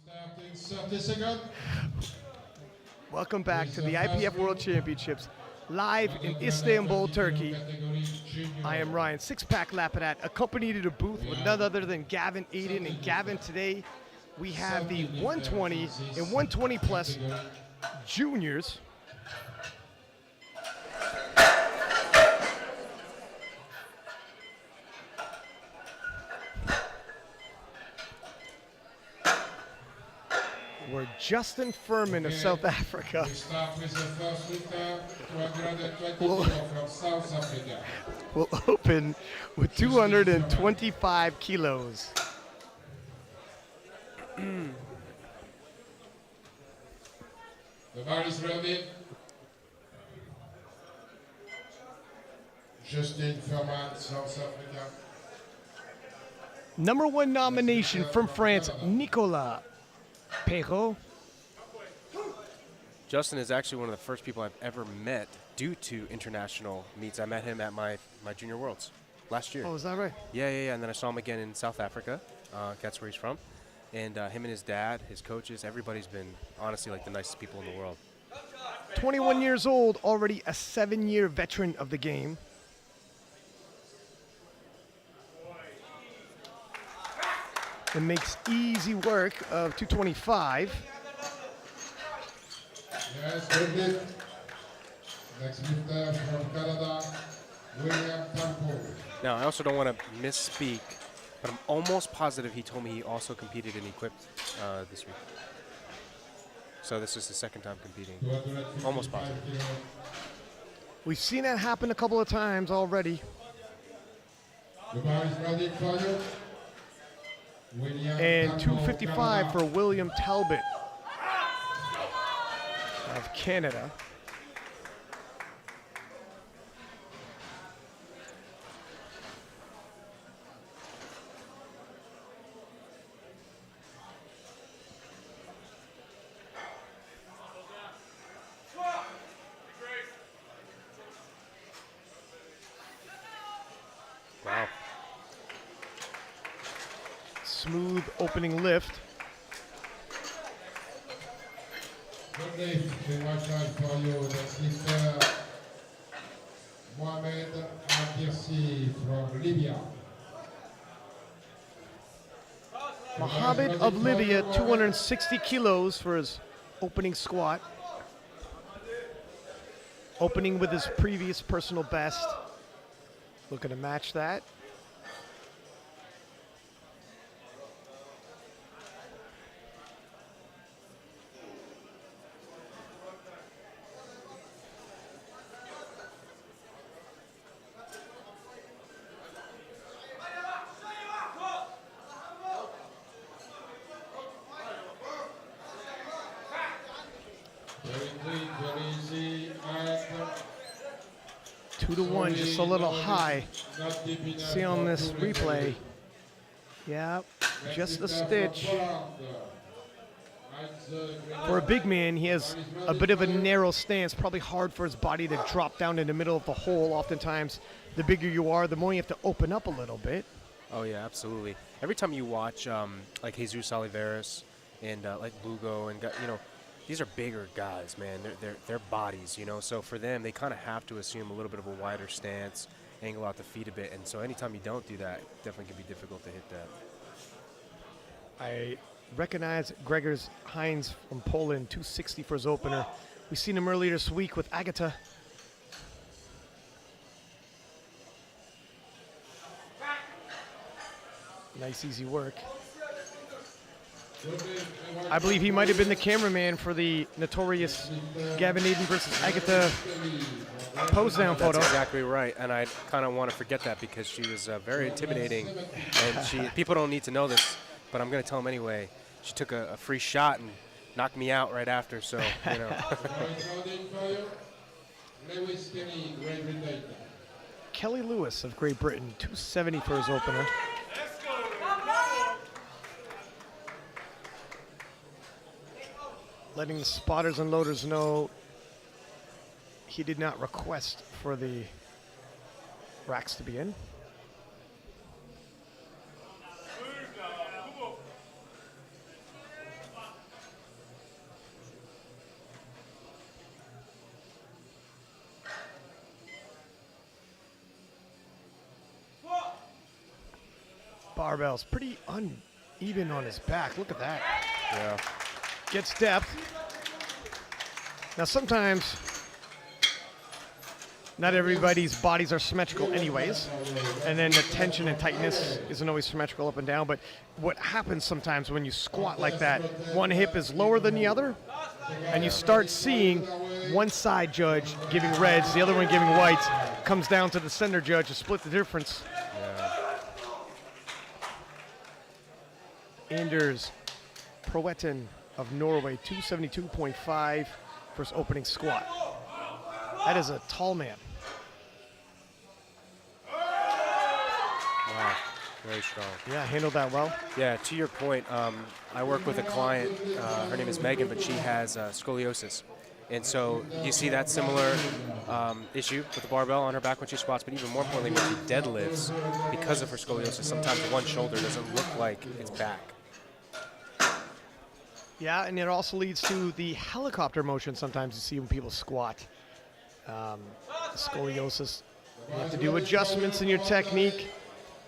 Starting 30 seconds. Welcome back to the IPF World Championships, live in Istanbul, Turkey. I am Ryan, six-pack Lapidat, accompanied at a booth with none other than Gavin, Aidan, and Gavin. Today, we have the 120 and 120 plus juniors. Where Justin Furman of South Africa will open with 225 kilos. The bar is ready. Justin Furman, South Africa. Number one nomination from France, Nicolas Perrault. Justin is actually one of the first people I've ever met due to international meets. I met him at my Junior Worlds last year. Oh, is that right? Yeah. And then I saw him again in South Africa. That's where he's from. And him and his dad, his coaches, everybody's been honestly like the nicest people in the world. 21 years old, already a 7-year veteran of the game. And makes easy work of 225. Yes, good lift. Next lifter from Canada, William Temple. Now, I also don't want to misspeak, but I'm almost positive he told me he also competed in equipped this week. So this is his second time competing. Almost positive. We've seen that happen a couple of times already. The bar is ready for you. And 255 for William Talbot of Canada. Wow. Smooth opening lift. Good lift. They watch out for you. Next lifter, Mohamed Al-Kirsi from Libya. Mohamed of Libya, 260 kilos for his opening squat. Opening with his previous personal best. Looking to match that. Very quick, very easy. 2-1, just a little high. Not deep enough See on this replay. Yeah, just a stitch. For a big man, he has a bit of a narrow stance, probably hard for his body to drop down in the middle of the hole. Oftentimes, the bigger you are, the more you have to open up a little bit. Oh yeah, absolutely. Every time you watch like Jesus Oliveras and like Lugo and these are bigger guys, man. They're bodies, So for them, they kind of have to assume a little bit of a wider stance, angle out the feet a bit, and so anytime you don't do that, it definitely can be difficult to hit that. I recognize Gregors Heinz from Poland, 260 for his opener. We've seen him earlier this week with Agata. Nice, easy work. I believe he might have been the cameraman for the notorious Gavin Aidan versus Agata pose down photo. That's exactly right, and I kind of want to forget that because she was very intimidating, and people don't need to know this, but I'm going to tell them anyway. She took a free shot and knocked me out right after, so, Kelly Lewis of Great Britain, 270 for his opener. Letting the spotters and loaders know he did not request for the racks to be in. barbell's pretty uneven on his back. Look at that. Yeah. Gets depth. Now sometimes, not everybody's bodies are symmetrical anyways, and then the tension and tightness isn't always symmetrical up and down, but what happens sometimes when you squat like that, one hip is lower than the other, and you start seeing one side judge giving reds, the other one giving whites, comes down to the center judge to split the difference. Anders Proewten of Norway, 272.5 for his opening squat. That is a tall man. Wow, very strong. Yeah, handled that well. Yeah, to your point, I work with a client, her name is Megan, but she has scoliosis. And so you see that similar issue with the barbell on her back when she squats, but even more importantly when she deadlifts, because of her scoliosis, sometimes one shoulder doesn't look like it's back. Yeah, and it also leads to the helicopter motion sometimes you see when people squat. Scoliosis. You have to do adjustments in your technique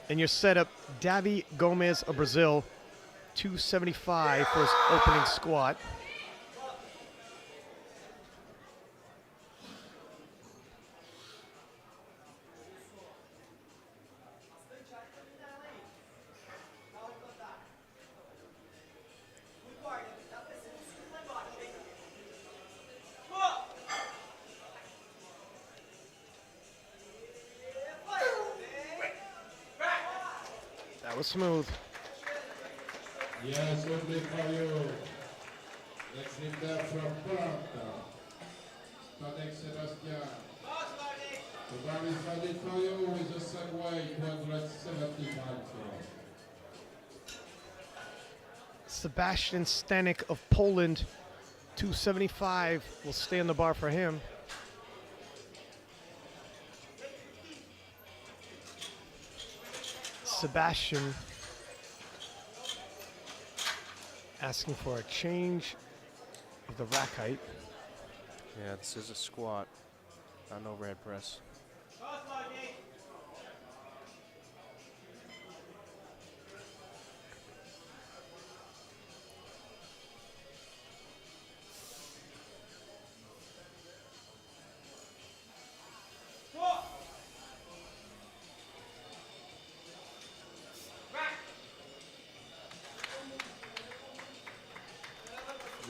and your setup. Davi Gomez of Brazil, 275 for his opening squat. That was smooth. Yes, good lift for you. Next lift there from Powerlifting. Tadek Sebastian. The bar is ready for you with a Segway 275 kilos. Sebastian Stanek of Poland, 275 will stay on the bar for him. Sebastian asking for a change of the rack height. Yeah, this is a squat, not an overhead press.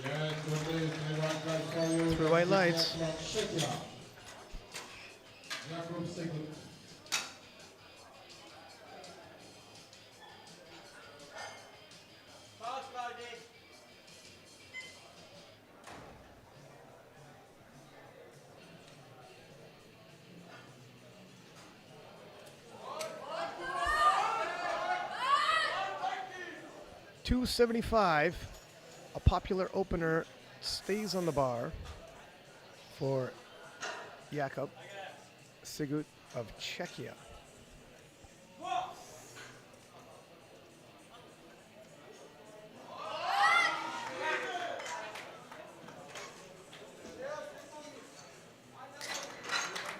Yes, good lift. Everyone can for you. Three white lights. From Czechia. Jakub Sigurd. $275, a popular opener, stays on the bar for Jakub Sigurd of Czechia.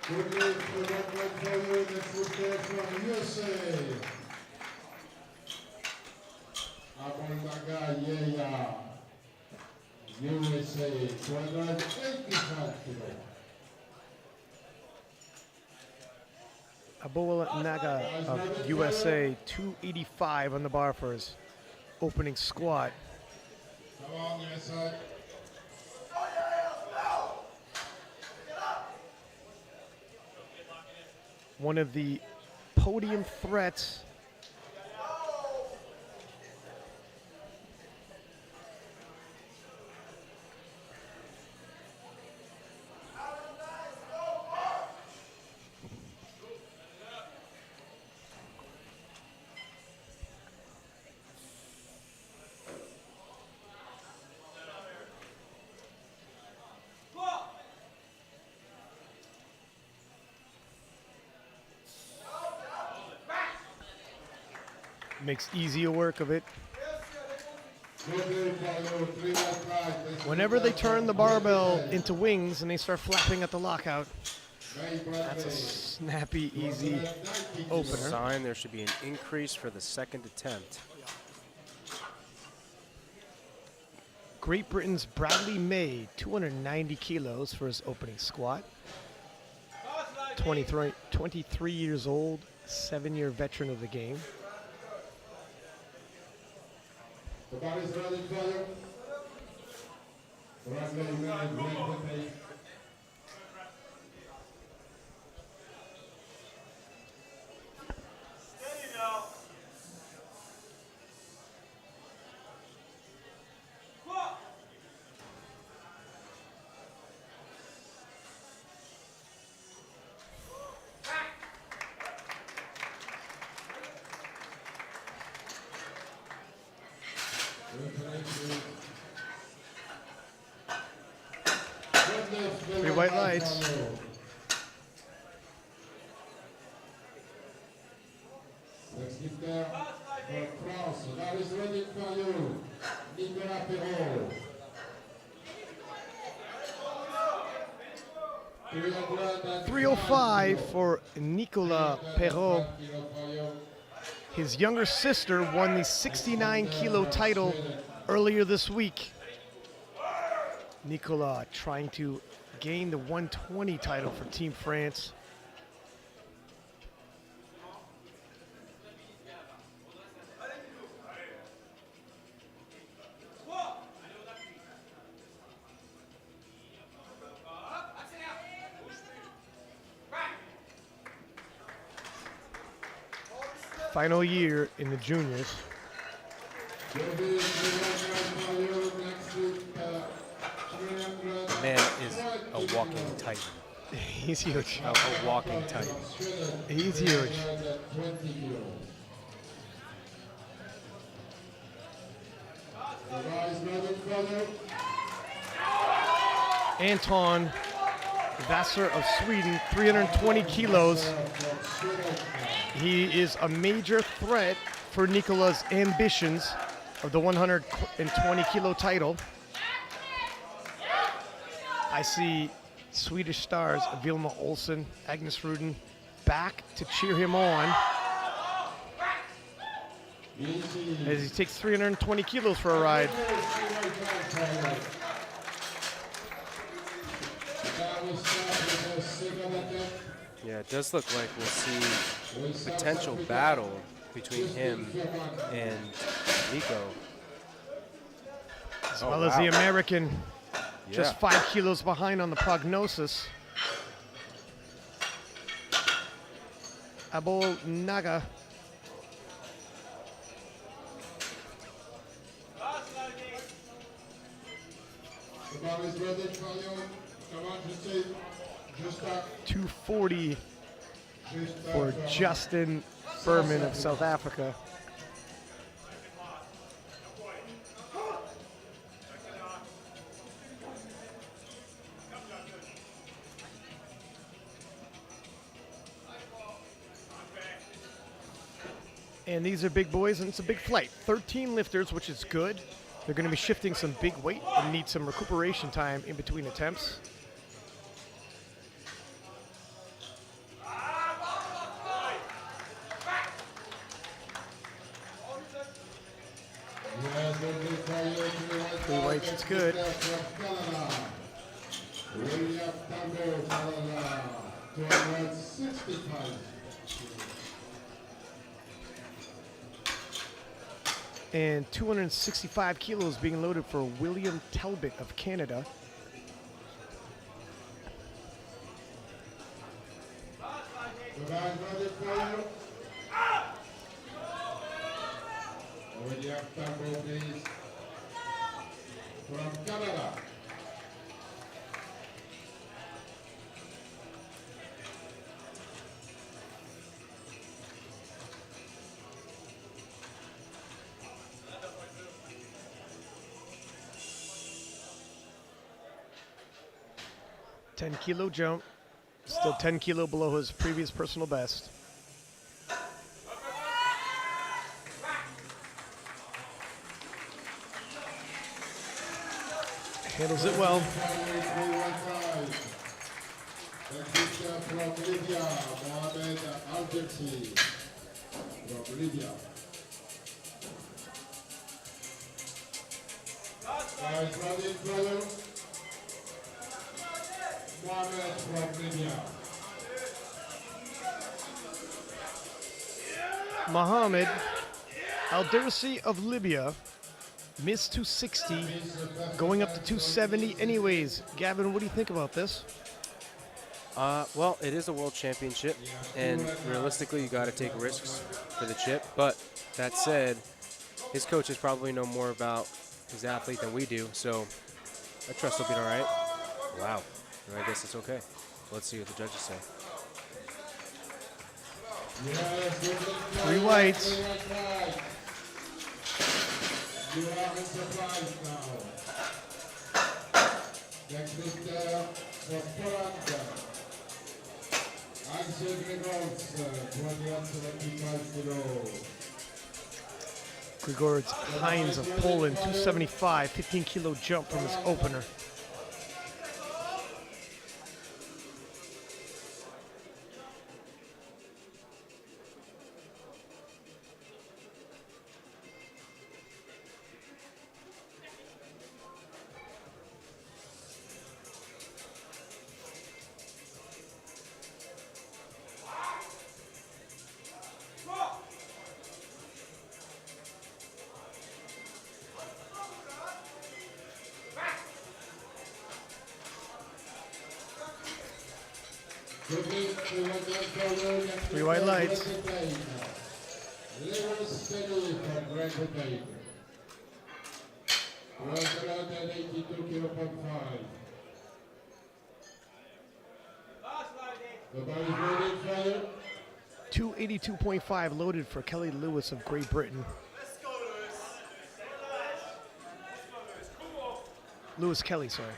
Good lift. Everyone can for you. Next lift there from USA. Abondaga Yeya. USA 285 kilos. Abola Naga of USA, 285 on the bar for his opening squat. Come on, USA. One of the podium threats. Makes easier work of it. Whenever they turn the barbell into wings and they start flapping at the lockout, That's a snappy, easy opener. Sign there should be an increase for the second attempt. Great Britain's Bradley May, 290 kilos for his opening squat. 23 years old, 7-year veteran of the game. The body's ready for you. Bradley May, Great Britain. Three white lights. Let's give there for cross. That is ready for you. Nicolas Perrault. 305 for Nicolas Perrault. His younger sister won the 69-kilo title earlier this week. Nicolas trying to gain the 120 title for Team France. Final year in the juniors. Man is a walking titan. He's huge. A walking titan. He's huge. Anton Vassar of Sweden, 320 kilos. He is a major threat for Nicola's ambitions of the 120 kilo title. I see Swedish stars Vilma Olsen, Agnes Ruden back to cheer him on as he takes 320 kilos for a ride. Yeah, it does look like we'll see a potential battle between him and Nico. As well as the American, just Yeah. 5 kilos behind on the prognosis. Abol Naga. The ball is ready for you. Come on, just 240 for Justin Furman of South Africa. And these are big boys, and it's a big flight. 13 lifters, which is good. They're going to be shifting some big weight and need some recuperation time in between attempts. Three weights, it's good. And 265 kilos being loaded for William Talbot of Canada. From Canada. $10-kilo jump, still 10 kilo below his previous personal best. Handles it well. step from Libya, Mohamed Al-Jirsi from Libya. Guys, ready, brother? Mohamed from Libya. Mohamed Al-Dirsi of Libya missed 260, going up to 270 anyways. Gavin, what do you think about this? Well, it is a world championship, and realistically, you got to take risks for the chip. But that said, his coaches probably know more about his athlete than we do, so I trust he'll be all right. Wow, I guess it's okay. Let's see what the judges say. 3 whites. You are in surprise now. Next is for Powerlifting. Anton, 275 kilos. Grigorz Hines of Poland, 275, 15 kilo jump from his opener. Three white lights. Little steady from Renner. 182 kilo point 5. The body's ready, fire. 282.5 loaded for Kelly Lewis of Great Britain. Lewis Kelly, sorry.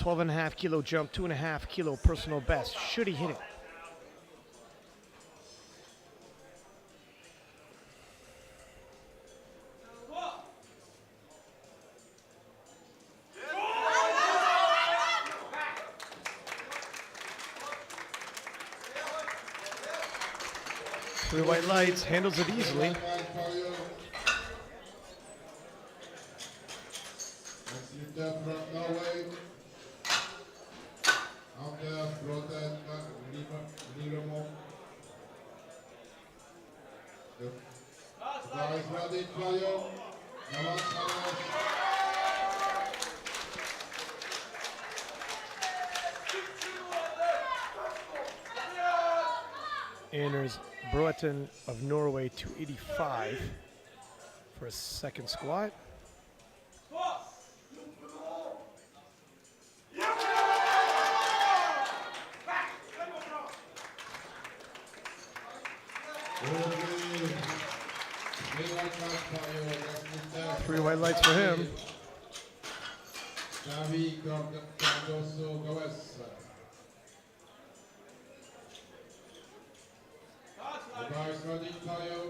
12.5 kilo jump, 2.5 kilo personal best. Should he hit it? Three white lights, handles it easily. Anders Proewten of Norway, 285 for a second squat. Three white lights for him. The bar is ready, Tayo.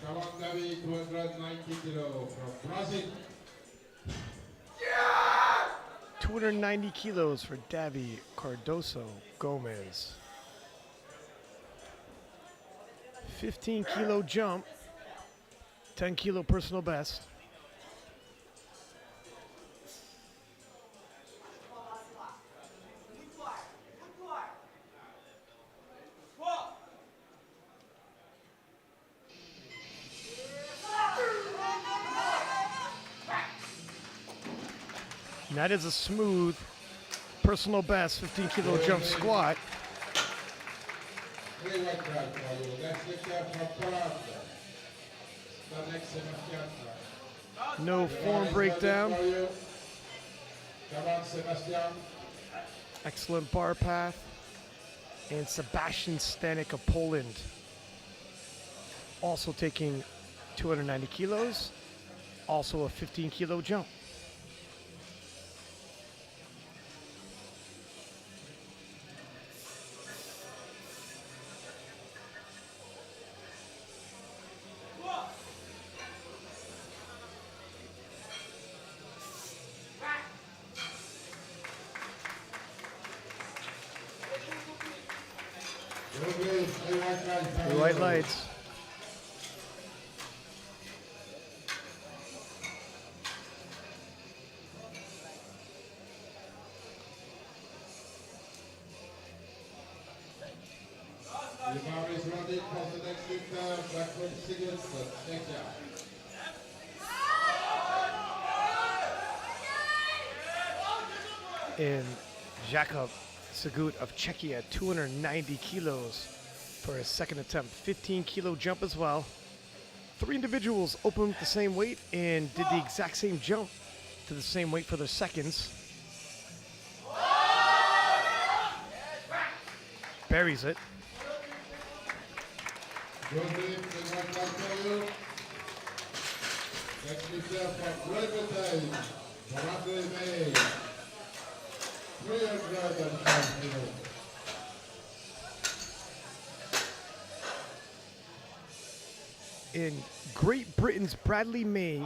Come on, David, 290 kilo from Brazil. 290 kilos for Davi Cardoso Gomez. 15 kilo jump, 10 kilo personal best. And that is a smooth personal best 15 kilo jump squat. No form breakdown. Excellent bar path. And Sebastian Stanek of Poland, also taking 290 kilos, also a 15 kilo jump. Three white lights. The bar is ready for the next lifter, backward Sigurd, Czechia. In Jakub Sagut of Czechia, 290 kilos for his second attempt. 15-kilo jump as well. 3 individuals opened with the same weight and did the exact same jump to the same weight for their seconds. Buries it. Good lift, the one back for you. Next lifter from Valentine, Valentine. 305 kilos. In Great Britain's Bradley May,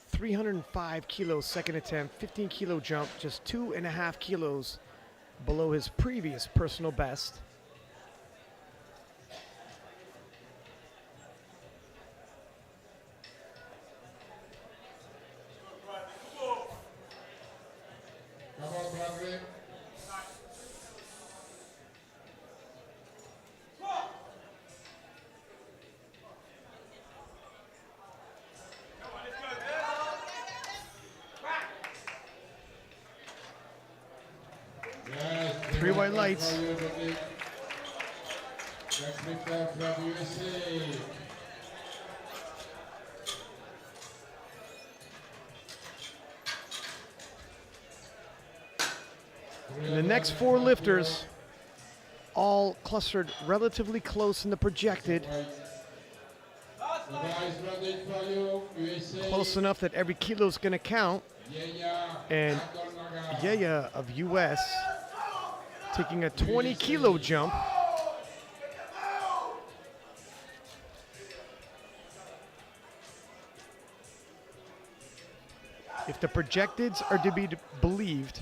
305 kilos second attempt, 15-kilo jump, just 2.5 kilos below his previous personal best. Come on, Bradley. Yes, 3 white lights. Next lifter from USA. And the next 4 lifters all clustered relatively close in the projected. The bar is ready for you, USA. Close enough that every kilo is going to count. And Yaya of US taking a 20-kilo jump. If the projecteds are to be believed,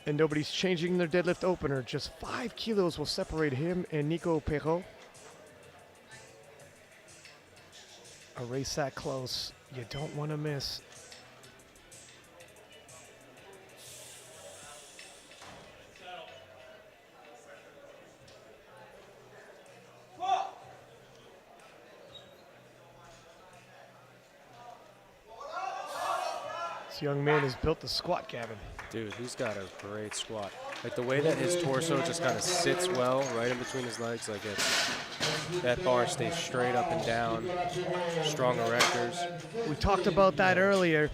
and nobody's changing their deadlift opener, just 5 kilos will separate him and Nico Perrault. A race that close, you don't want to miss. This young man has built the squat, Gavin. Dude, he's got a great squat. Like the way that his torso just kind of sits well right in between his legs, like that bar stays straight up and down, strong erectors. We talked about that earlier.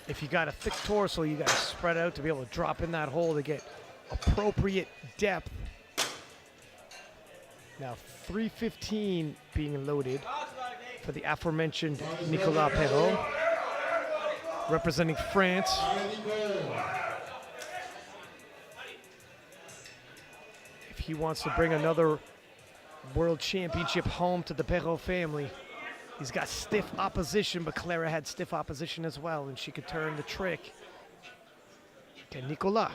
If you got a thick torso, you got to spread out to be able to drop in that hole to get appropriate depth. Now 315 being loaded for the aforementioned Nicolas Perrault, representing France. If he wants to bring another world championship home to the Perrault family, he's got stiff opposition, but Clara had stiff opposition as well, and she could turn the trick. Okay, Nicolas.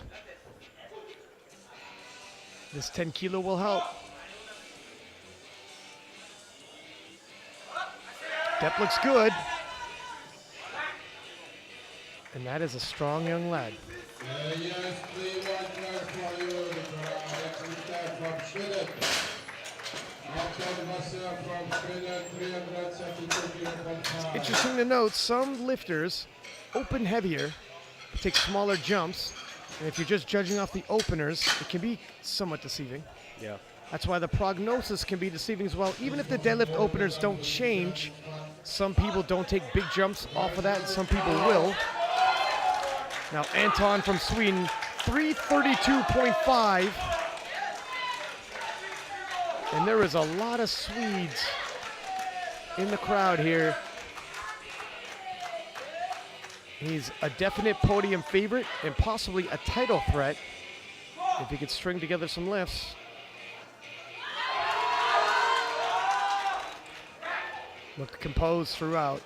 This 10 kilo will help. Depth looks good. And that is a strong young lad. It's interesting to note some lifters open heavier, take smaller jumps, and if you're just judging off the openers, it can be somewhat deceiving. Yeah. That's why the prognosis can be deceiving as well. Even if the deadlift openers don't change, some people don't take big jumps off of that, and some people will. Now Anton from Sweden, 332.5. And there is a lot of Swedes in the crowd here. He's a definite podium favorite and possibly a title threat if he could string together some lifts. Looked composed throughout.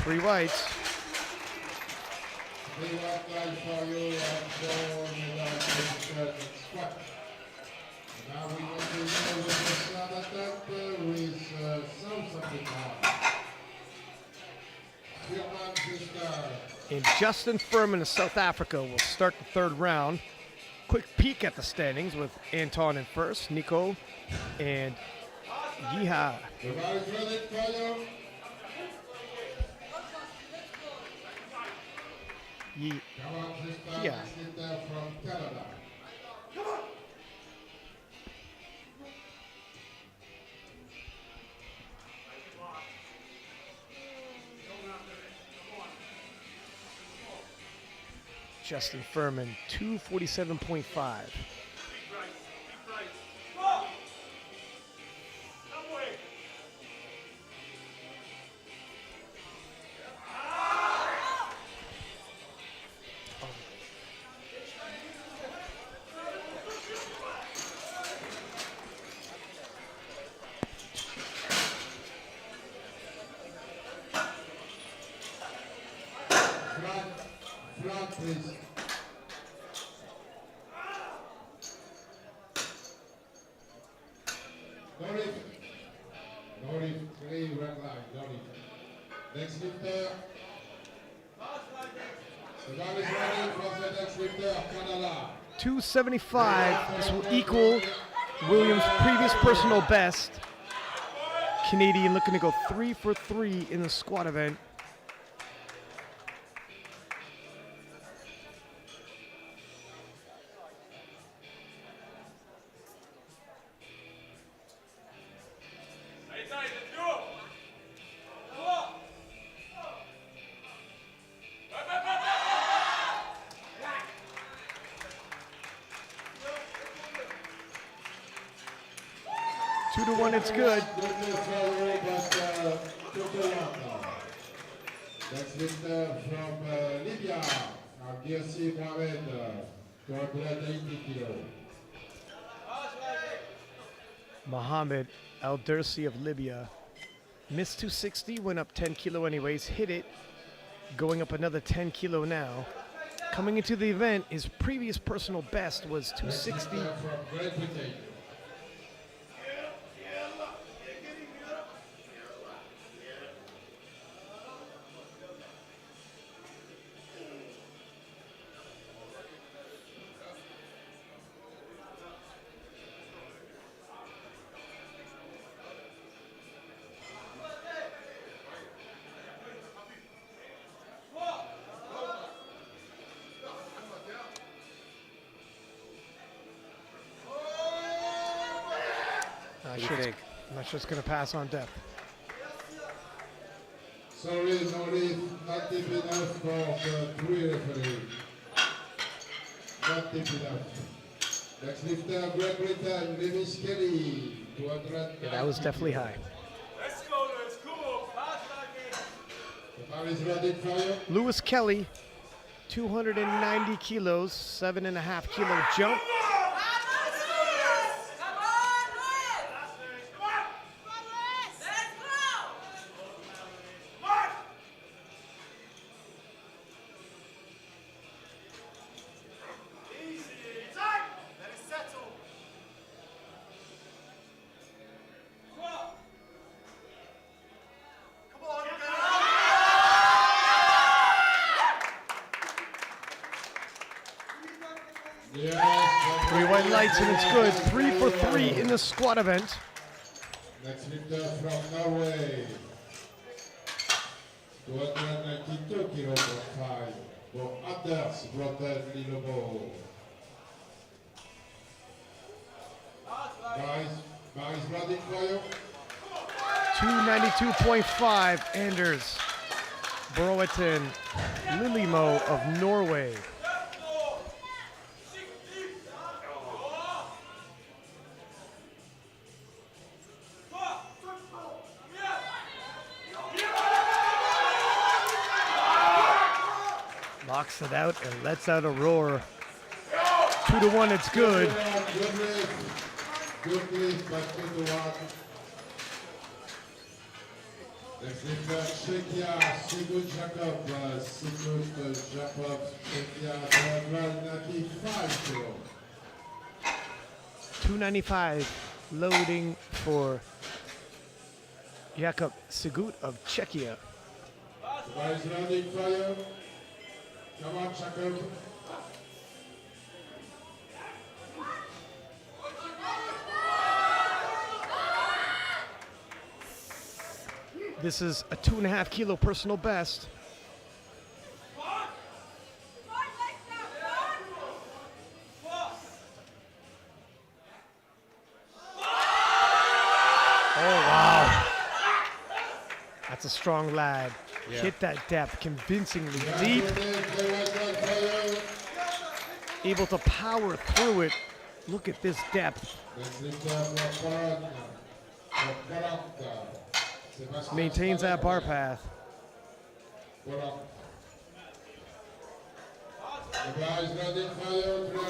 3 whites. 3-1 guys for you and 4 medal position squat. Now we continue with the third attempt with South Africa. And Justin Furman of South Africa will start the third round. Quick peek at the standings with Anton in first, Nico, and Yeeha. Yeah. Justin Furman, 247.5. Flat, please. No lift, clean red line, no lift. Next lifter. The ball is ready for the next lifter, Canada. 275. This will equal Williams' previous personal best. Canadian looking to go 3 for 3 in the squat event. Two to one, it's good. Next lifter from Libya, Abdiassi Mohamed, 280 kilos. Mohamed Al-Dersi of Libya. Missed 260, went up 10 kilo anyways, hit it, going up another 10 kilo now. Coming into the event, his previous personal best was 260. I'm not sure it's going to pass on depth. Sorry, no lead, not deep enough for the 3 referee. Not deep enough. Next lifter, Great Britain, Lewis Kelly, 200. Yeah, that was definitely high. Let's go. The ball is ready for you. Lewis Kelly, 290 kilos, 7.5 kilo jump. Three white lights and it's good. 3 for 3 in the squat event. Next lifter from Norway, 292 kilos for 5. For Anders Proewten. Guys ready for you. 292.5, Anders Proewten Lillemo of Norway. Locks it out and lets out a roar. 2 to 1, it's good. Good lift, but 2 to 1. Next lifter, Czechia, Sigurd Jakob, Czechia, 295 kilo. 295 loading for Jakub Sigurd of Czechia. Everybody's ready for you. Come on, Jakob. This is a 2.5 kilo personal best. Oh, wow. That's a strong lad. Yeah. Hit that depth convincingly deep. Able to power through it. Look at this depth. Maintains that bar path.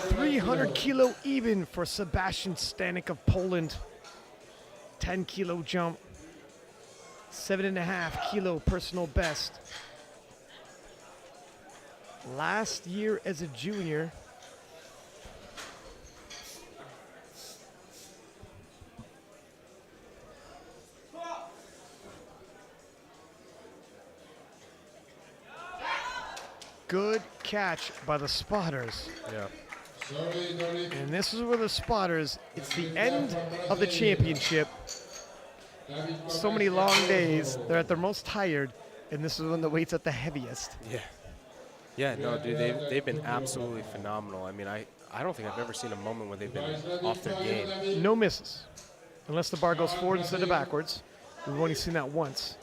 300 kilo even for Sebastian Stanek of Poland. 10 kilo jump. 7.5 kilo personal best. Last year as a junior. Good catch by the spotters. Yeah. And this is where the spotters, it's the end of the championship. So many long days, they're at their most tired, and this is when the weight's at the heaviest. Yeah. Yeah, no, dude, they've been absolutely phenomenal. I mean, I don't think I've ever seen a moment where they've been off their game. No misses, unless the bar goes forward instead of backwards. We've only seen that once.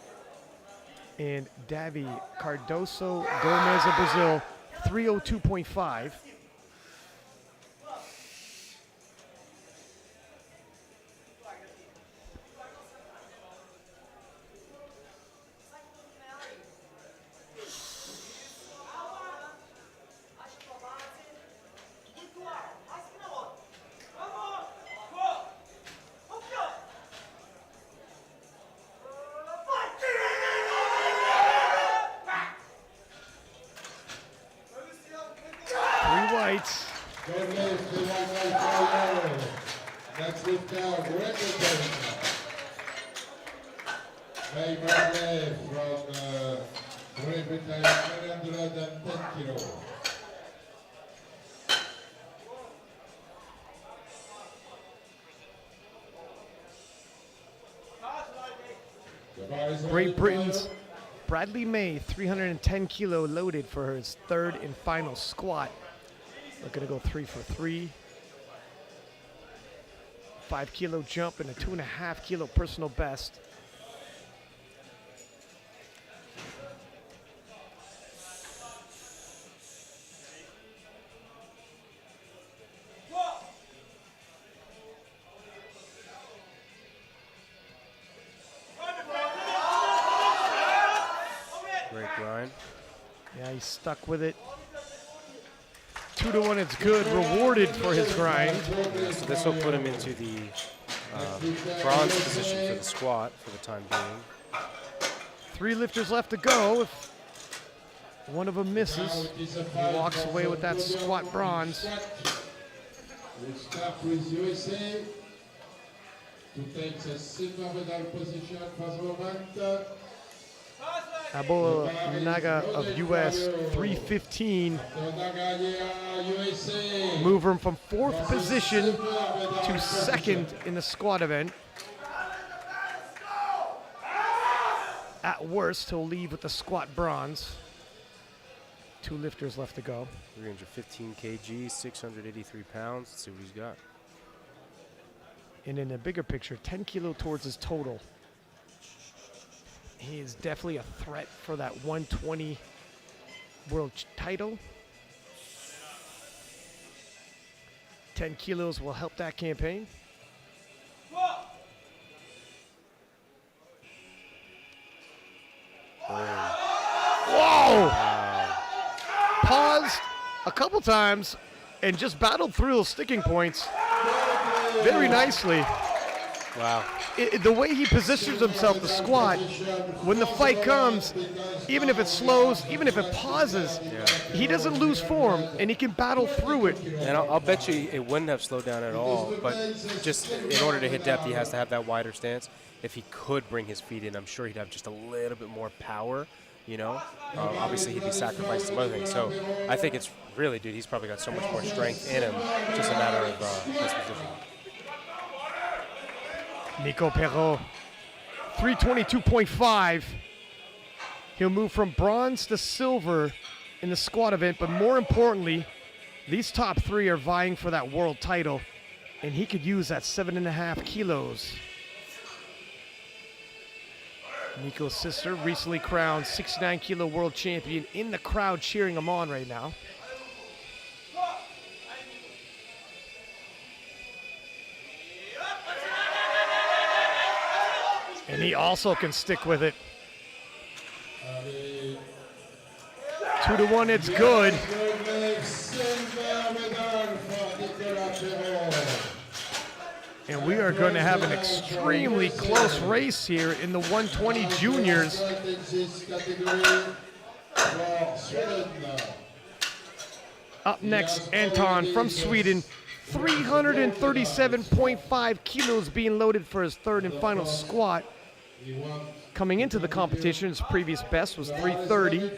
And Davi Cardoso Gomez of Brazil, 302.5. Next lifter, Renner. From Proewten, 310 kilo. Great Britain's Bradley May, 310 kilo loaded for his third and final squat. Looking to go 3 for 3. 5 kilo jump and a 2.5 kilo personal best. Great grind. Yeah, he's stuck with it. 2-1, it's good. Rewarded for his grind. Yeah, so this will put him into the bronze position for the squat for the time being. 3 lifters left to go. If one of them misses, he walks away with that squat bronze. We'll start with USA to take the silver medal position for the moment. Abola Naga of US, 315. Move him from 4th position to 2nd in the squat event. At worst, he'll leave with the squat bronze. 2 lifters left to go. 315 kg, 683 pounds. Let's see what he's got. And in the bigger picture, 10 kilo towards his total. He is definitely a threat for that 120 world title. 10 kilos will help that campaign. Whoa! Paused a couple times and just battled through those sticking points very nicely. Wow. The way he positions himself to squat, when the fight comes, even if it slows, even if it pauses, he doesn't lose form, and he can battle through it. And I'll bet you it wouldn't have slowed down at all, but just in order to hit depth, he has to have that wider stance. If he could bring his feet in, I'm sure he'd have just a little bit more power, you know? Obviously, he'd be sacrificing some other things. So I think it's really, dude, he's probably got so much more strength in him, just a matter of his position. Nico Perrault, 322.5. He'll move from bronze to silver in the squat event, but more importantly, these top three are vying for that world title, and he could use that 7.5 kilos. Nico's sister, recently crowned 69-kilo world champion, in the crowd cheering him on right now. And he also can stick with it. 2-1, it's good. And we are going to have an extremely close race here in the 120 juniors. Up next, Anton from Sweden. 337.5 kilos being loaded for his third and final squat. Coming into the competition, his previous best was 330.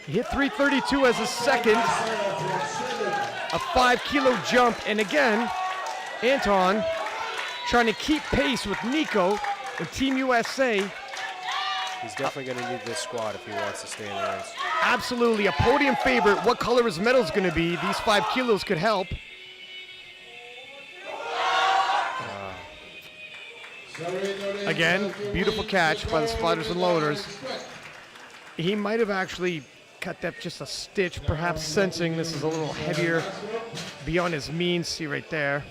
He hit 332 as his second. A 5-kilo jump, and again, Anton trying to keep pace with Nico and Team USA. He's definitely going to need this squat if he wants to stay in the race. Absolutely, a podium favorite. What color his medal is going to be, these 5 kilos could help. Again, beautiful catch by the spotters and loaders. He might have actually cut that just a stitch, perhaps sensing this is a little heavier beyond his means. See right there.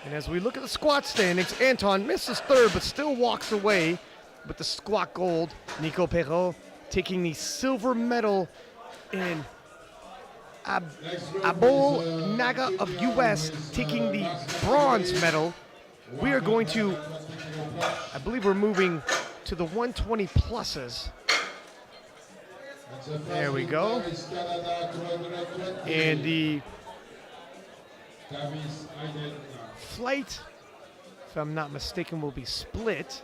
And as we look at the squat standings, Anton misses third, but still walks away with the squat gold. Nico Perrault taking the silver medal in Abol Naga of US taking the bronze medal. We are going to, I believe we're moving to the 120 pluses. There we go. And the flight, if I'm not mistaken, will be split.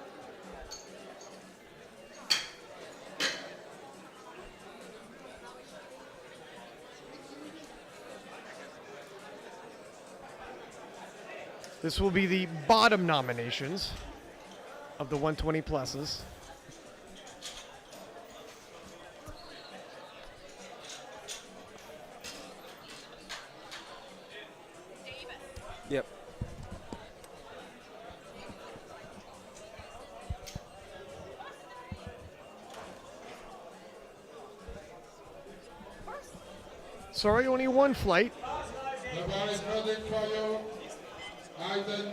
This will be the bottom nominations of the 120 pluses. Yep. Sorry, only one flight. Aidan,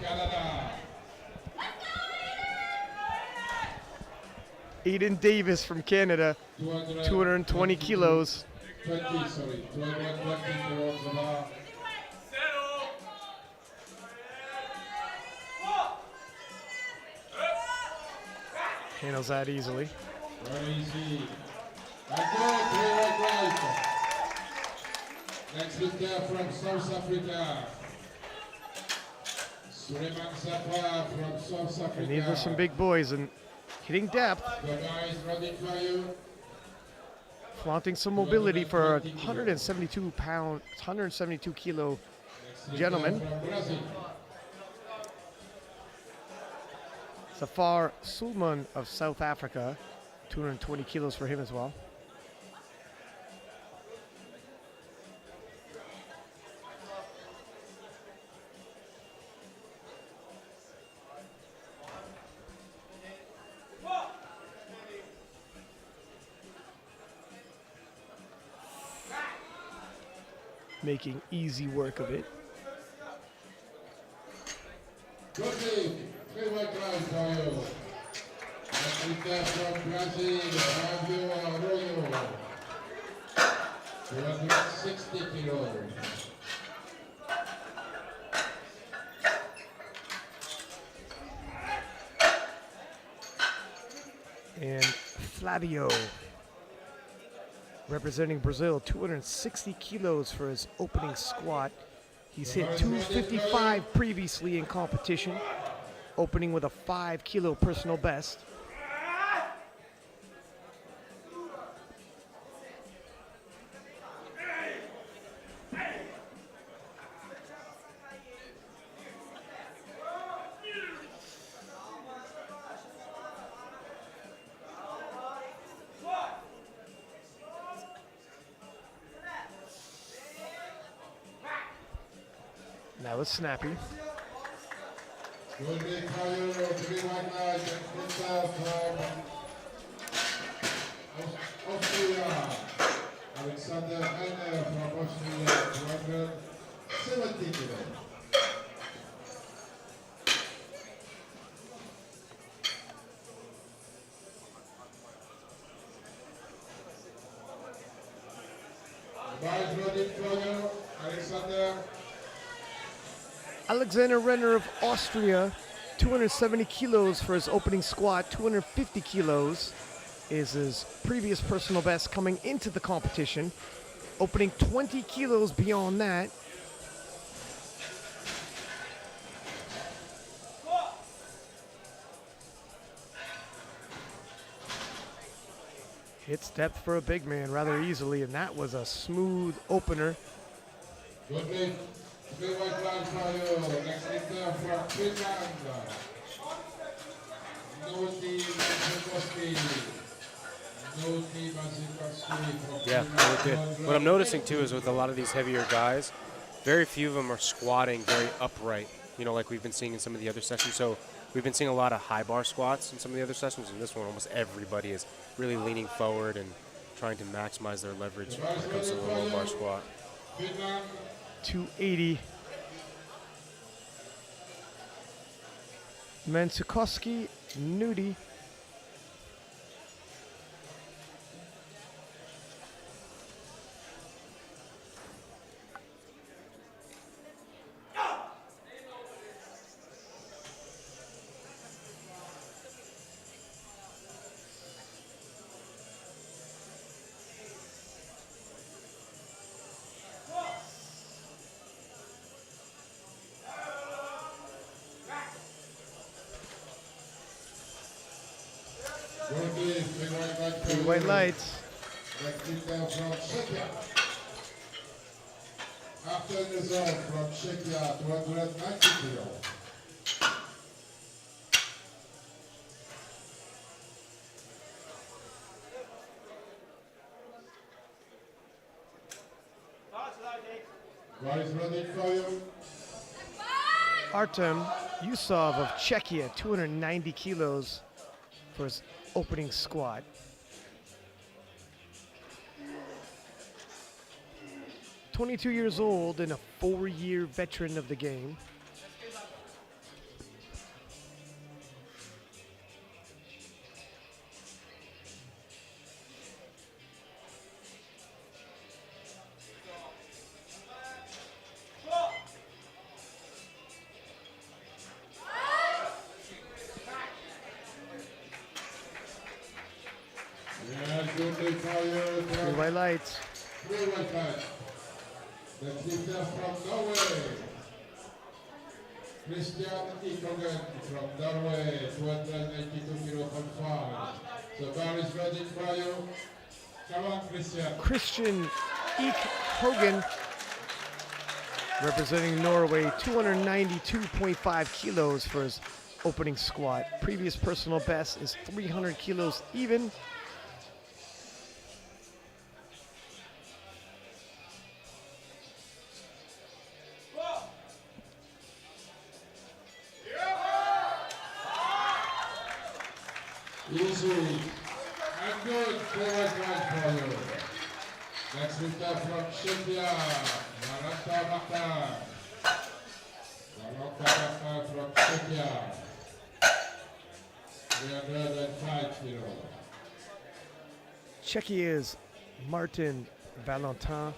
Canada. Aidan Davis from Canada, 220 kilos. 220 Handles that easily. Very easy. Right. Next is there from South Africa. Suleiman Safar from South Africa. And these are some big boys and hitting depth. The guy is ready for you. Flaunting some mobility for a 172 kilo gentleman. Safar Sulman of South Africa, 220 kilos for him as well. Making easy work of it. And Flavio, representing Brazil, 260 kilos for his opening squat. He's hit 255 previously in competition, opening with a 5 kilo personal best. That was snappy. Good big fire, 3 white lights, and from Austria. Alexander Renner from Austria, 270 kilos. Guys ready for you, Alexander. Alexander Renner of Austria, 270 kilos for his opening squat. 250 kilos is his previous personal best coming into the competition. Opening 20 kilos beyond that. Hits depth for a big man rather easily, and that was a smooth opener. Good big. Three white lights for you. Next lifter from Finland. Yeah, really good. What I'm noticing too is with a lot of these heavier guys, very few of them are squatting very upright, you know, like we've been seeing in some of the other sessions. So we've been seeing a lot of high bar squats in some of the other sessions. In this one, almost everybody is really leaning forward and trying to maximize their leverage when it comes to the low bar squat. 280. Mansukowski, Nudie. Three white lights. After the zone from Czechia, 290 kilos. What is ready for you? Artem Yusov of Czechia, 290 kilos for his opening squat. "22 years old and a 4-year veteran of the game. Three white lights. Three white lights. The lifter from Norway. Christian Ikogen from Norway, 282 kilo confirmed. The bar is ready for you. Come on, Christian. Christian Ikogen, representing Norway, 292.5 kilos for his opening squat. Previous personal best is 300 kilos even. Easy and good forward right for you. Next lifter from Czechia, Valentine. Valentine from Czechia, 305 kilos. Czechia's Martin Valentine,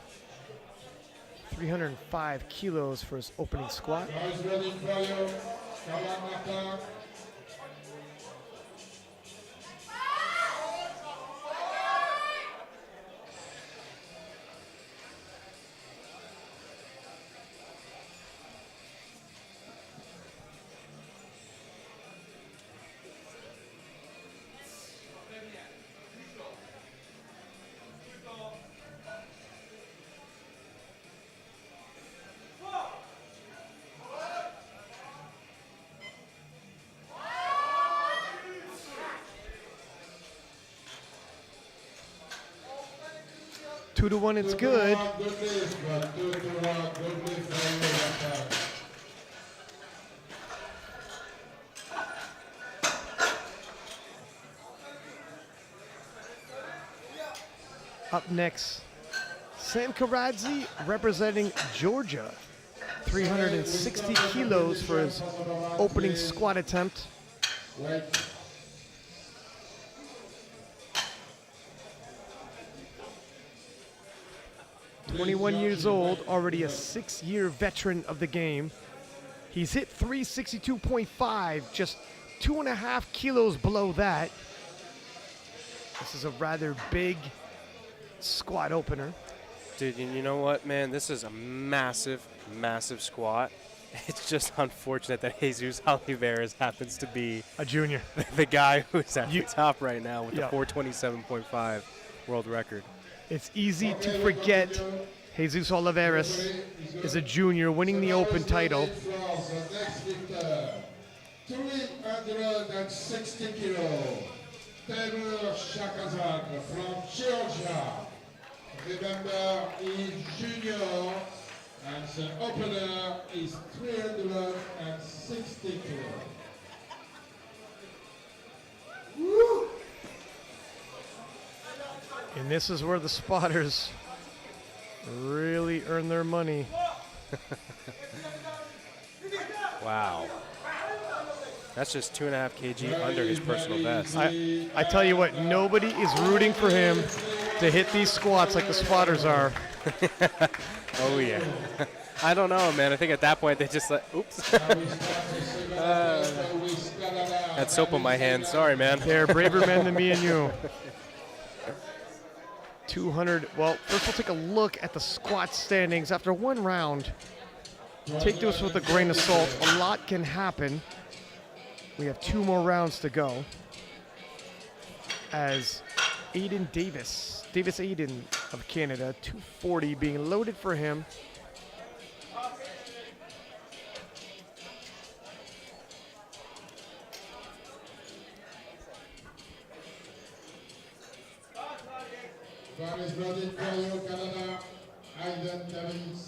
305 kilos for his opening squat. Guys ready for you. Come on, Martin. 2-1, it's good. Up next, Sam Karadze representing Georgia. 360 kilos for his opening squat attempt. 21 years old, already a 6-year veteran of the game. He's hit 362.5, just 2.5 kilos below that. This is a rather big squat opener. Dude, you know what, man? This is a massive, massive squat. It's just unfortunate that Jesus Oliveras happens to be a junior. The guy who's at the top right now with Yeah. the 427.5 world record. It's easy to forget Jesus Oliveras is a junior winning the Open title. 360 kilo. Taylor Shakazan from Georgia. Remember, he's junior, and the opener is 360 kilo. Woo! And this is where the spotters really earn their money. Wow. That's just 2.5 kg under his personal best. I tell you what, nobody is rooting for him to hit these squats like the spotters are. Oh, yeah. I don't know, man. I think at that point they just like, oops. Had soap on my hands. Sorry, man. They're braver men than me and you. 200. Well, first we'll take a look at the squat standings after one round. Take this with a grain of salt. A lot can happen. We have 2 more rounds to go. As Aidan Davis Aidan of Canada, 240 being loaded for him. God is loaded for you, Canada. Aidan Davis.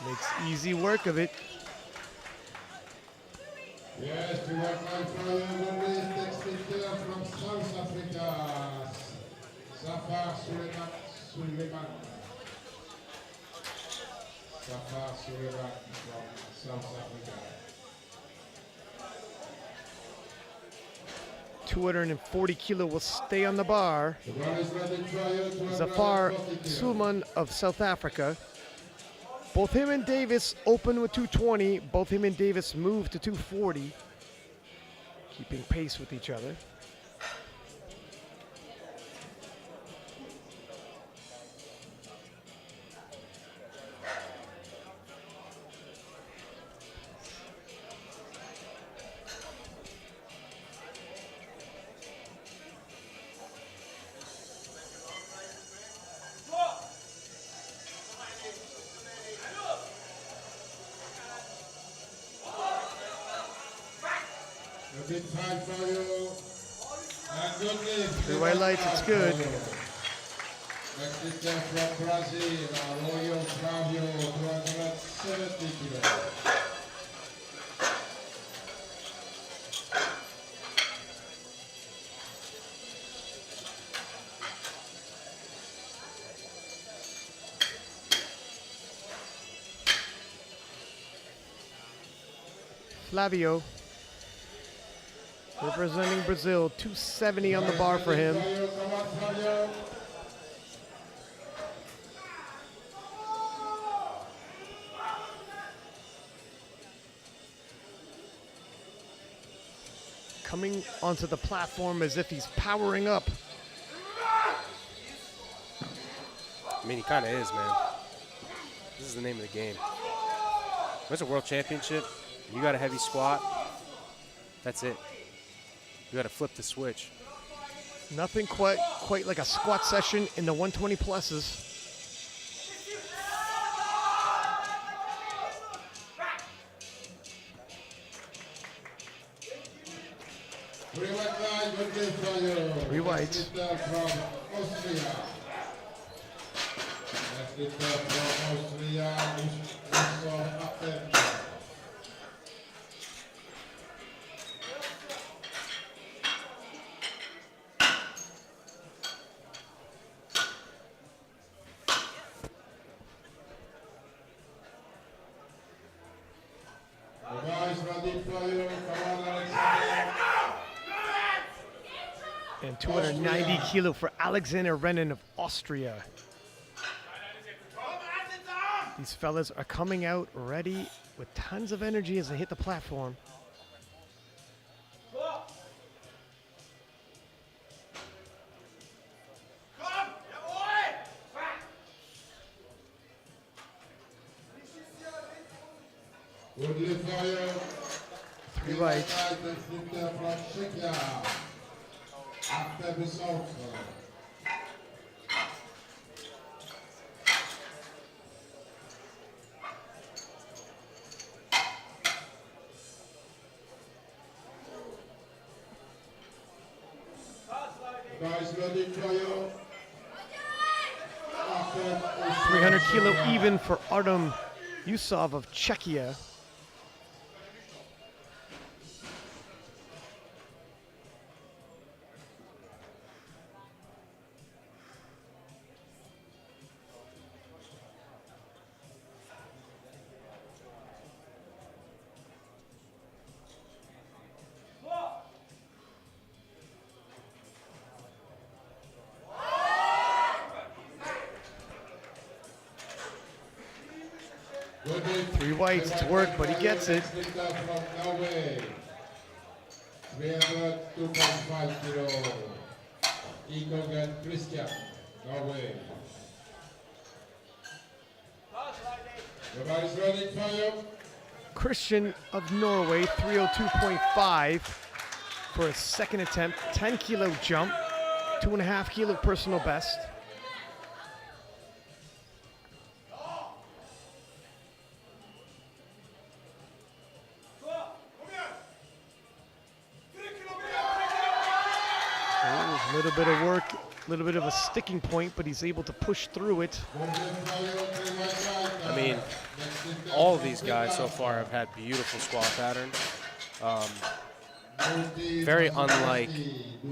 Makes easy work of it. Yes, to work my fire, next speaker from South Africa. Safar Suleiman. Safar Suleiman from South Africa. 240 kilo will stay on the bar. Zafar Suleiman of South Africa. Both him and Davis open with 220. Both him and Davis move to 240, keeping pace with each other. A big fight for you. And good news. 3 white lights, it's good. Next speaker from Brazil, Arroyo Flavio, 270 kilos. Flavio, representing Brazil, 270 on the bar for him. Come on, Flavio. Coming onto the platform as if he's powering up. I mean, he kind of is, man. This is the name of the game. When it's a world championship, you got a heavy squat, that's it. You got to flip the switch. Nothing quite like a squat session in the 120 pluses. Three whites. And 290 kilo for Alexander Renner of Austria. These fellas are coming out ready with tons of energy as they hit the platform. Three whites. Guys, ready for you. 300 kilo even for Artem Yusov of Czechia. Three whites to work, but he gets it. 302.5 kilo. Aidan Christian, Norway. Everybody's ready for you. Christian of Norway, 302.5 for his second attempt. 10 kilo jump, 2.5 kilo personal best. A little bit of work, a little bit of a sticking point, but he's able to push through it. I mean, all of these guys so far have had beautiful squat patterns. Very unlike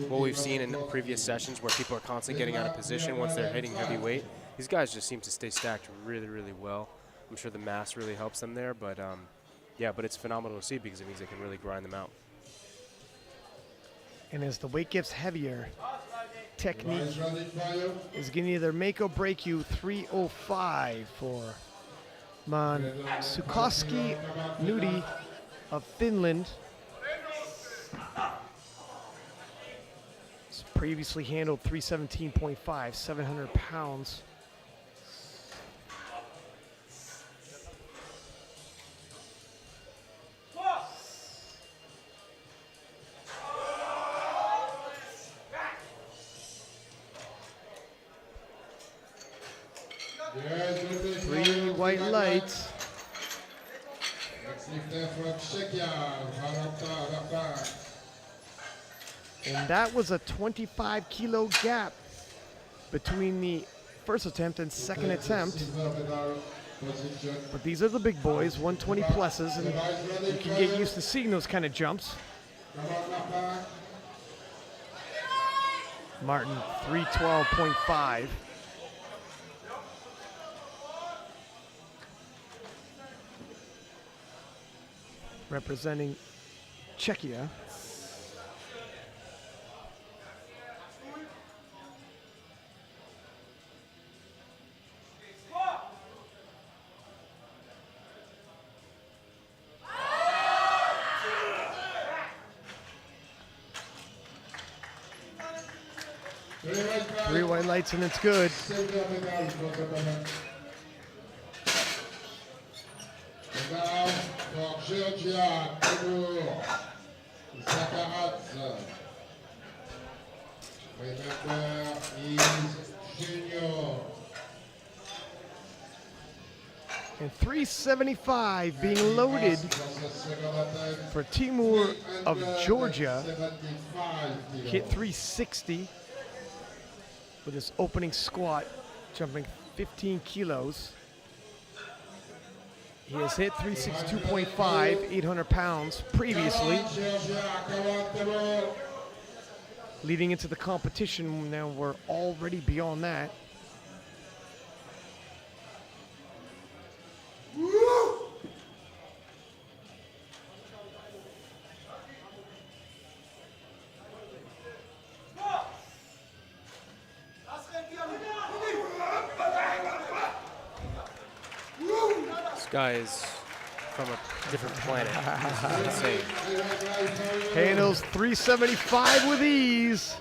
what we've seen in previous sessions where people are constantly getting out of position once they're hitting heavy weight. These guys just seem to stay stacked really, really well. I'm sure the mass really helps them there, but yeah, but it's phenomenal to see because it means they can really grind them out. And as the weight gets heavier, technique is going to either make or break you. 305 for Sukoski Nudi of Finland. He's previously handled 317.5, 700 pounds. Three white lights. And that was a 25 kilo gap between the first attempt and second attempt. But these are the big boys, 120 pluses, and you can get used to seeing those kind of jumps. Martin, 312.5. Representing Czechia. Three white lights and it's good. Remember, he's junior. And 375 being loaded for Timur of Georgia. Hit 360 with his opening squat, jumping 15 kilos. He has hit 362.5, 800 pounds previously. Leading into the competition, now we're already beyond that. This guy is from a different planet. This is insane. Handles 375 with ease.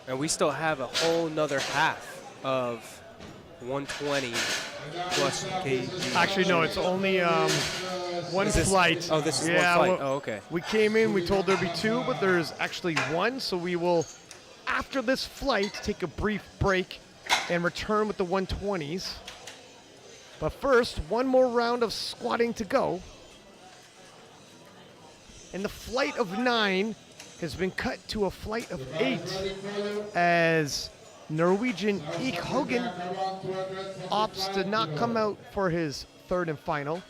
And we still have a whole nother half of 120 plus kg. Actually, no, it's only one flight. Oh, this is yeah, one flight. well, Oh, okay. We came in, we told there'd be two, but there's actually one. So we will, after this flight, take a brief break and return with the 120s. But first, one more round of squatting to go. And the flight of 9 has been cut to a flight of 8 as Norwegian Eek Hogan opts to not come out for his third and final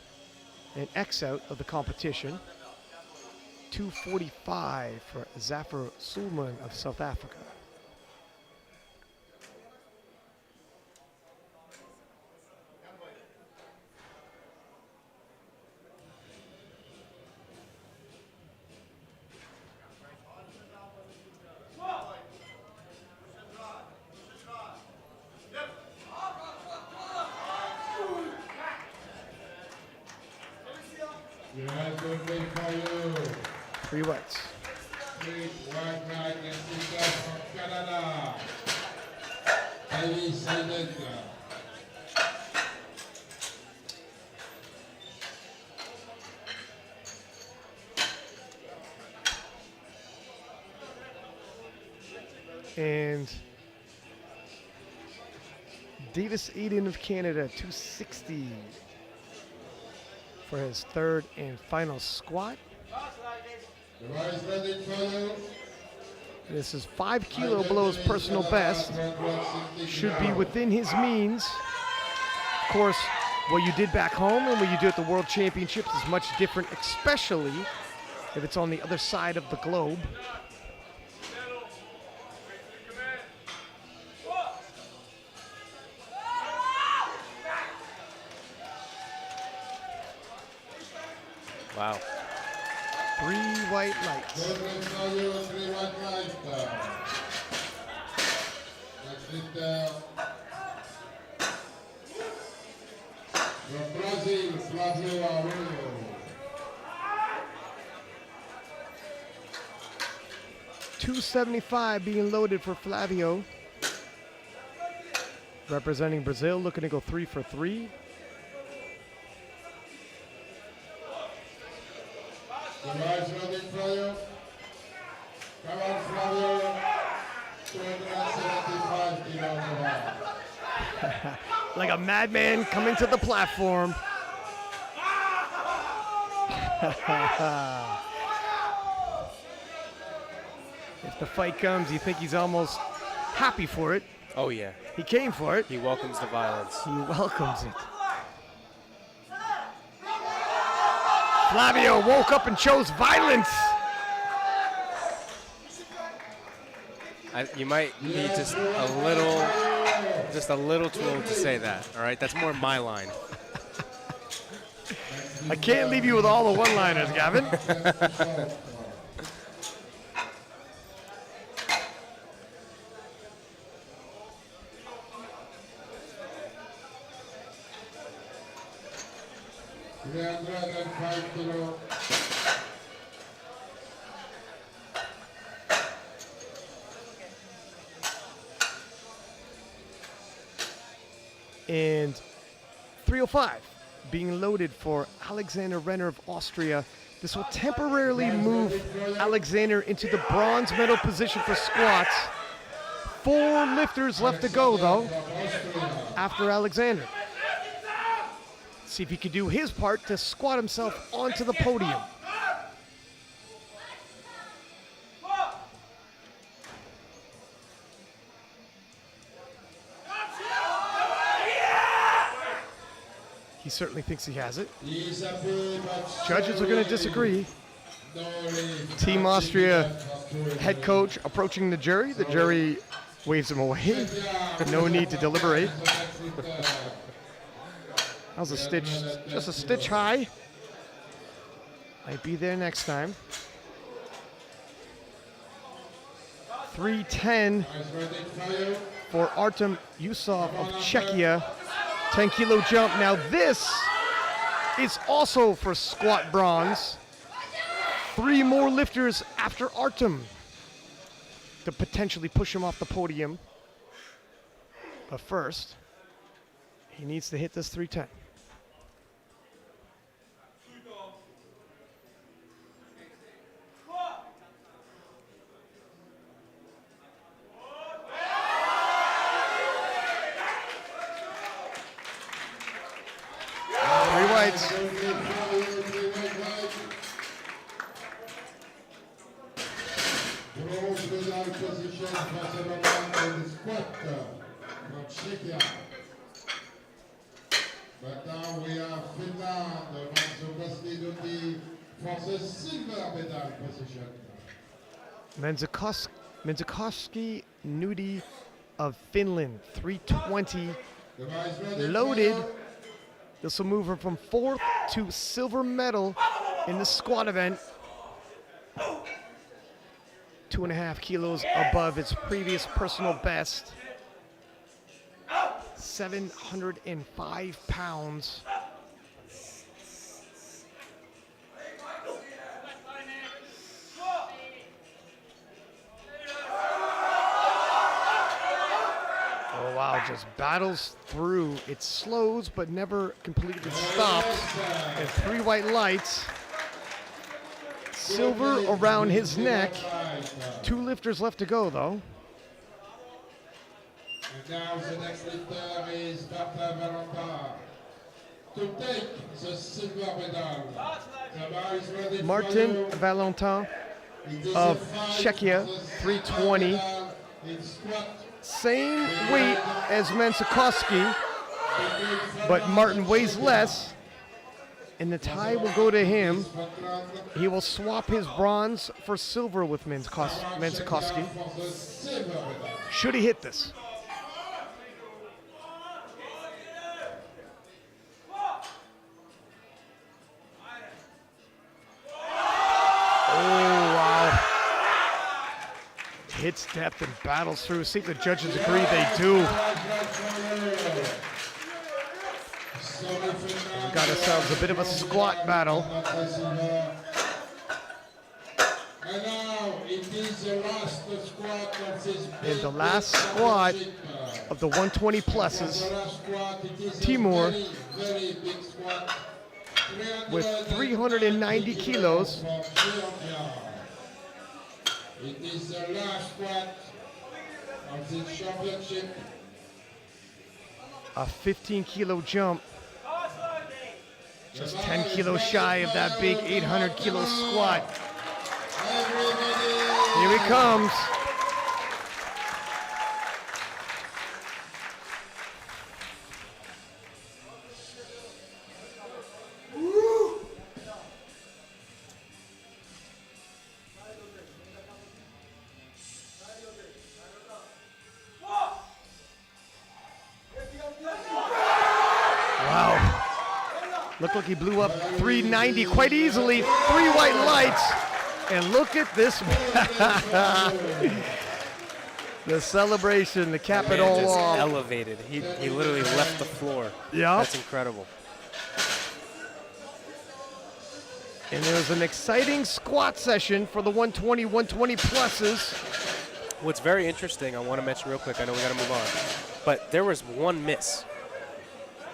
and X out of the competition. 245 for Zafar Sulman of South Africa. Three whites. Big white guy and from Canada. Aidan. And Davis Aidan of Canada, 260 for his third and final squat. This is 5 kilo below his personal best. Should be within his means. Of course, what you did back home and what you do at the World Championships is much different, especially if it's on the other side of the globe. Wow. 3 white lights. From Brazil, Flavio Arroyo. $275 being loaded for Flavio. Representing Brazil, looking to go 3 for 3. The rise running Flavio. Come on, Flavio. 275 kilos away. Like a madman coming to the platform. If the fight comes, you think he's almost happy for it. Oh, yeah. He came for it. He welcomes the violence. He welcomes it. Flavio woke up and chose violence. You might need just a little too old to say that, all right? That's more my line. I can't leave you with all the one-liners, Gavin. And 305 being loaded for Alexander Renner of Austria. This will temporarily move Alexander into the bronze medal position for squats. 4 lifters left to go, though, after Alexander. See if he can do his part to squat himself onto the podium. He certainly thinks he has it. Judges are going to disagree. Team Austria head coach approaching the jury. The jury waves him away. No need to deliberate. That was a stitch, just a stitch high. Might be there next time. 310 for Artem Yusov of Czechia. 10 kilo jump. Now this is also for squat bronze. 3 more lifters after Artem to potentially push him off the podium. But first, he needs to hit this 310. Maintenant, we have Finland, for the silver medal position. Menzikoski Nudi of Finland, 320. Loaded. This will move her from 4th to silver medal in the squat event. 2.5 kilos above its previous personal best. 705 pounds. Oh wow, just battles through. It slows but never completely stops. And 3 white lights. Silver around his neck. 2 lifters left to go though. And now the next lifter is Valentine to take the silver medal. Martin Valentine of Czechia, 320. Same weight as Menzikoski, but Martin weighs less, and the tie will go to him. He will swap his bronze for silver with Menzikoski. Should he hit this? Hits depth and battles through. See if the judges agree. They do. We've got ourselves a bit of a squat battle. And the last squat of the 120 pluses, Timur with 390 kilos. It is the last squat of the championship. A 15 kilo jump. Just 10 kilos shy of that big 800 kilo squat. Here he comes. Looked like he blew up 390 quite easily. 3 white lights. And look at this. The celebration to cap it all off. Elevated. He literally left the floor. Yeah. That's incredible. And there was an exciting squat session for the 120 pluses. What's very interesting, I want to mention real quick, I know we got to move on, but there was 1 miss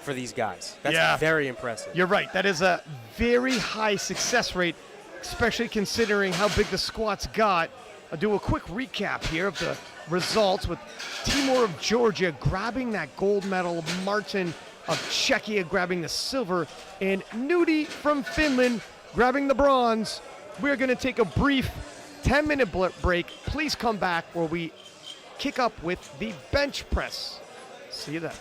for these guys. That's very impressive. You're right. That is a very high success rate, especially considering how big the squats got. I'll do a quick recap here of the results with Timur of Georgia grabbing that gold medal, Martin of Czechia grabbing the silver, and Nudi from Finland grabbing the bronze. We're going to take a brief 10-minute break. Please come back where we kick up with the bench press. See you then.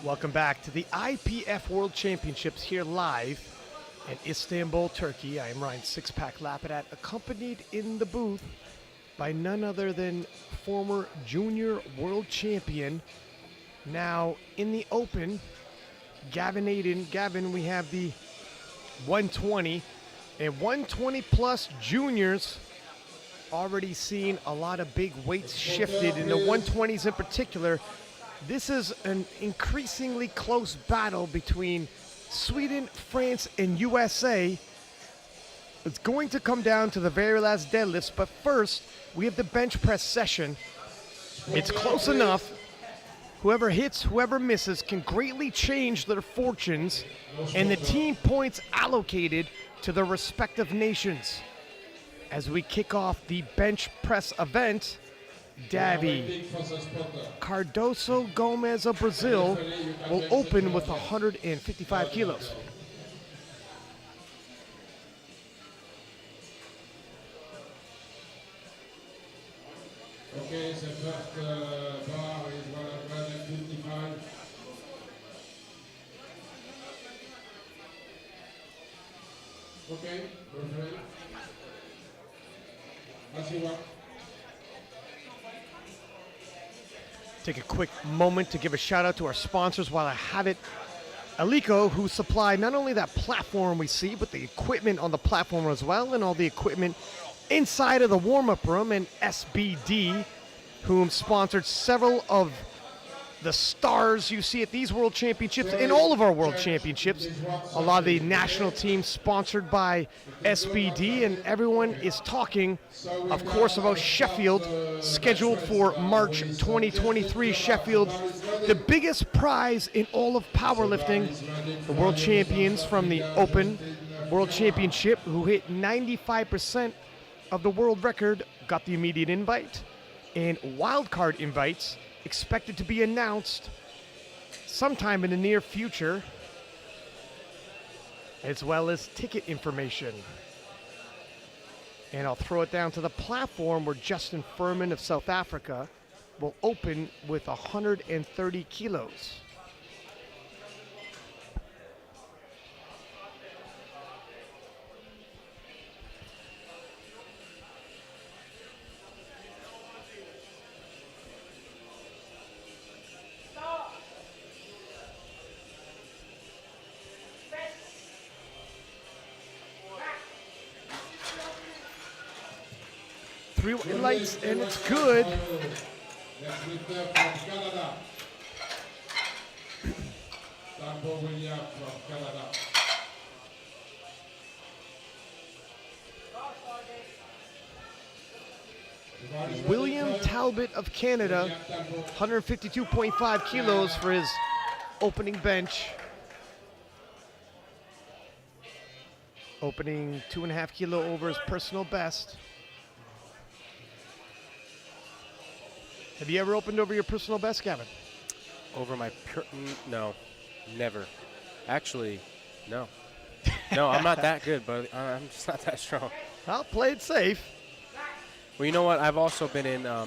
Welcome back to the IPF World Championships here live in Istanbul, Turkey. I am Ryan Six-Pack Lapidat, accompanied in the booth by none other than former junior world champion, now in the open, Gavin Aidan. Gavin, we have the 120 and 120 plus juniors. Already seen a lot of big weights shifted in the 120s in particular. This is an increasingly close battle between Sweden, France, and USA. It's going to come down to the very last deadlifts, but first we have the bench press session. It's close enough. Whoever hits, whoever misses can greatly change their fortunes and the team points allocated to their respective nations. As we kick off the bench press event, Davi Cardoso Gomez of Brazil will open with 155 kilos. Okay, the first bar is 155. Okay, perfect. As you want. Take a quick moment to give a shout out to our sponsors while I have it. Alico, who supply not only that platform we see, but the equipment on the platform as well, and all the equipment inside of the warm-up room, and SBD, whom sponsored several of the stars you see at these World Championships and all of our World Championships. A lot of the national teams sponsored by SBD, and everyone is talking, of course, about Sheffield, scheduled for March 2023. Sheffield, the biggest prize in all of powerlifting. The world champions from the Open World Championship, who hit 95% of the world record, got the immediate invite, and wildcard invites expected to be announced sometime in the near future, as well as ticket information. And I'll throw it down to the platform where Justin Furman of South Africa will open with 130 kilos. Three white lights, and it's good. Next lifter from Canada. Tambo William from Canada. William Talbot of Canada, 152.5 kilos for his opening bench. Opening 2.5 kilo over his personal best. Have you ever opened over your personal best, Gavin? Over my no, never. Actually, no. No, I'm not that good, but I'm just not that strong. I'll play it safe. Well, you know what? I've also been in a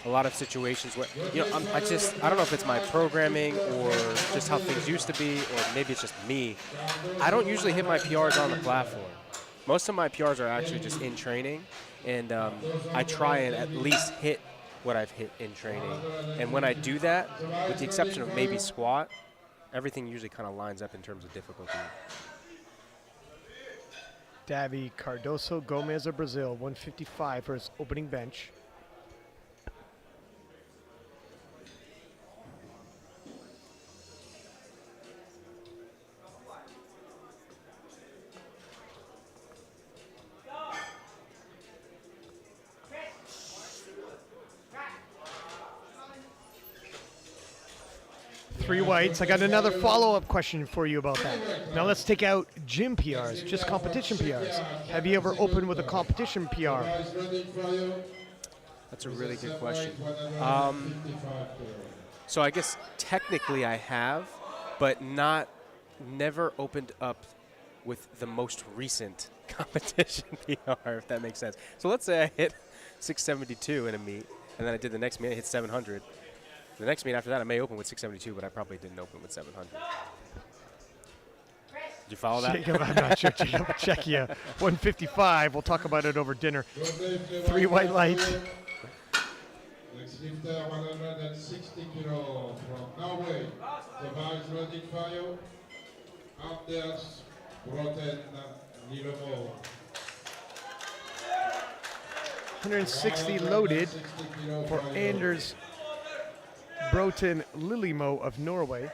lot of situations where, I don't know if it's my programming or just how things used to be, or maybe it's just me. I don't usually hit my PRs on the platform. Most of my PRs are actually just in training, and I try and at least hit what I've hit in training. And when I do that, with the exception of maybe squat, everything usually kind of lines up in terms of difficulty. Davi Cardoso Gomez of Brazil, 155 for his opening bench. Three whites. I got another follow-up question for you about that. Now let's take out gym PRs, just competition PRs. Have you ever opened with a competition PR? That's a really good question. So I guess technically I have, but never opened up with the most recent competition PR, if that makes sense. So let's say I hit 672 in a meet, and then I did the next meet, I hit 700. The next meet after that, I may open with 672, but I probably didn't open with 700. Did you follow that? Jacob, I'm not sure. Jacob, check you. 155. We'll talk about it over dinner. 3 white lights. Next lifter, 160 kilo from Norway. The bar is ready for you. Anders, Proewten, Lilleborg. 160 loaded for Anders Proewten Lillemo of Norway.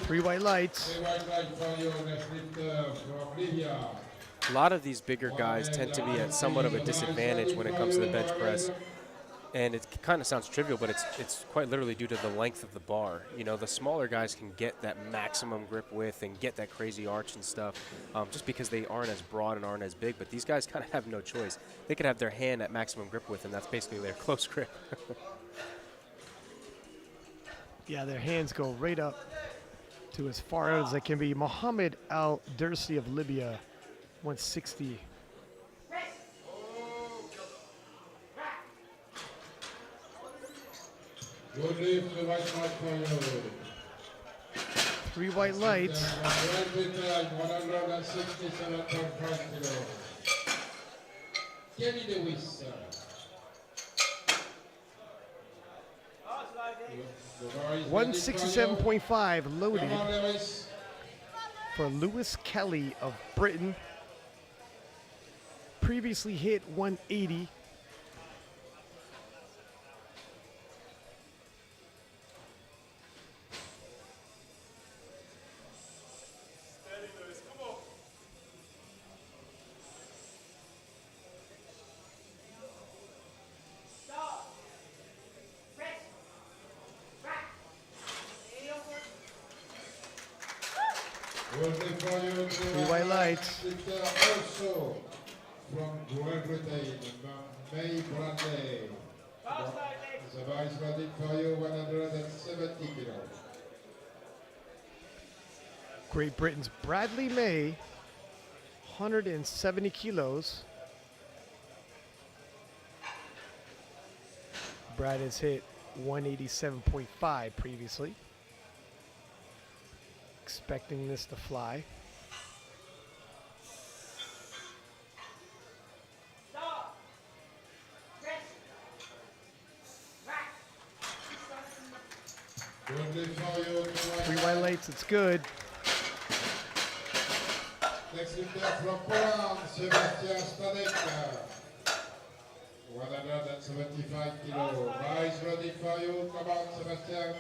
Three white lights. A lot of these bigger guys tend to be at somewhat of a disadvantage when it comes to the bench press. And it kind of sounds trivial, but it's quite literally due to the length of the bar. You know, the smaller guys can get that maximum grip width and get that crazy arch and stuff just because they aren't as broad and aren't as big. But these guys kind of have no choice. They could have their hand at maximum grip width, and that's basically their close grip. Yeah, their hands go right up to as far as they can be. Mohammed Al-Dersi of Libya, 160. Three white lights. Lewis. 167.5 loaded for Lewis Kelly of Britain. Previously hit 180. Three white lights. Also from Proewten, May Bradley. The bar is ready for you, 170 kilos. Great Britain's Bradley May, 170 kilos. Brad has hit 187.5 previously. Expecting this to fly. Three white lights, it's good. Next lifter from Poland, Sebastian Stadek. 175 kilo. Bar is ready for you. Come on, Sebastian.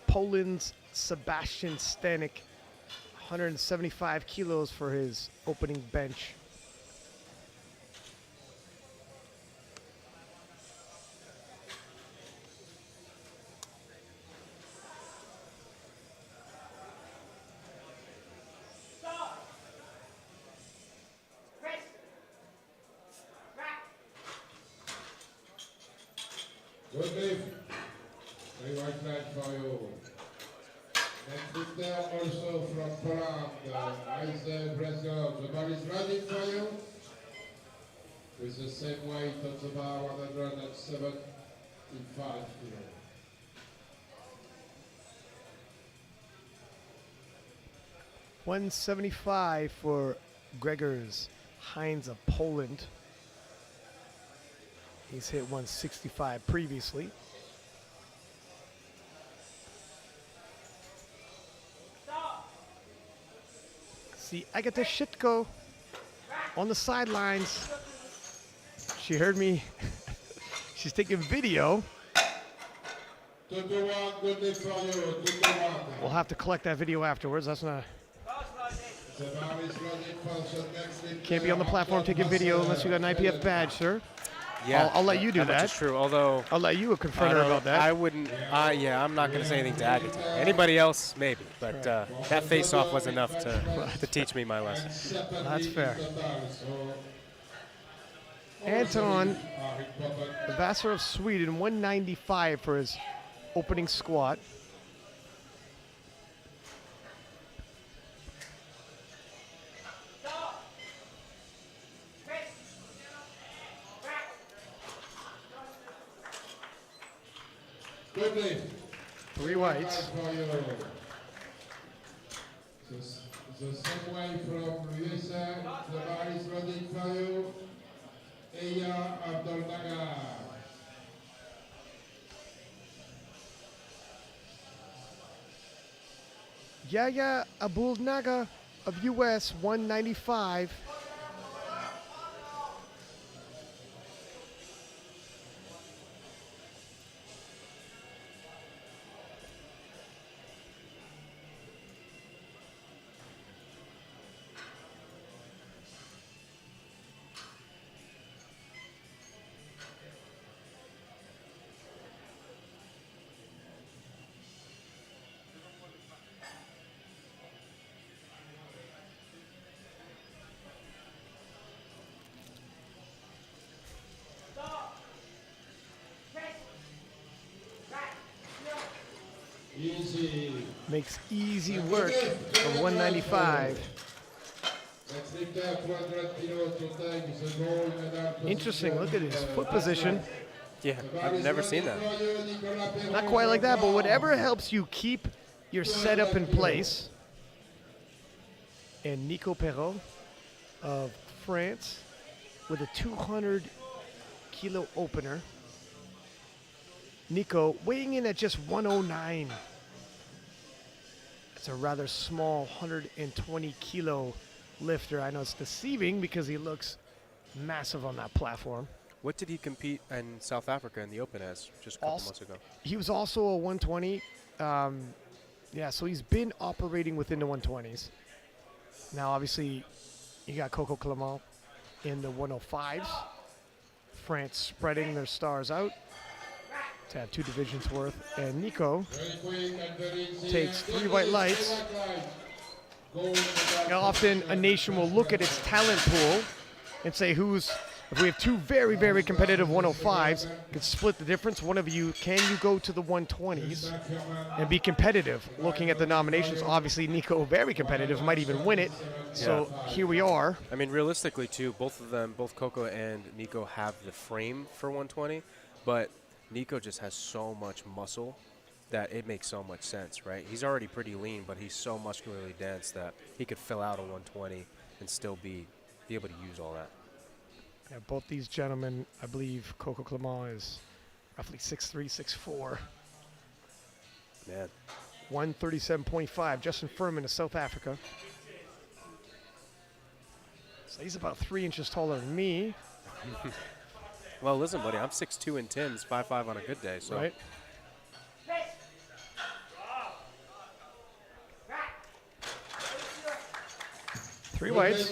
Poland's Sebastian Stanek, 175 kilos for his opening bench. Good leave. Very white light for you. Next lifter also from Poland, Aidan Brazil. The bar is ready for you. With the same weight of the bar, 175 kilos. $175 for Gregors Heinz of Poland. He's hit 165 previously. See Agata Shitko on the sidelines. She heard me. She's taking video. 2-1, good day for you. 2-1. We'll have to collect that video afterwards. That's not. The bar is ready for the next lifter. Can't be on the platform taking video unless you got an IPF badge, sir. Yeah, I'll let you do that. That's true. Although I'll let you confront her about that. I wouldn't. Yeah, I'm not going to say anything to Agatha. Anybody else, maybe. But that face-off was enough to teach me my lesson. That's fair. Anton, the Vassar of Sweden, 195 for his opening squat. Three whites. The same way from USA, the bar is ready for you. Aidan Abdulnagar. Yaya Abulnaga of US, 195. Easy. Makes easy work from 195. Interesting, look at his foot position. Yeah, I've never seen that. Not quite like that, but whatever helps you keep your setup in place. And Nico Perrault of France with a 200 kilo opener. Nico weighing in at just 109. It's a rather small 120 kilo lifter. I know it's deceiving because he looks massive on that platform. What did he compete in South Africa in the Open as just a couple months ago? He was also a 120. Yeah, so he's been operating within the 120s. Now, obviously, you got Coco Clement in the 105s. France spreading their stars out to have 2 divisions worth. And Nico takes 3 white lights. Now, often a nation will look at its talent pool and say if we have 2 very, very competitive 105s, could split the difference. One of you, can you go to the 120s and be competitive? Looking at the nominations, obviously Nico very competitive, might even win it. So here we are. I mean, realistically too, both of them, both Coco and Nico have the frame for 120, but Nico just has so much muscle that it makes so much sense, right? He's already pretty lean, but he's so muscularly dense that he could fill out a 120 and still be able to use all that. Yeah, both these gentlemen, I believe Coco Clement is roughly 6'3", 6'4". Man. 137.5. Justin Furman of South Africa. So he's about 3 inches taller than me. Well, listen, buddy, I'm 6'2" in Tim's, 5'5" on a good day. So. Right. Three whites.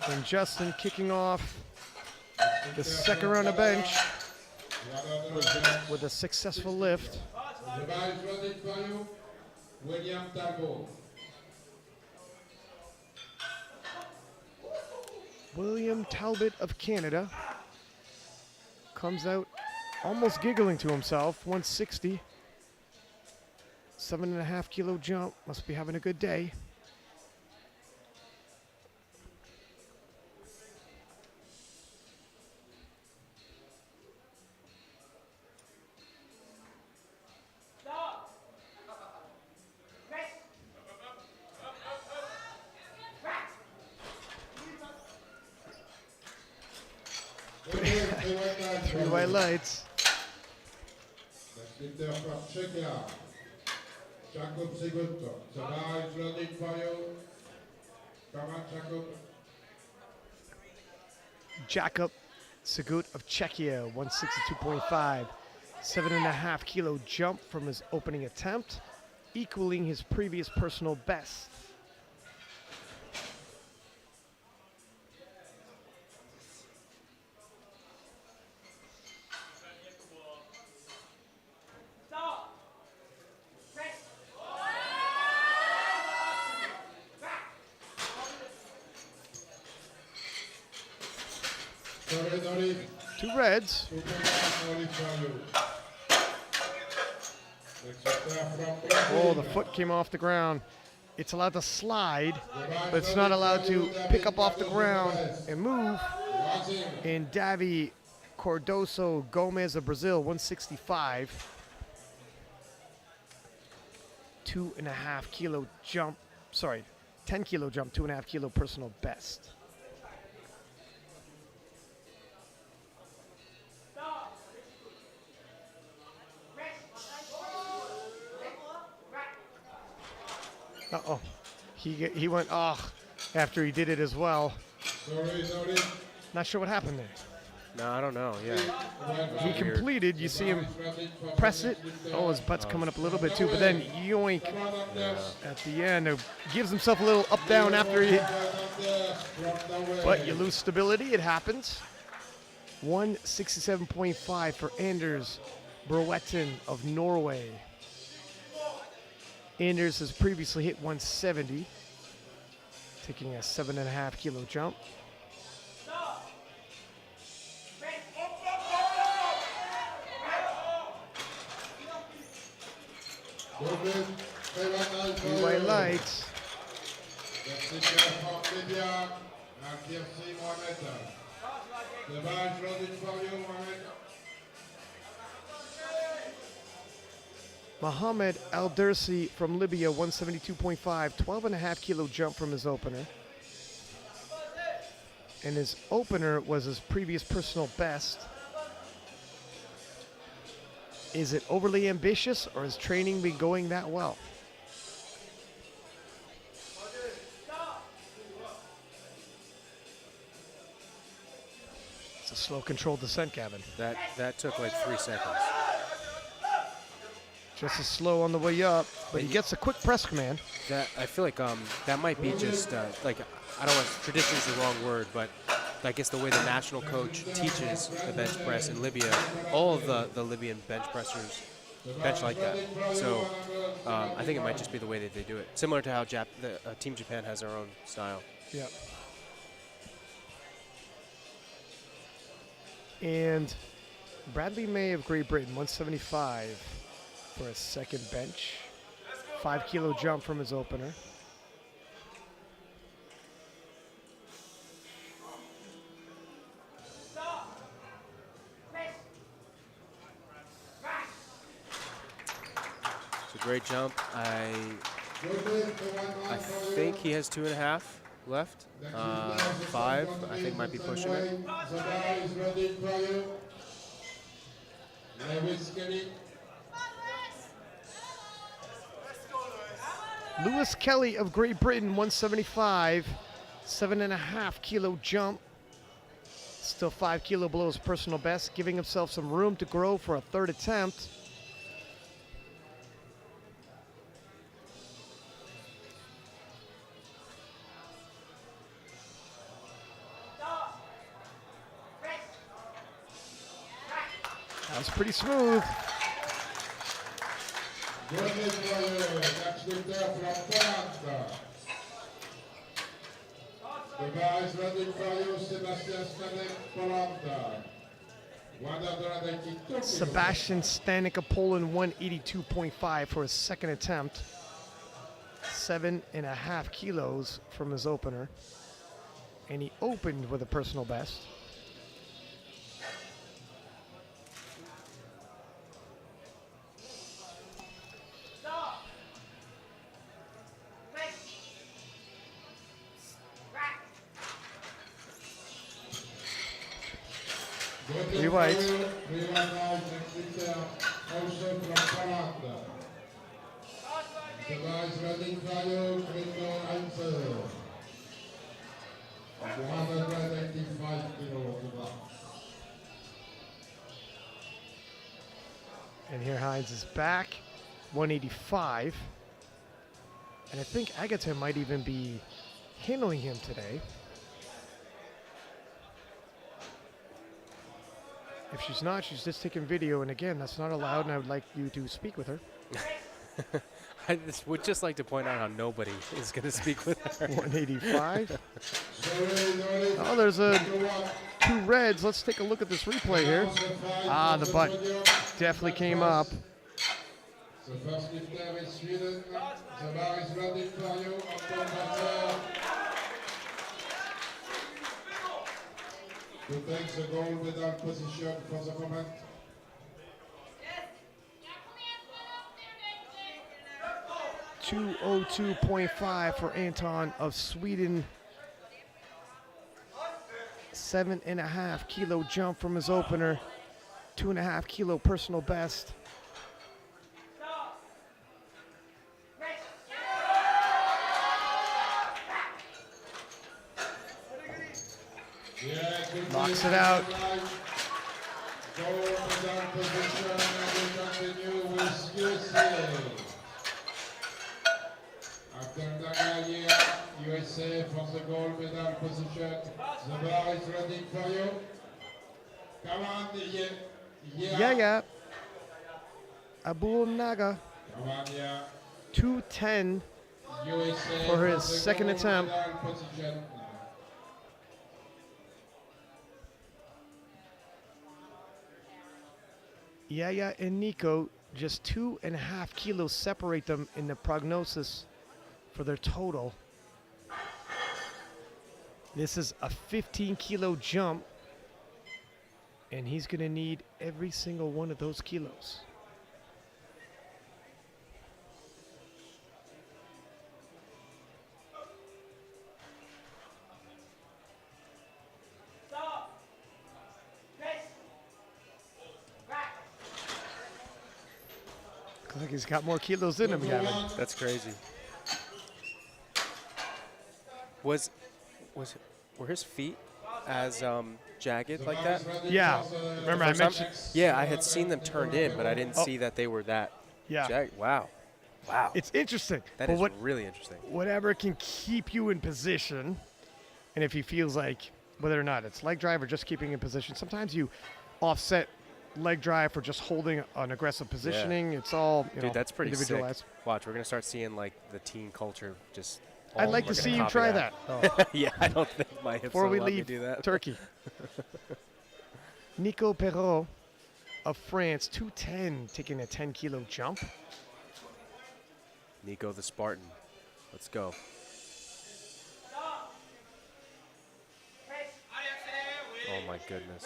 And Justin kicking off the second round of bench with a successful lift. William Talbot of Canada comes out almost giggling to himself. 160. 7.5 kilo jump. Must be having a good day. Three white lights. Jakob Segut of Czechia, 162.5. 7.5 kilo jump from his opening attempt, equaling his previous personal best. 2 reds. Oh, the foot came off the ground. It's allowed to slide, but it's not allowed to pick up off the ground and move. And Davi Cardoso Gomez of Brazil, 165. 2.5 kilo jump, sorry, 10 kilo jump, 2.5 kilo personal best. Uh-oh, he went after he did it as well. Not sure what happened there. No, I don't know. Yeah. He completed. You see him press it. Oh, his butt's coming up a little bit too, but then yoink at the end. Gives himself a little up down after he. But you lose stability. It happens. 167.5 for Anders Proewten of Norway. Anders has previously hit 170, taking a 7.5 kilo jump. Blue white lights. Mohamed Al Dersi from Libya, 172.5, 12.5 kilo jump from his opener. And his opener was his previous personal best. Is it overly ambitious, or has training been going that well? It's a slow, controlled descent, Gavin. That took like 3 seconds. Just as slow on the way up, but he gets a quick press command. That I feel like that might be just like, I don't want, tradition is the wrong word, but I guess the way the national coach teaches the bench press in Libya, all of the Libyan bench pressers bench like that. So I think it might just be the way that they do it, similar to how Team Japan has their own style. Yeah. And Bradley May of Great Britain, 175 for a second bench. 5 kilo jump from his opener. It's a great jump. I think he has 2.5 left. 5, I think, might be pushing it. Lewis Kelly of Great Britain, 175, 7.5 kilo jump. Still 5 kilo below his personal best, giving himself some room to grow for a third attempt. That was pretty smooth. Sebastian Stanek of Poland, 182.5 for his second attempt. 7.5 kilos from his opener. And he opened with a personal best. Three whites. And here Hines is back, 185. And I think Agatha might even be handling him today. If she's not, she's just taking video, and again, that's not allowed, and I would like you to speak with her. I would just like to point out how nobody is going to speak with her. 185. Oh, there's a 2 reds. Let's take a look at this replay here. Ah, the butt definitely came up. The first lifter is Sweden. The bar is ready for you. Anton to take the gold medal position for the moment. 202.5 for Anton of Sweden. 7.5 kilo jump from his opener. 2.5 kilo personal best. Knocks it out. Gold medal position, and we continue with USA. USA for the gold medal position. The bar is ready for you. Come on, Yeah. Abu Naga. Come on, 210 USA for his the second gold attempt. medal position. Yaya and Nico, just 2.5 kilos separate them in the prognosis for their total. This is a 15 kilo jump, and he's going to need every single one of those kilos. Looks like he's got more kilos in him, Gavin. That's crazy. Were his feet as jagged like that? Yeah. Remember I mentioned. Yeah, I had seen them turned in, but I didn't see that they were that jagged. Wow. It's interesting. That is really interesting. Whatever can keep you in position, and if he feels like, whether or not it's leg drive or just keeping in position, sometimes you offset leg drive for just holding an aggressive positioning. It's all, Dude, that's pretty individualized. sick. Watch, we're going to start seeing like the teen culture just. I'd like to see you try that. Yeah, I don't think my hips Before will we let me leave do that. Turkey. Nico Perrault of France, 210, taking a 10 kilo jump. Nico the Spartan. Let's go. Oh my goodness.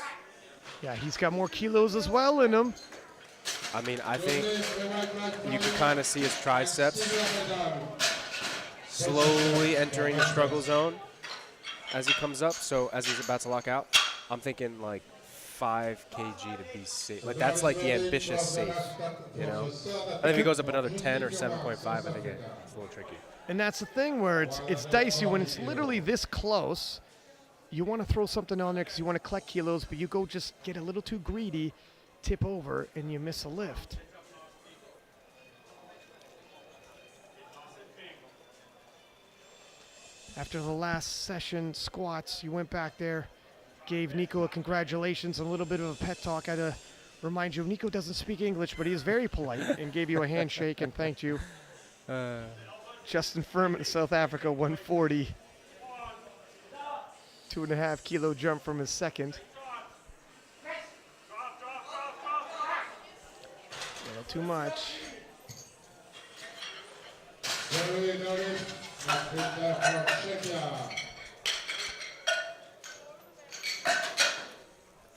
Yeah, he's got more kilos as well in him. I mean, I think you can kind of see his triceps slowly entering the struggle zone as he comes up. So as he's about to lock out, I'm thinking like 5 kg to be safe. Like that's like the ambitious safe, you know? I think if he goes up another 10 or 7.5, I think it's a little tricky. And that's the thing where it's dicey when it's literally this close. You want to throw something on there because you want to collect kilos, but you go just get a little too greedy, tip over, and you miss a lift. After the last session squats, you went back there, gave Nico a congratulations and a little bit of a pet talk. I had to remind you, Nico doesn't speak English, but he is very polite and gave you a handshake and thanked you. Justin Furman, South Africa, 140. 2.5 kilo jump from his second. A little too much.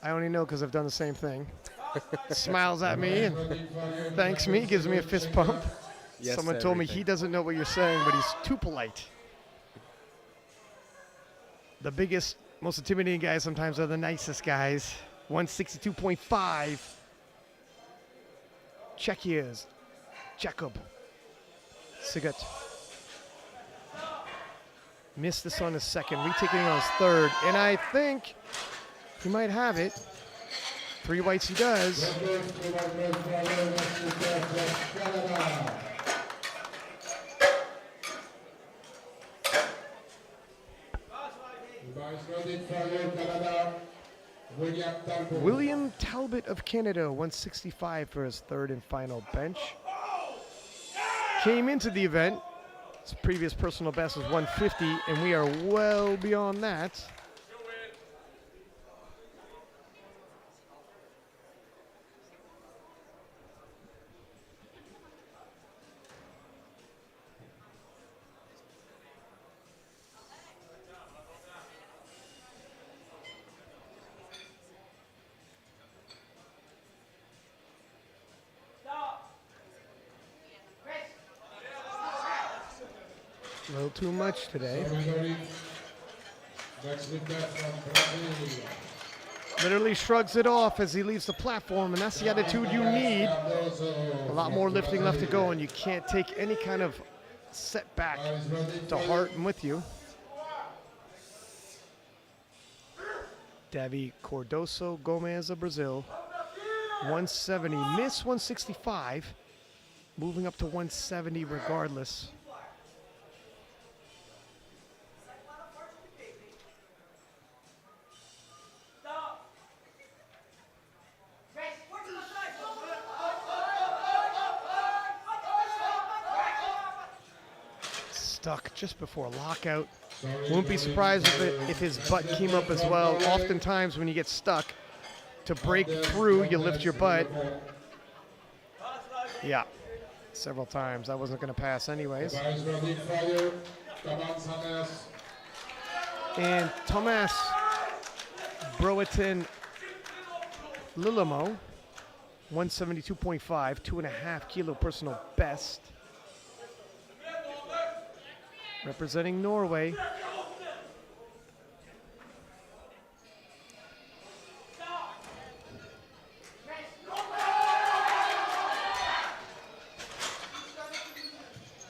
I only know because I've done the same thing. Smiles at me and thanks me, gives me a fist pump. Yes, someone told me he doesn't know what you're saying, but he's too polite. The biggest, most intimidating guys sometimes are the nicest guys. 162.5. Czechia's Jacob Sigat. Missed this on his second, retaking on his third, and I think he might have it. 3 whites he does. William Talbot of Canada, 165 for his third and final bench. Came into the event, his previous personal best was 150, and we are well beyond that. A little too much today. Next lift up from Brazil. Literally shrugs it off as he leaves the platform, and that's the attitude you need. A lot more lifting left to go, and you can't take any kind of setback to heart and with you. Davi Cordoso Gomez of Brazil, 170, miss 165, moving up to 170 regardless. Stuck just before lockout. Wouldn't be surprised if his butt came up as well. Oftentimes when you get stuck, to break through, you lift your butt. Yeah, several times. I wasn't going to pass anyways. And Thomas Proewten Lillemo, 172.5, 2.5 kilo personal best. Representing Norway.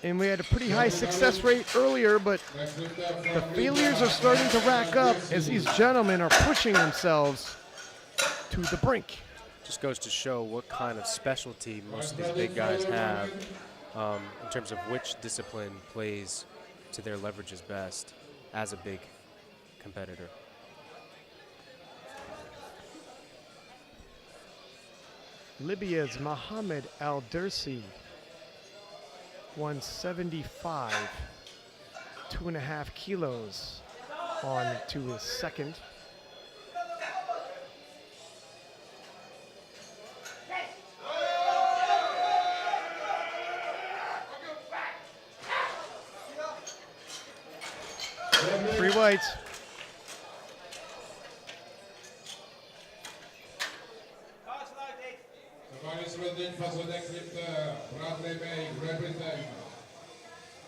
And we had a pretty high success rate earlier, but the failures are starting to rack up as these gentlemen are pushing themselves to the brink. Just goes to show what kind of specialty most of these big guys have in terms of which discipline plays to their leverages best as a big competitor. Libya's Mohamed Al-Dersi, 175, 2.5 kilos on to his second. Three whites. Somebody's ready for the next lifter. Bradley May, represent.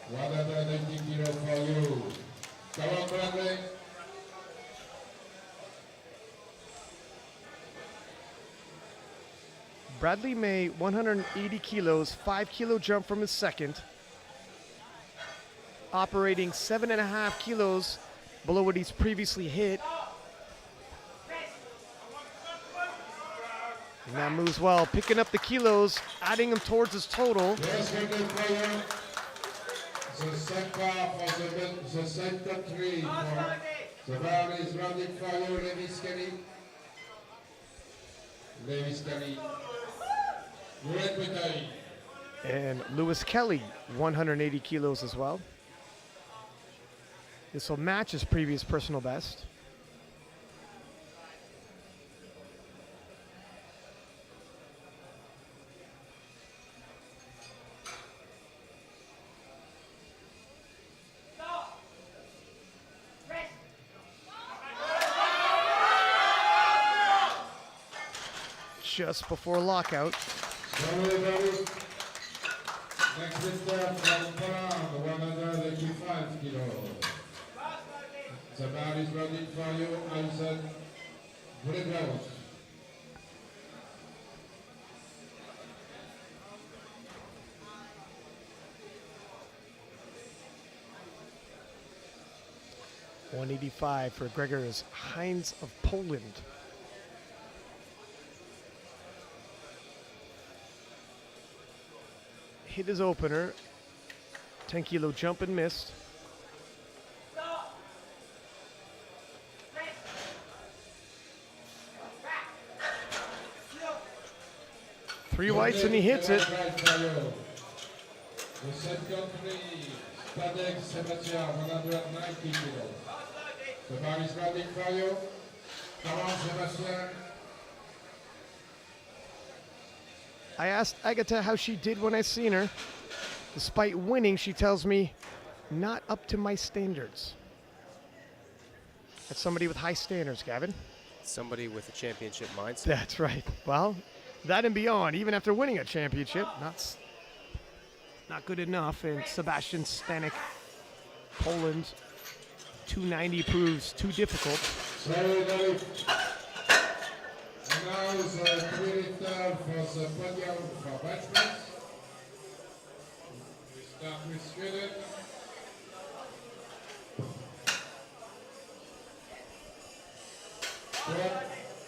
180 kilo for you. Come on, Bradley. Bradley May, 180 kilos, 5 kilo jump from his second. Operating 7.5 kilos below what he's previously hit. And that moves well, picking up the kilos, adding them towards his total. Yes, we're good for you. The center for the center three. The bar is running for you, Levis Kelly. Levis Kelly. Great Britain. And Lewis Kelly, 180 kilos as well. This will match his previous personal best. Just before lockout. Next lifter from Poland, 185 kilos. The bar is running for you, Anton. Renner. $185 for Gregors Heinz of Poland. Hit his opener, 10 kilo jump and missed. Three whites and he hits it. The second three, Tadek Sebastian, 190 kilos. The bar is running for you. Come on, Sebastian. I asked Agatha how she did when I seen her. Despite winning, she tells me, not up to my standards. That's somebody with high standards, Gavin. Somebody with a championship mindset. That's right. Well, that and beyond, even after winning a championship, not good enough. And Sebastian Stanek Poland, 290 proves too difficult. And now is 23rd for the podium for bench press. We start with Sweden.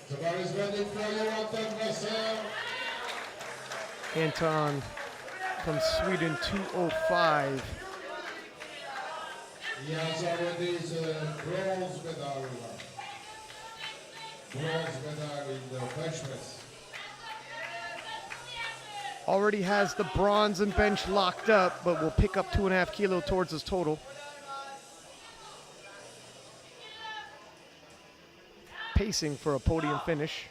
The bar is ready for you, Anton. Anton from Sweden, 205. He has already the bronze medal. Bronze medal in the bench press. Already has the bronze and bench locked up, but will pick up 2.5 kilos towards his total. Pacing for a podium finish.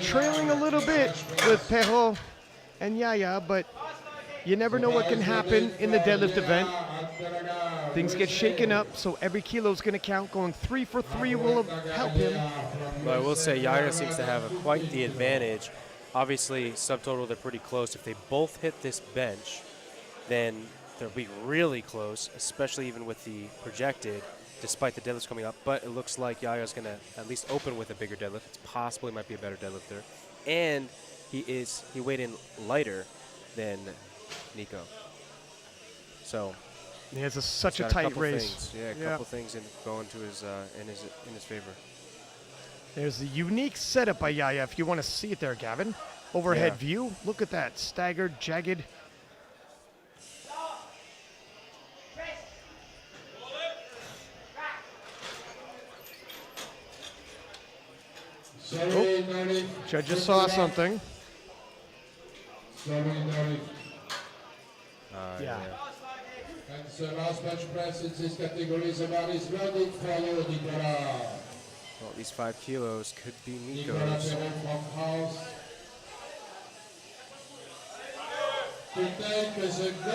Trailing a little bit with Perrault and Yaya, but you never know what can happen in the deadlift event. Things get shaken up, so every kilo is going to count. Going 3 for 3 will help him. But I will say Yaya seems to have quite the advantage. Obviously, subtotal, they're pretty close. If they both hit this bench, then they'll be really close, especially even with the projected, despite the deadlifts coming up. But it looks like Yaya's going to at least open with a bigger deadlift. It's possible he might be a better deadlifter. And he weighed in lighter than Nico. So he has such a tight race. Things. Yeah, a couple things going to his in his favor. There's the unique setup by Yaya, if you want to see it there, Gavin. Overhead view. Look at that. Staggered, jagged. Oh, judges saw something. Yeah. And the last bench press in this category, the bar is ready for you, Nicolas. Well, these 5 kilos could be Nico's. Nicolas Perrault from house.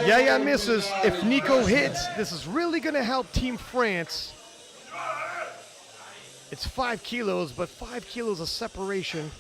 Yaya misses. If Nico hits, this is really going to help Team France. It's 5 kilos, but 5 kilos of separation.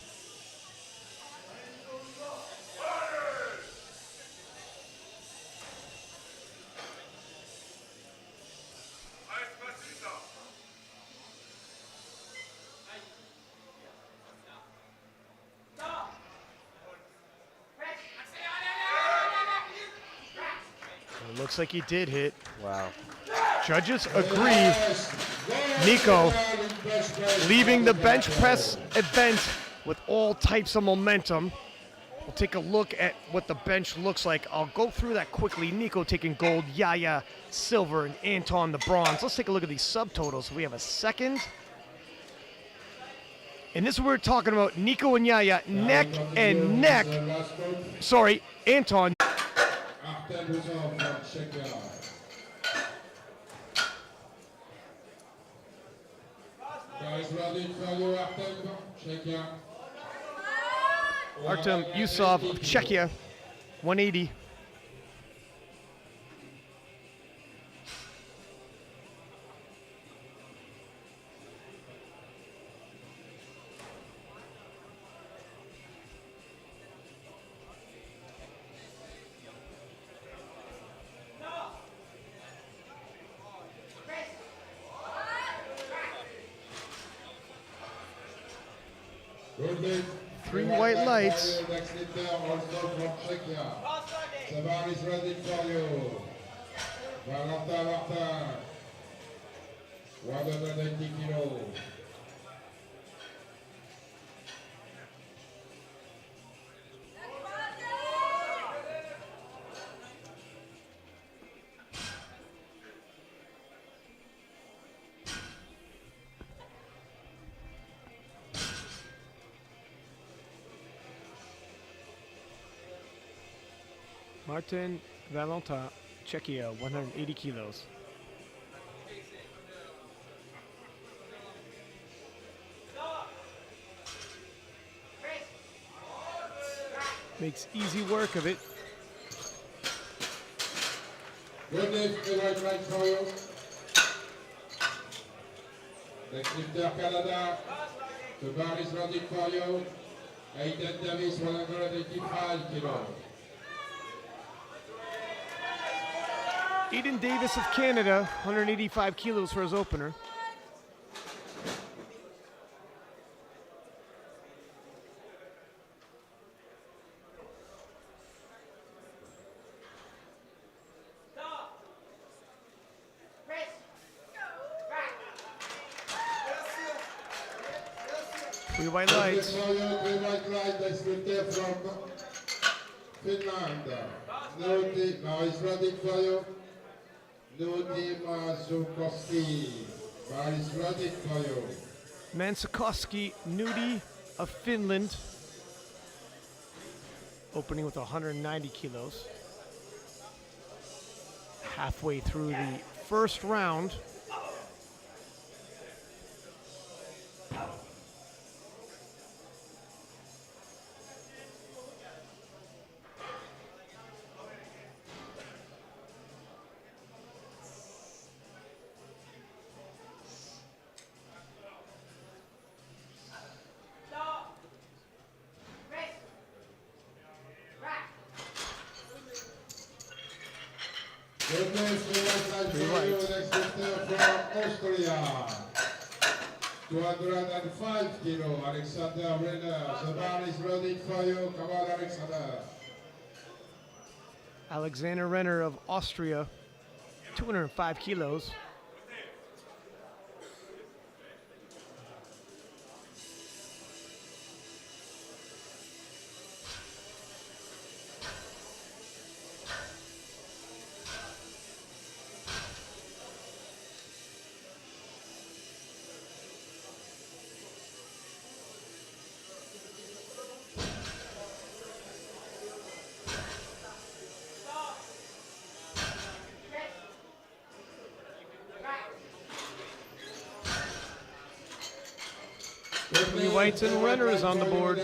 It looks like he did hit. Wow. Judges agree. Nico leaving the bench press event with all types of momentum. We'll take a look at what the bench looks like. I'll go through that quickly. Nico taking gold, Yaya silver, and Anton the bronze. Let's take a look at these subtotals. We have a second. And this is what we're talking about. Nico and Yaya, neck and neck. Sorry, Anton. Artem Yusov of Czechia, 180. Three white lights. The bar is ready for you. Valentine, 180 kilos. Martin Valentine, Czechia, 180 kilos. Makes easy work of it. Good lift, the right leg for you. Next lifter, Canada. The bar is ready for you. Aidan Davis, 185 kilos. Aidan Davis of Canada, 185 kilos for his opener. Three white lights. Three white lights, that's the from Finland. Now it's ready for you. Nudi Mazukowski. Bar is ready for you. Mansakowski Nudi of Finland, opening with 190 kilos. Halfway through the first round. Good news for you, next from Austria. 205 kilo, Alexander Renner. The bar is ready for you. Come on, Alexander. Alexander Renner of Austria, 205 kilos. Three whites and Renner is on the board.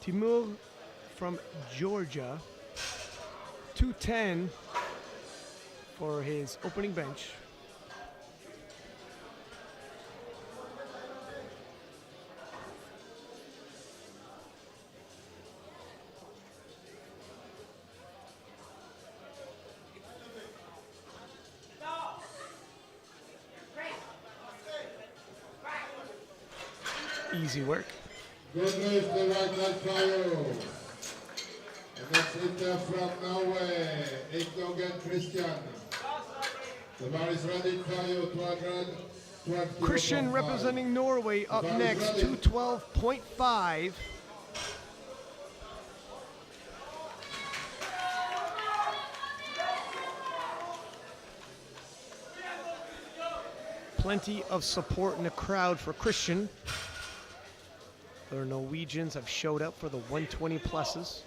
Timur from Georgia, 210 for his opening bench. Easy work. Good news, the white light fire. And that's it from Norway, Aidan Christian. The bar is ready for you, 212 Christian representing Norway up next, 212.5. Plenty of support in the crowd for Christian. Other Norwegians have showed up for the 120 pluses.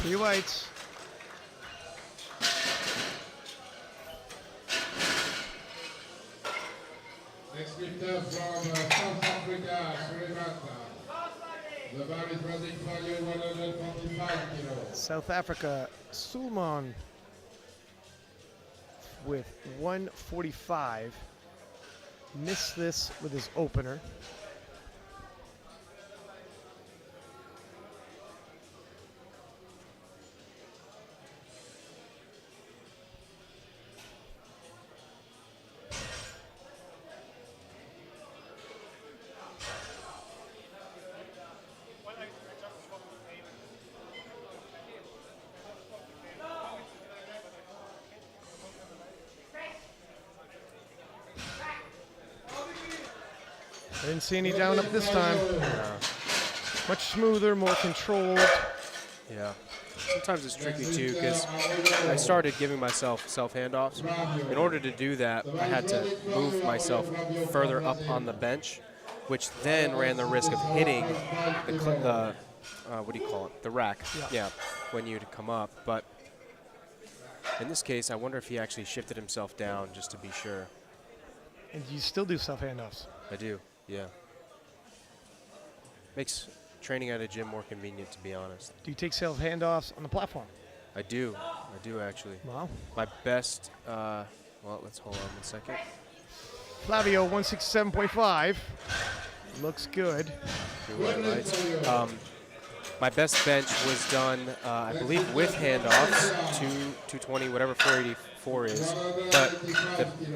Three whites. Next lifter from South Africa, the bar is ready for you, 145 kilos. South Africa, Sulman with 145. Missed this with his opener. I didn't see any down up this time. Yeah. Much smoother, more controlled. Yeah. Sometimes it's tricky too because I started giving myself self handoffs. In order to do that, I had to move myself further up on the bench. which then ran the risk of hitting the what do you call it? The rack. Yeah, when you'd come up. But in this case, I wonder if he actually shifted himself down just to be sure. And you still do self handoffs? I do, yeah. Makes training at a gym more convenient, to be honest. Do you take self handoffs on the platform? I do actually. Wow. My best, well, let's hold on 1 second. Flavio, 167.5. Looks good. My best bench was done, I believe, with handoffs, 220, whatever 484 is. But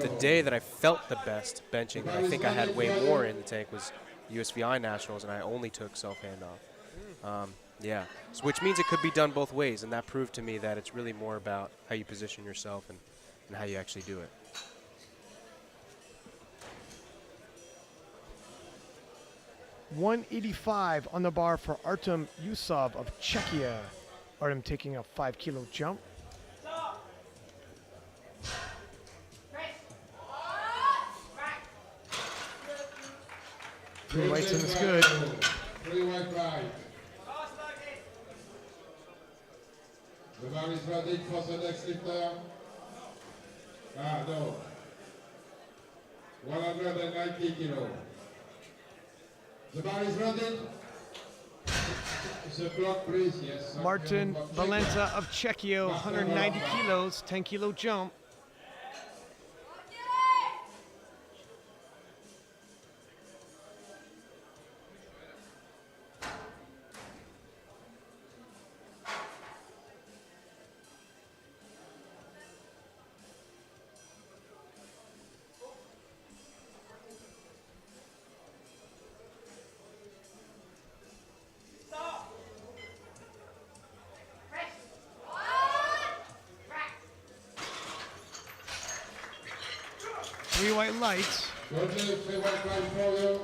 the day that I felt the best benching, that I think I had way more in the tank, was USVI Nationals, and I only took self-handoff. Yeah, so which means it could be done both ways, and that proved to me that it's really more about how you position yourself and how you actually do it. $185 on the bar for Artem Yusov of Czechia. Artem taking a 5 kilo jump. Three whites and it's good. 3 white right. The bar is ready for the next lifter. No. 190 kilo. The bar is ready. The block, please, yes. Martin Valenta of Czechia, 190 kilos, 10 kilo jump. Three white lights. Good move, 3 white light for you.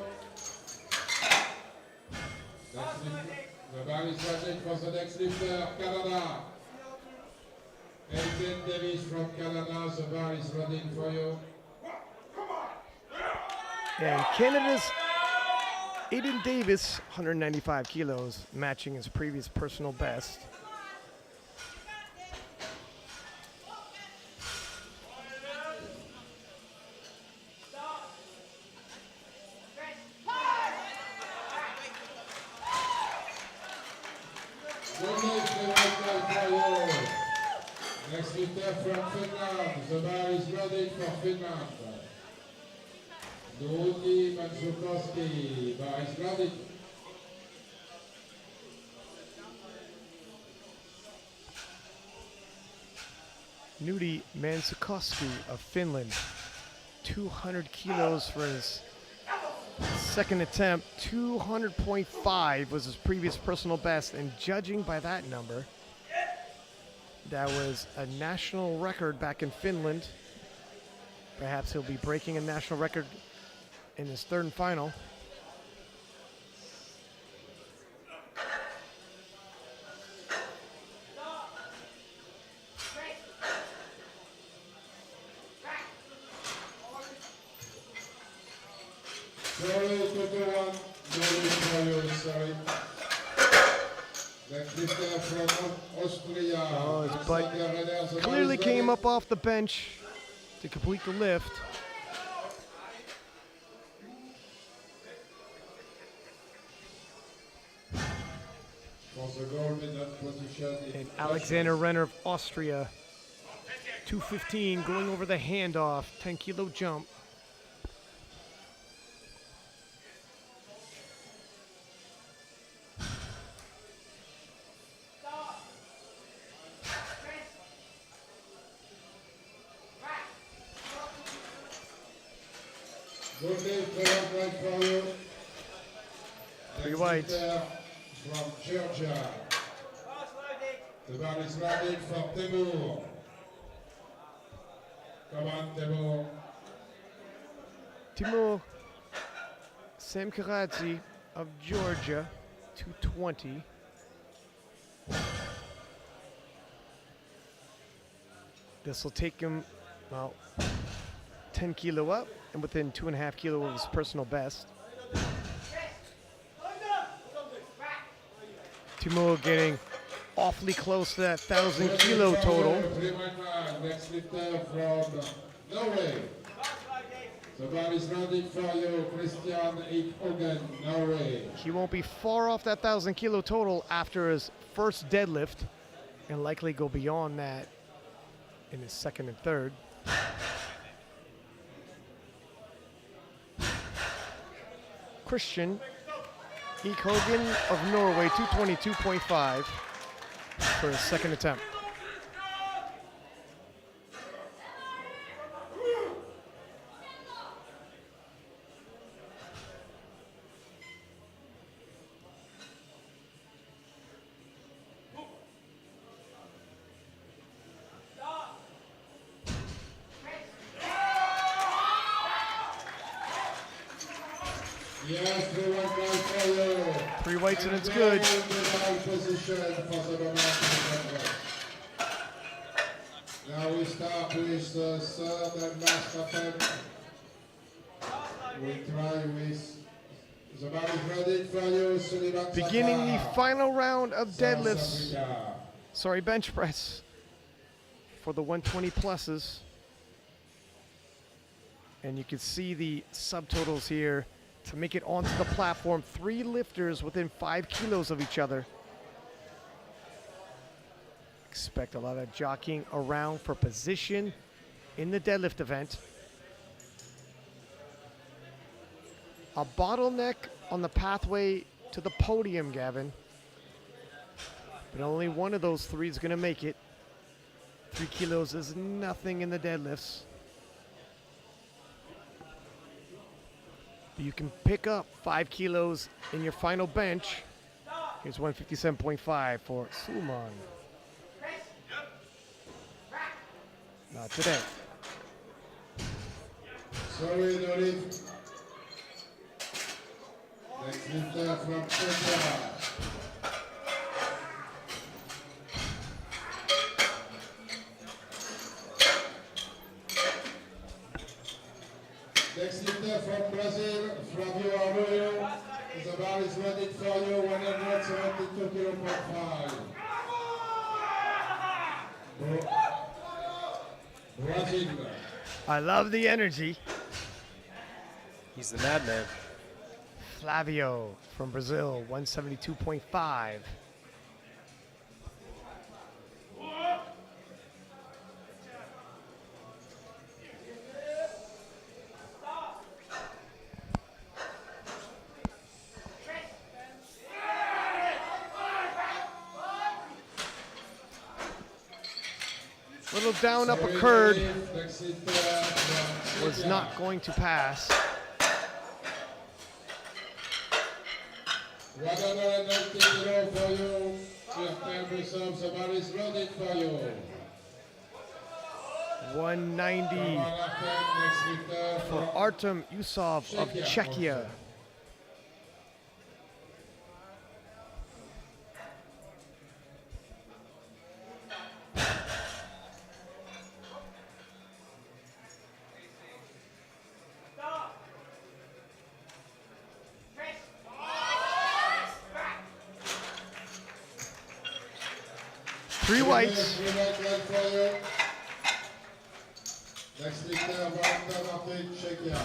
The bar is ready for the next lifter, Canada. Aidan Davis from Canada, the bar is ready for you. And Canada's Aidan Davis, 195 kilos, matching his previous personal best. Next lifter from Finland, the bar is ready for Finland. Nudi Manzukowski, bar is ready. Nudi Manzukowski of Finland, 200 kilos for his second attempt. 200.5 was his previous personal best, and judging by that number, that was a national record back in Finland. Perhaps he'll be breaking a national record in his third and final. Sorry. Next lifter from Austria. Oh, his butt clearly came up off the bench to complete the lift. And Alexander Renner of Austria, 215, going over the handoff, 10 kilo jump. Three whites. From Georgia. The bar is ready from Timur. Come on, Timur. Timur Samkaradze of Georgia, 220. This will take him about 10 kilo up and within 2.5 kilo of his personal best. Timo getting awfully close to that 1,000 kilo total. Next lifter from Norway. Somebody's ready for you, Christian Hogan, Norway. He won't be far off that 1,000 kilo total after his first deadlift, and likely go beyond that in his second and third. Christian Hogan of Norway, 222.5 for his second attempt. Yes, 3 weights and it's good. Now we start with the third and last attempt. We try with somebody's ready for you, Sullivan. Beginning the final round of deadlifts. Bench press for the 120 pluses. And you can see the subtotals here. To make it onto the platform, 3 lifters within 5 kilos of each other. Expect a lot of jockeying around for position in the deadlift event. A bottleneck on the pathway to the podium, Gavin. But only one of those 3 is going to make it. 3 kilos is nothing in the deadlifts. You can pick up 5 kilos in your final bench. Here's 157.5 for Suman. Not today. Sorry, Dorif. Next lifter from Austria. Next lifter from Brazil, Flavio Arroyo. The bar is ready for you, 172 kilo per 5. Brazil. I love the energy. He's the madman. Flavio from Brazil, 172.5. Little down up occurred, was not going to pass. 190 kilo for you. Somebody's ready for you. 190 for Artem Yusov of Czechia. Three whites. Next lifter, Valentine, Czechia.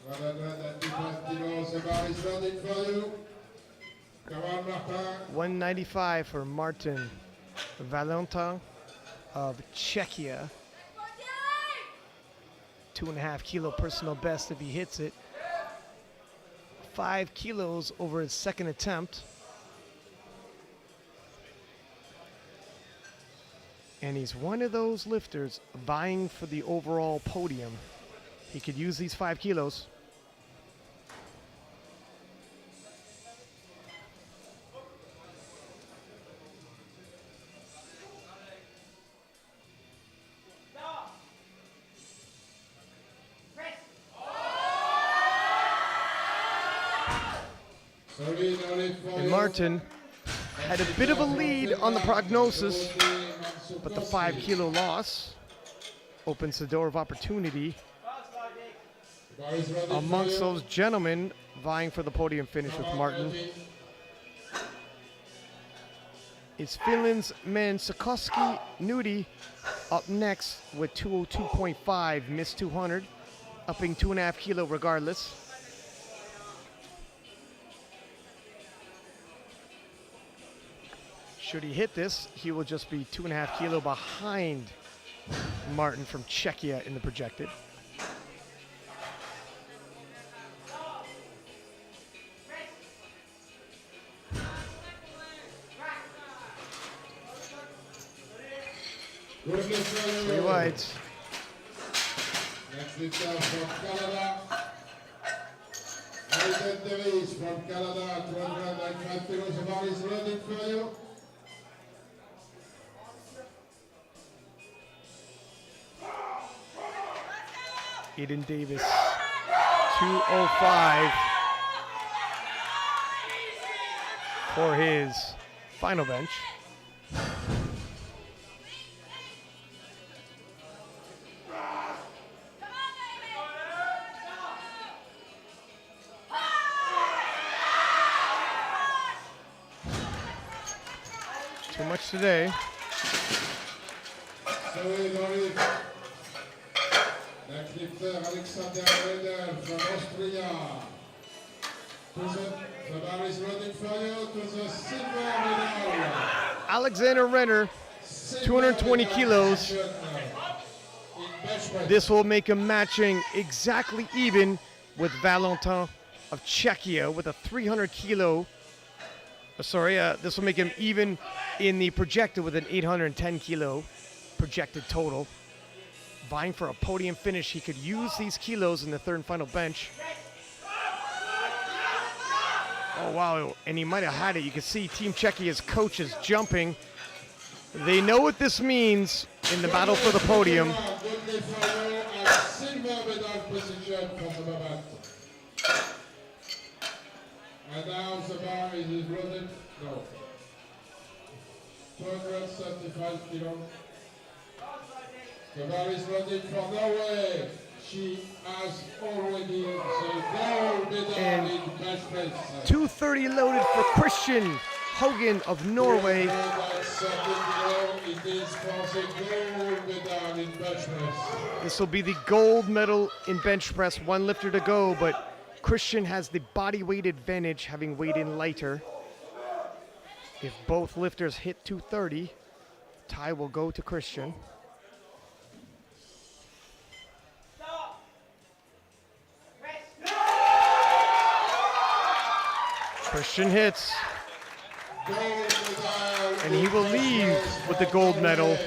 195 kilos, somebody's ready for you. Come on, Martin. 195 for Martin Valentine of Czechia. 2.5 kilo personal best if he hits it. 5 kilos over his second attempt. And he's one of those lifters vying for the overall podium. He could use these 5 kilos. And Martin had a bit of a lead on the prognosis, but the 5 kilo loss opens the door of opportunity amongst those gentlemen vying for the podium finish with Martin is Finland's Mansakoski Nudi up next with 202.5, missed 200, upping 2.5 kilo regardless. Should he hit this, he will just be 2.5 kilo behind Martin from Czechia in the projected. Three wides. Next lifter from Canada. Aidan from Canada, 205 kilos. The bar is loaded for you. Aidan Davis, 205 for his final bench. Too much today. Next lifter, Renner from Austria. The bar is loaded for you to the silver medal. Alexander Renner, 220 kilos. This will make him matching exactly even with Valentine of Czechia with a 300 kilo. This will make him even in the projected with an 810 kilo projected total. Vying for a podium finish, he could use these kilos in the third and final bench. Oh wow, and he might have had it. You can see Team Czechia's coach is jumping. They know what this means in the battle for the podium. And now the bar is loaded. No. 235 kilos. The bar is loaded for Norway. She has already the gold medal in bench press. 230 loaded for Christian Hogan of Norway. This will be the gold medal in bench press. One lifter to go, but Christian has the body weight advantage, having weighed in lighter. If both lifters hit 230, tie will go to Christian. Christian hits, and he will leave with the gold medal.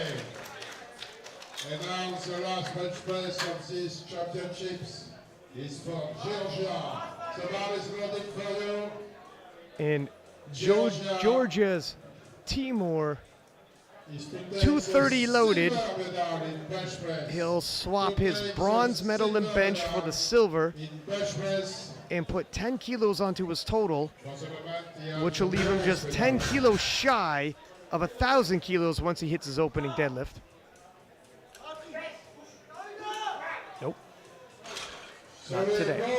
And now the last bench press of these championships is for Georgia. The bar is loaded for you. And Georgia's Timur, 230 loaded. He'll swap his bronze medal in bench for the silver and put 10 kilos onto his total, which will leave him just 10 kilos shy of 1,000 kilos once he hits his opening deadlift. Nope. Not today.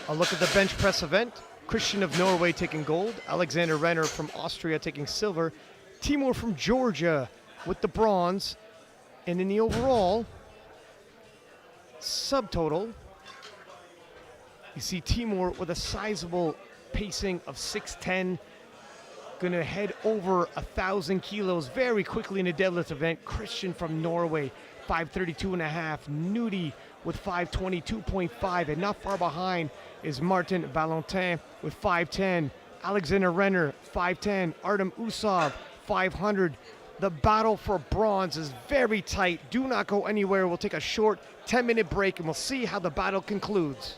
A look at the bench press event. Christian of Norway taking gold, Alexander Renner from Austria taking silver, Timur from Georgia with the bronze, and in the overall subtotal, you see Timur with a sizable pacing of 610, gonna head over 1,000 kilos very quickly in the deadlift event. Christian from Norway, 532.5, Nudi with 522.5, and not far behind is Martin Valentine with 510, Alexander Renner 510, Artem Usov 500. The battle for bronze is very tight. Do not go anywhere. We'll take a short 10-minute break and we'll see how the battle concludes.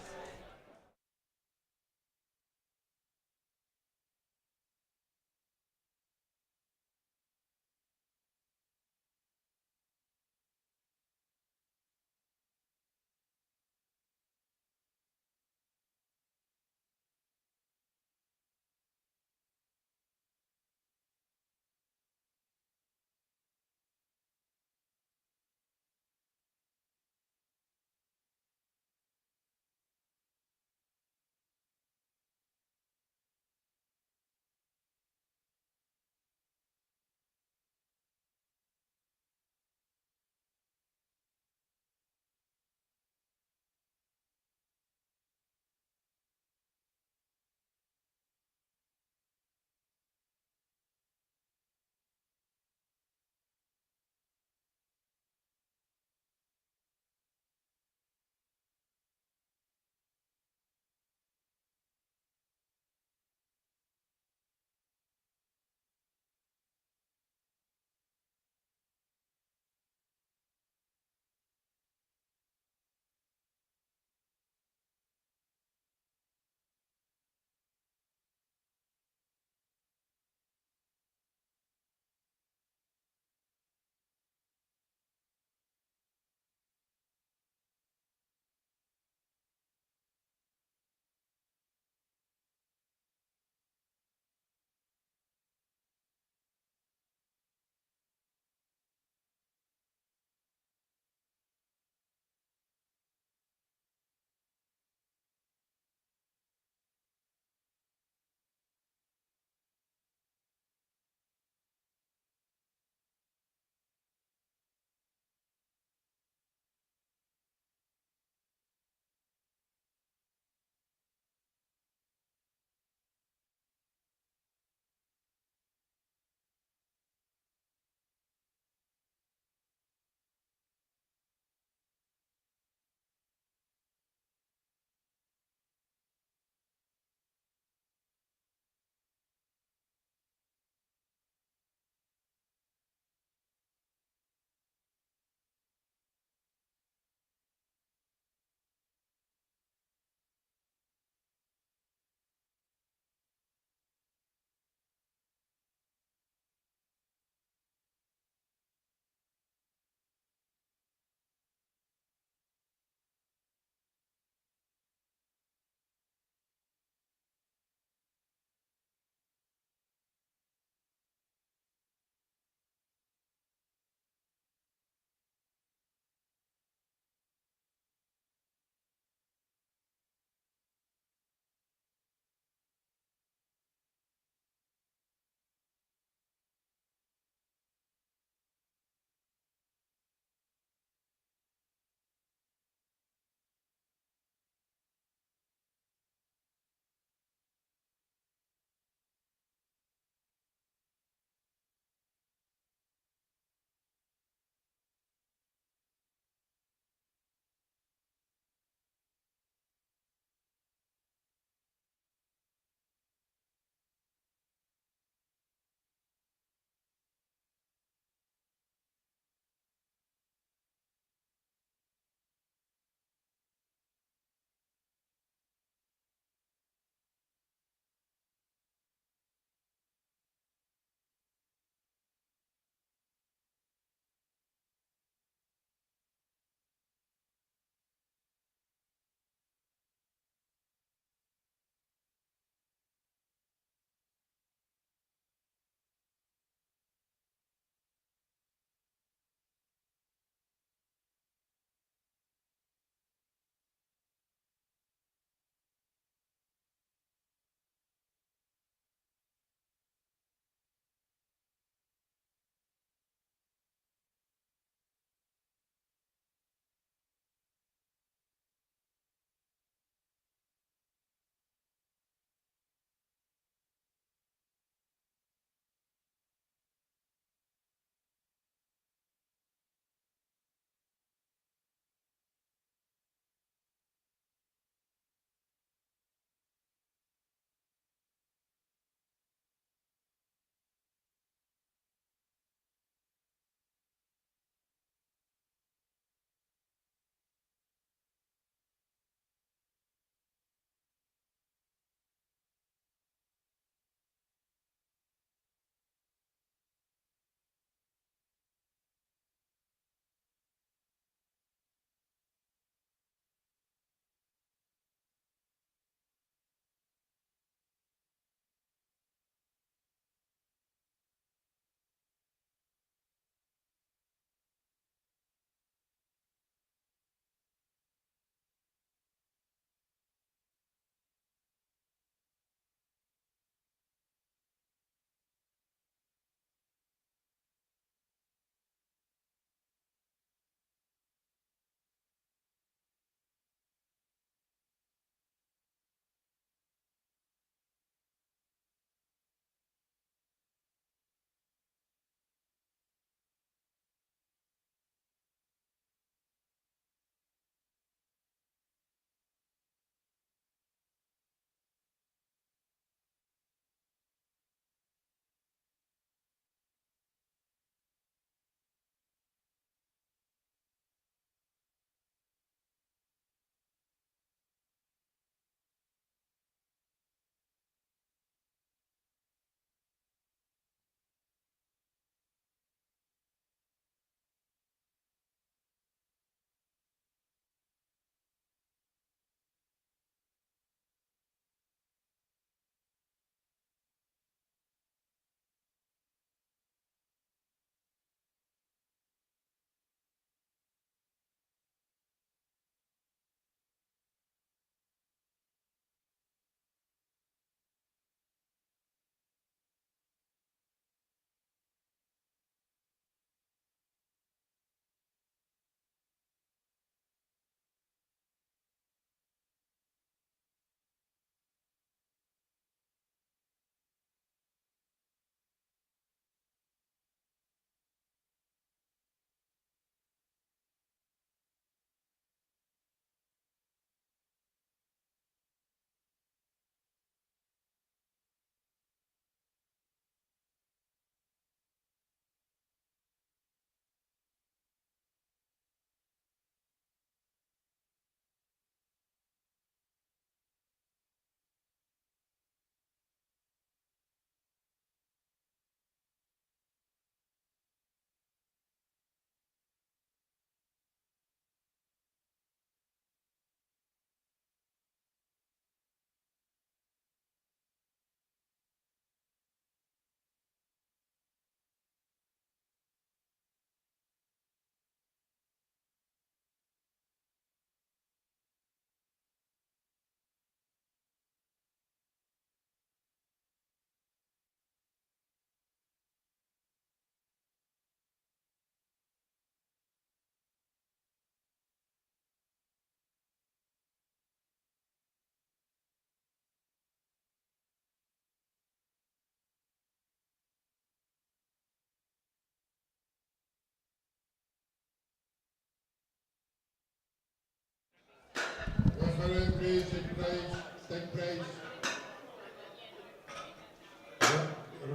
Referee, please take place. Take place.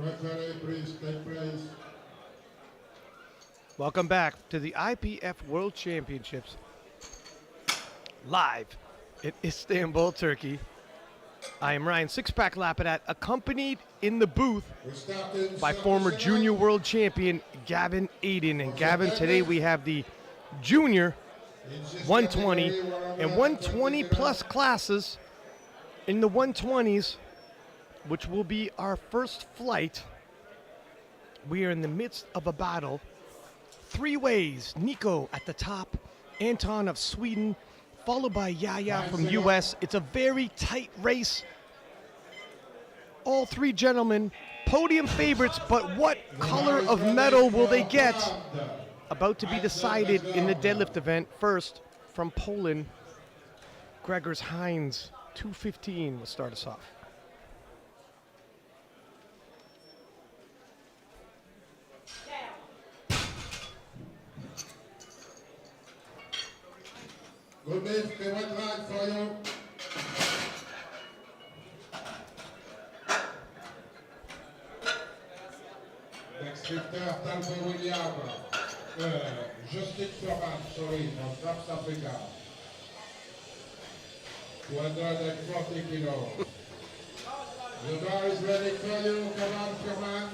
Referee, please take place. Welcome back to the IPF World Championships, live in Istanbul, Turkey. I am Ryan Six-Pack Lapadat, accompanied in the booth by former junior world champion Gavin Aidan. And Gavin, today we have the junior 120 and 120 plus classes. In the 120s, which will be our first flight, we are in the midst of a battle. Three ways: Nico at the top, Anton of Sweden, followed by Yaya from US. It's a very tight race. All three gentlemen, podium favorites, but what color of medal will they get? About to be decided in the deadlift event. First, from Poland, Gregors Heinz, 215 will start us off. Good lift, they went right for you. Next lifter, Talbot William. Justin Furman, sorry, from South Africa. 240 kilos. The bar is ready for you, come on, Furman.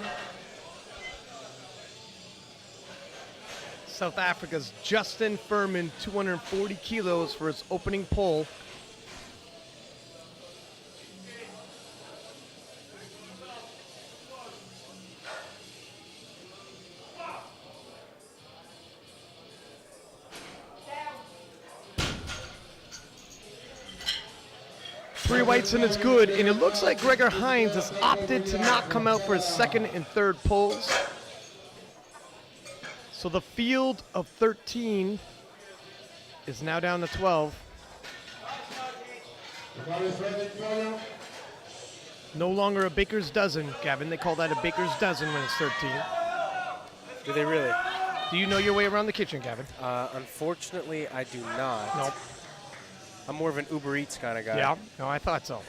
South Africa's Justin Furman, 240 kilos for his opening pull. Three whites and it's good, and it looks like Gregor Heinz has opted to not come out for his second and third pulls. So the field of 13 is now down to 12. No longer a baker's dozen, Gavin. They call that a baker's dozen when it's 13. Do they really? Do you know your way around the kitchen, Gavin? Unfortunately, I do not. Nope. I'm more of an Uber Eats kind of guy. Yeah, no, I thought so.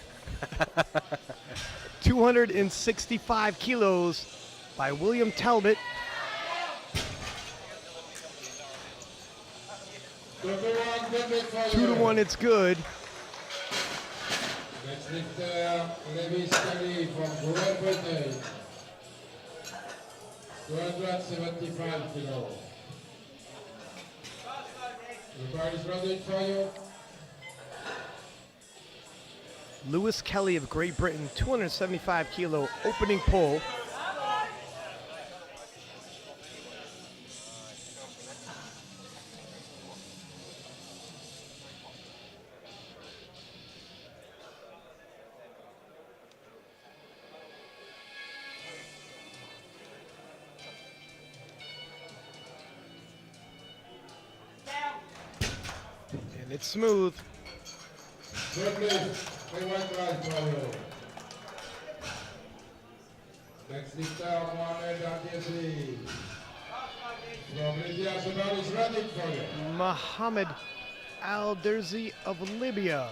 265 kilos by William Talbot. 2-1, it's good. Next lifter, Levi Scully from Great Britain. 275 kilos. The bar is ready for you. Lewis Kelly of Great Britain, 275 kilo opening pull. And it's smooth. Good lift. They went right for you. Next lifter, Mohamed Al-Diazi. From Libya, the ball is ready for you. Mohamed Al-Derzi of Libya,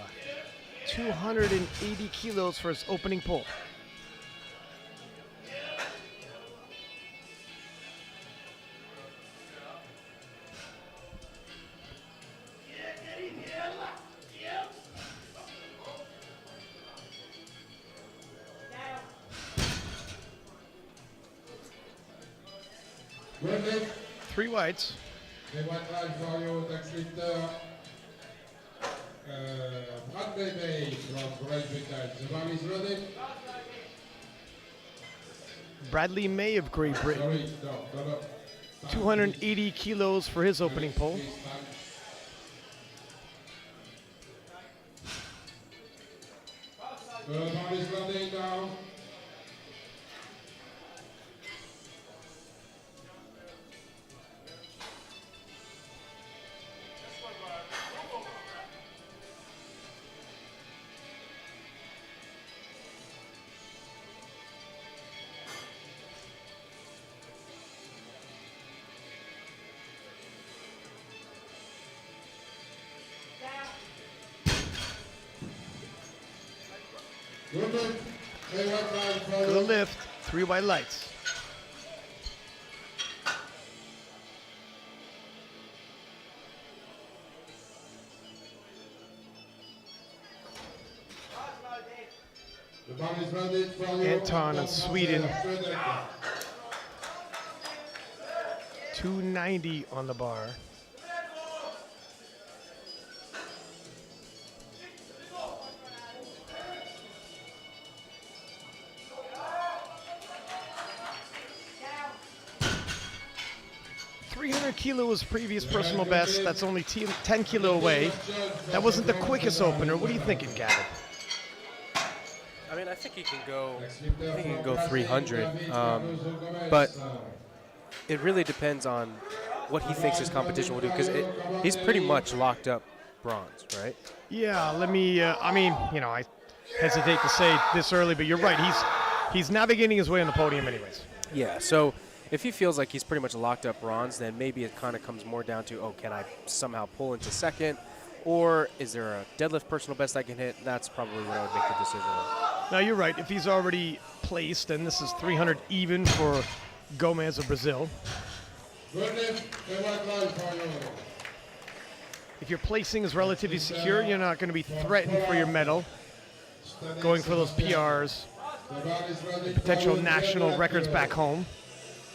280 kilos for his opening pull. Three whites. They went right for you. Next lifter, Bradley May from Great Britain. The ball is ready. Bradley May of Great Britain, Sorry, no. 280 kilos for his opening pull. The ball is ready now. Good lift, 3 white lights. Anton of Sweden. 290 on the bar. Kilo was previous personal best. That's only 10 kilo away. That wasn't the quickest opener. What are you thinking, Gavin? I mean, I think he can go. I think he can go 300, but it really depends on what he thinks his competition will do, because he's pretty much locked up bronze, right? Yeah. Let me. I mean, you know, I hesitate to say this early, but you're right. He's navigating his way on the podium, anyways. Yeah. So if he feels like he's pretty much locked up bronze, then maybe it kind of comes more down to, oh, can I somehow pull into second? Or is there a deadlift personal best I can hit? That's probably what I would make the decision on. Now, you're right. If he's already placed, and this is 300 even for Gomez of Brazil. If your placing is relatively secure, you're not going to be threatened for your medal. Going for those PRs, potential national records back home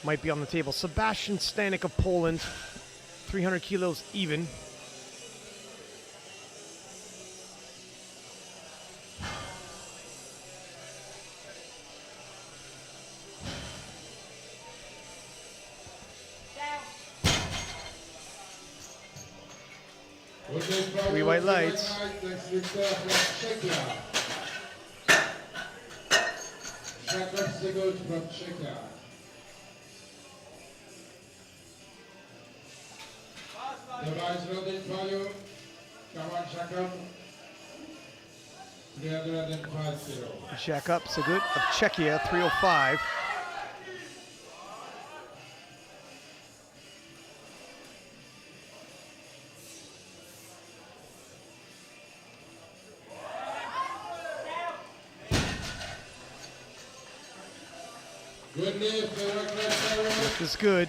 might be on the table. Sebastian Stanek of Poland, 300 kilos even. Three white lights. The vice ready for you. Come on, Jacob. 305 kilo. Jacob Segut of Czechia, 305. Good lift, Lift is good.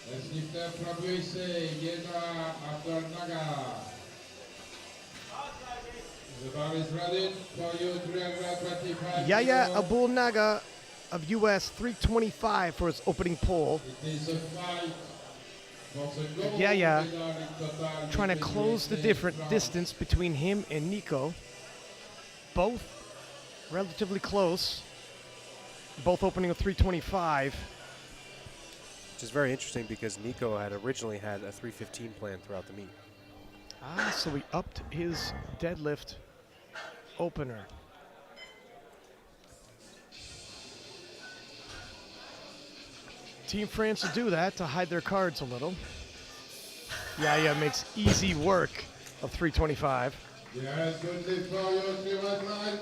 Let's lift up from USA, The bar is ready for you, 325 Yaya kilo. Abul Naga of US, 325 for his opening pull. It is a fight for the gold Yaya medal in total trying to between close the USA different and distance between him and Nico. Both relatively close. Both opening with 325. Which is very interesting because Nico had originally had a 315 plan throughout the meet. Ah, so he upped his deadlift opener. Team France will do that to hide their cards a little. Yaya makes easy work of 325. Yes, good lift for you, 319.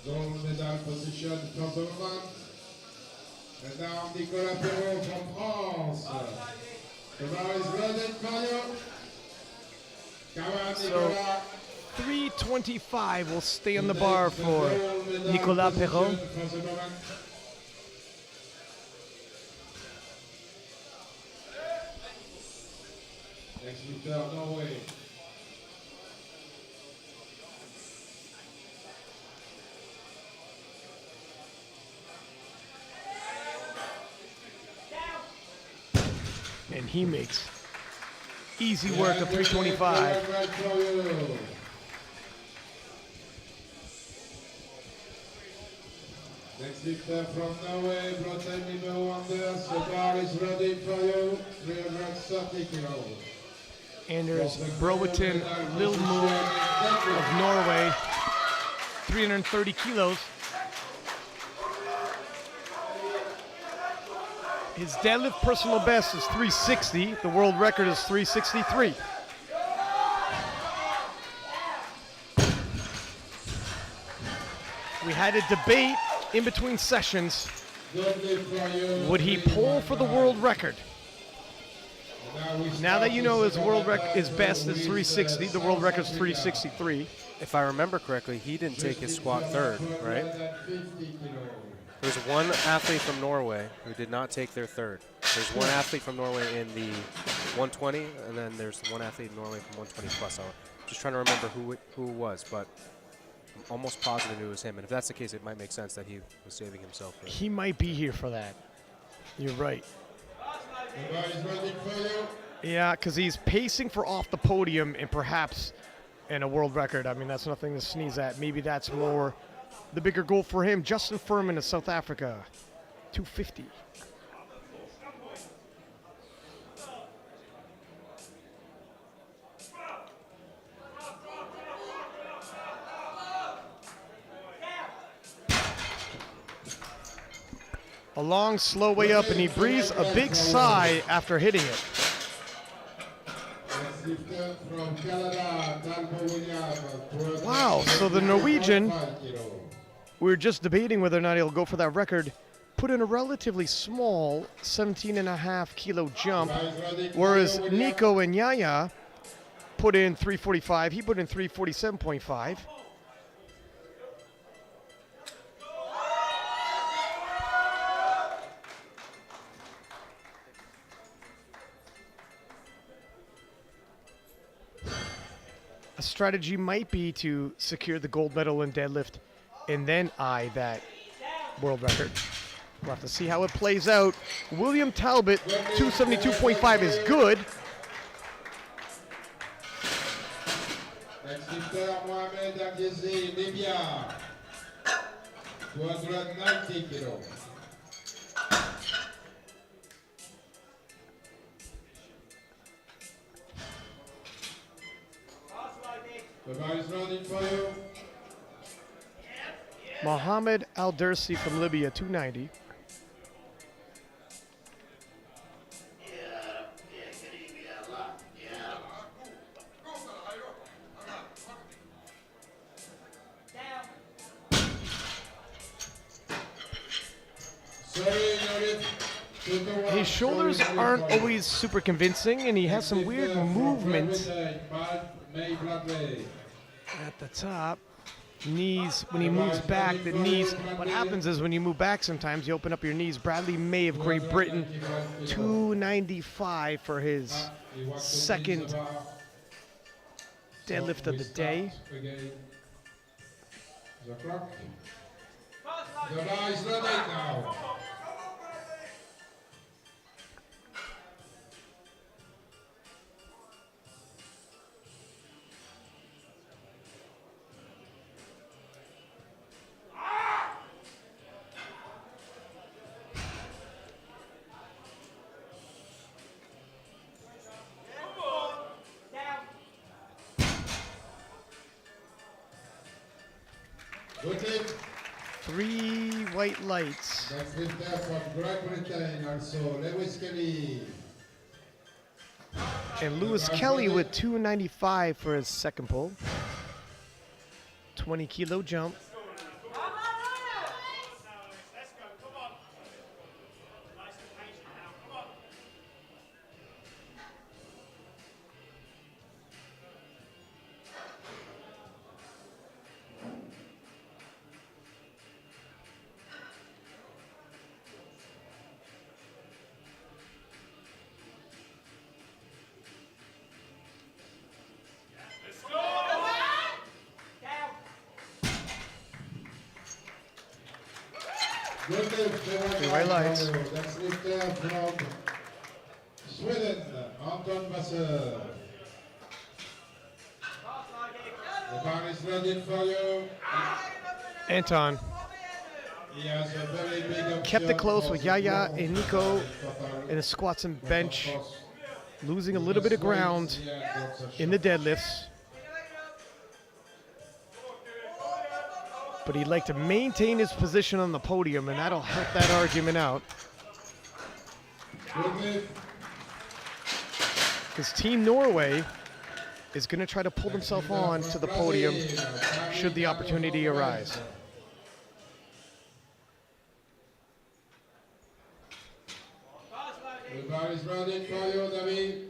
Gold medal position for the moment. And now Nicolas Perrault from France. The bar is ready for you. Come on, So Nicolas. 325 will stay on the bar for Nicolas Perrault. Next lifter, Norway. And he makes easy work of 325. Next lifter from Norway, Proewten number 1 there. The bar is ready for you, 330 kilos. Anders Proewten Lillemoe of Norway, 330 kilos. His deadlift personal best is 360. The world record is 363. We had a debate in between sessions. Would he pull for the world record? Now that you know his his best is 360, the world record's 363. If I remember correctly, he didn't take his squat third, right? There's one athlete from Norway who did not take their third. There's one athlete from Norway in the 120, and then there's one athlete in Norway from 120 plus. I'm just trying to remember who it was, but I'm almost positive it was him. And if that's the case, it might make sense that he was saving himself. He might be here for that. You're right. Yeah, because he's pacing for off the podium and perhaps in a world record. I mean, that's nothing to sneeze at. Maybe that's more the bigger goal for him. Justin Furman of South Africa, 250. A long, slow way up, and he breathes a big sigh after hitting it. Wow, so the Norwegian, we were just debating whether or not he'll go for that record, put in a relatively small 17.5 kilo jump, whereas Nico and Yaya put in 345. He put in 347.5. A strategy might be to secure the gold medal in deadlift and then eye that world record. We'll have to see how it plays out. William Talbot, 272.5 is good. Next lifter, Mohamed Agiezi, Libya, 290 kilos. The bar is running for you. Mohamed Al-Dersi from Libya, 290. His shoulders aren't always super convincing, and he has some weird movement at the top. Knees, when he moves back, the knees, what happens is when you move back sometimes you open up your knees. Bradley May of Great Britain, 295 for his second deadlift of the day. The bar is running now. Three white lights. Next lifter from Great Britain, also Lewis Kelly. And Lewis Kelly with 295 for his second pull. 20 kilo jump. Three white lights. Next lifter from Sweden, Anton. The bar is ready for you. Anton He has a very big kept it close with Yaya and Nico in the squats and bench, losing a little bit of ground in the deadlifts. But he'd like to maintain his position on the podium, and that'll help that argument out. Because Team Norway is going to try to pull themselves on to the podium should the opportunity arise. The ball is ready for you, David.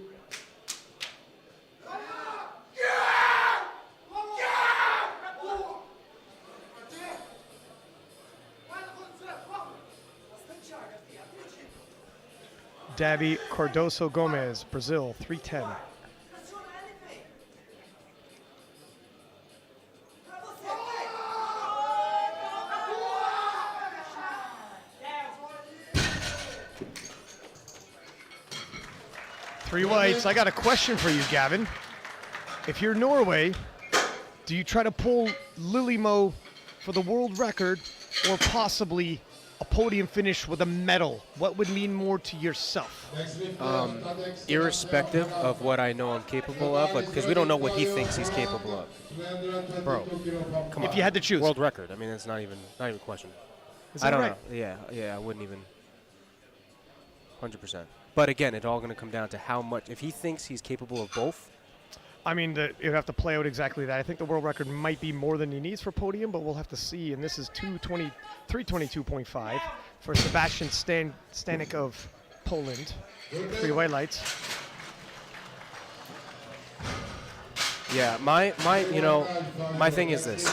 Davi Cardoso Gomez, Brazil, 310. Three whites. I got a question for you, Gavin. If you're Norway, do you try to pull Lilimo for the world record or possibly a podium finish with a medal? What would mean more to yourself? Irrespective of what I know I'm capable of, like, because we don't know what he thinks he's capable of. Bro, come on. If you had to choose. World record. I mean, it's not even a question. Is that I don't right? know. Yeah, I wouldn't even. 100%. But again, it's all going to come down to how much. If he thinks he's capable of both. I mean, you'd have to play out exactly that. I think the world record might be more than he needs for podium, but we'll have to see. And this is 322.5 for Sebastian Stanek of Poland. Three white lights. Yeah, my thing is this.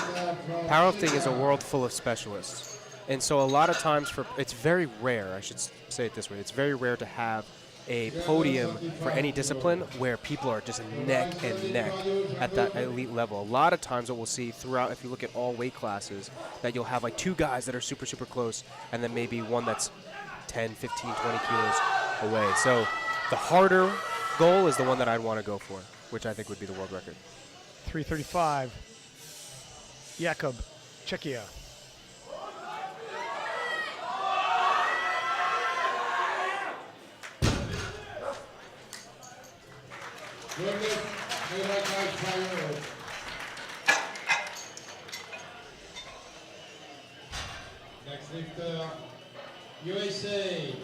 Powerlifting is a world full of specialists. And so a lot of times it's very rare, I should say it this way, it's very rare to have a podium for any discipline where people are just neck and neck at that elite level. A lot of times what we'll see throughout, if you look at all weight classes, that you'll have like two guys that are super, super close and then maybe one that's 10, 15, 20 kilos away. So the harder goal is the one that I'd want to go for, which I think would be the world record. 335. Jakub, Czechia. Next lifter, USA.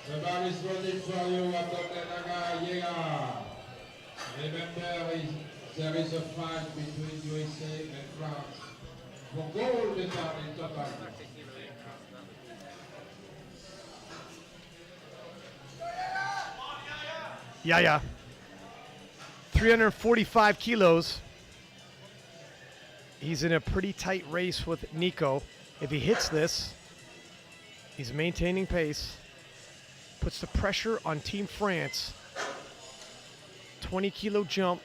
The ball is ready for you, Remember, there is a fight between USA and France for gold medal in total. Yeah. 345 kilos. He's in a pretty tight race with Nico. If he hits this, he's maintaining pace. Puts the pressure on Team France. 20-kilo jump.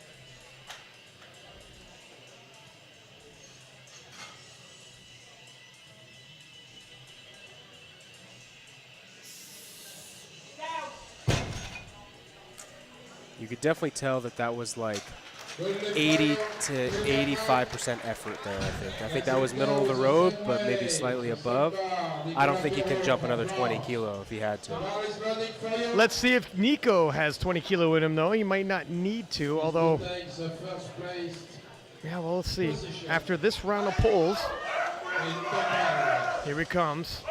You could definitely tell that was like 80 to 85% effort there, I think. I think that was middle of the road, but maybe slightly above. I don't think he can jump another 20 kilo if he had to. Let's see if Nico has 20 kilo in him, though. He might not need to, although... Yeah, well, let's see. After this round of pulls, here he comes.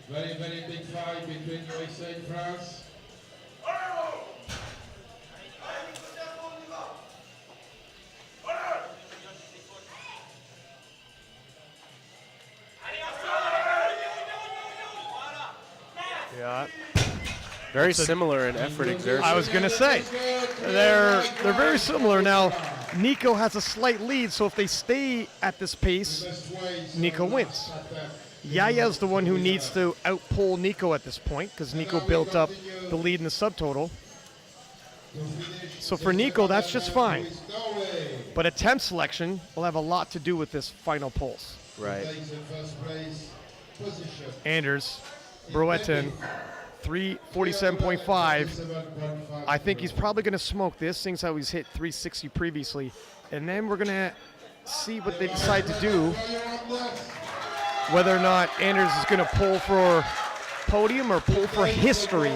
Very, very big fight between USA and France. Yeah. Very similar in effort exertion. I was going to say, they're very similar. Now, Nico has a slight lead, so if they stay at this pace, Nico wins. Yaya's the one who needs to outpull Nico at this point because Nico built up the lead in the subtotal. So for Nico, that's just fine. But attempt selection will have a lot to do with this final pulse. Right. Anders, Proewten, 347.5. I think he's probably going to smoke this, seeing how he's hit 360 previously. And then we're going to see what they decide to do. Whether or not Anders is going to pull for podium or pull for history.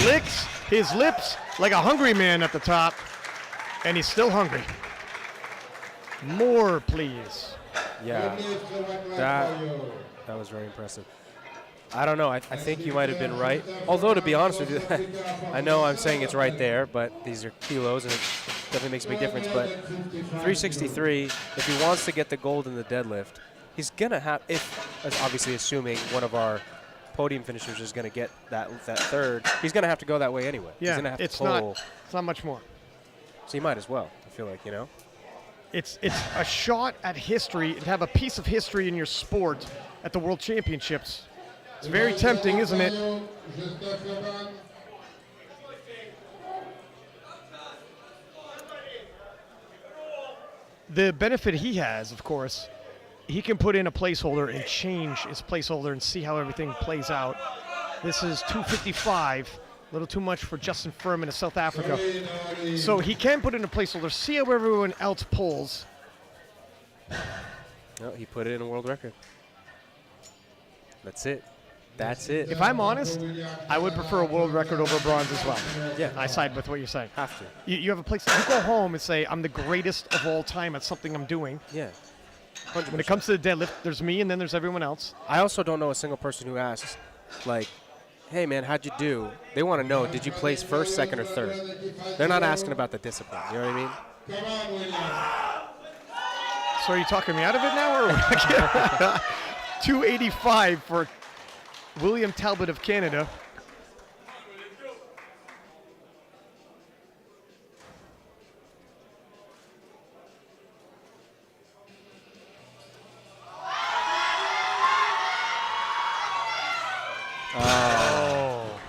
Licks his lips like a hungry man at the top, and he's still hungry. More, please. Yeah, that was very impressive. I don't know. I think you might have been right. Although, to be honest with you, I know I'm saying it's right there, but these are kilos, and it definitely makes a big difference. But 363, if he wants to get the gold in the deadlift, he's going to have, obviously assuming one of our podium finishers is going to get that third, he's going to have to go that way anyway. Yeah, he's gonna have to it's not much more. So you might as well, I feel like, you know? It's a shot at history, to have a piece of history in your sport at the World Championships. It's very tempting, isn't it? The benefit he has, of course, he can put in a placeholder and change his placeholder and see how everything plays out. This is 255, a little too much for Justin Furman of South Africa. So he can put in a placeholder, see how everyone else pulls. No, he put it in a world record. That's it. That's it. If I'm honest, I would prefer a world record over bronze as well. Yeah. I side with what you're saying. Have to. You have a place, you go home and say, I'm the greatest of all time at something I'm doing. Yeah. 100%. When it comes to the deadlift, there's me and then there's everyone else. I also don't know a single person who asks, like, hey, man, how'd you do? They want to know, did you place first, second, or third? They're not asking about the discipline. You know what I mean? So are you talking me out of it now? Or 285 for William Talbot of Canada. Oh,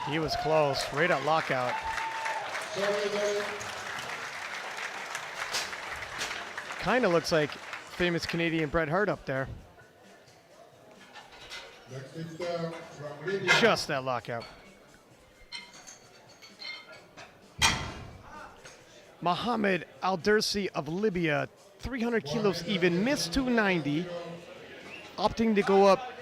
he was close. Right at lockout. Kind of looks like famous Canadian Bret Hart up there. Just that lockout. Mohammed Al-Dersi of Libya, 300 kilos even, missed 290, opting to go up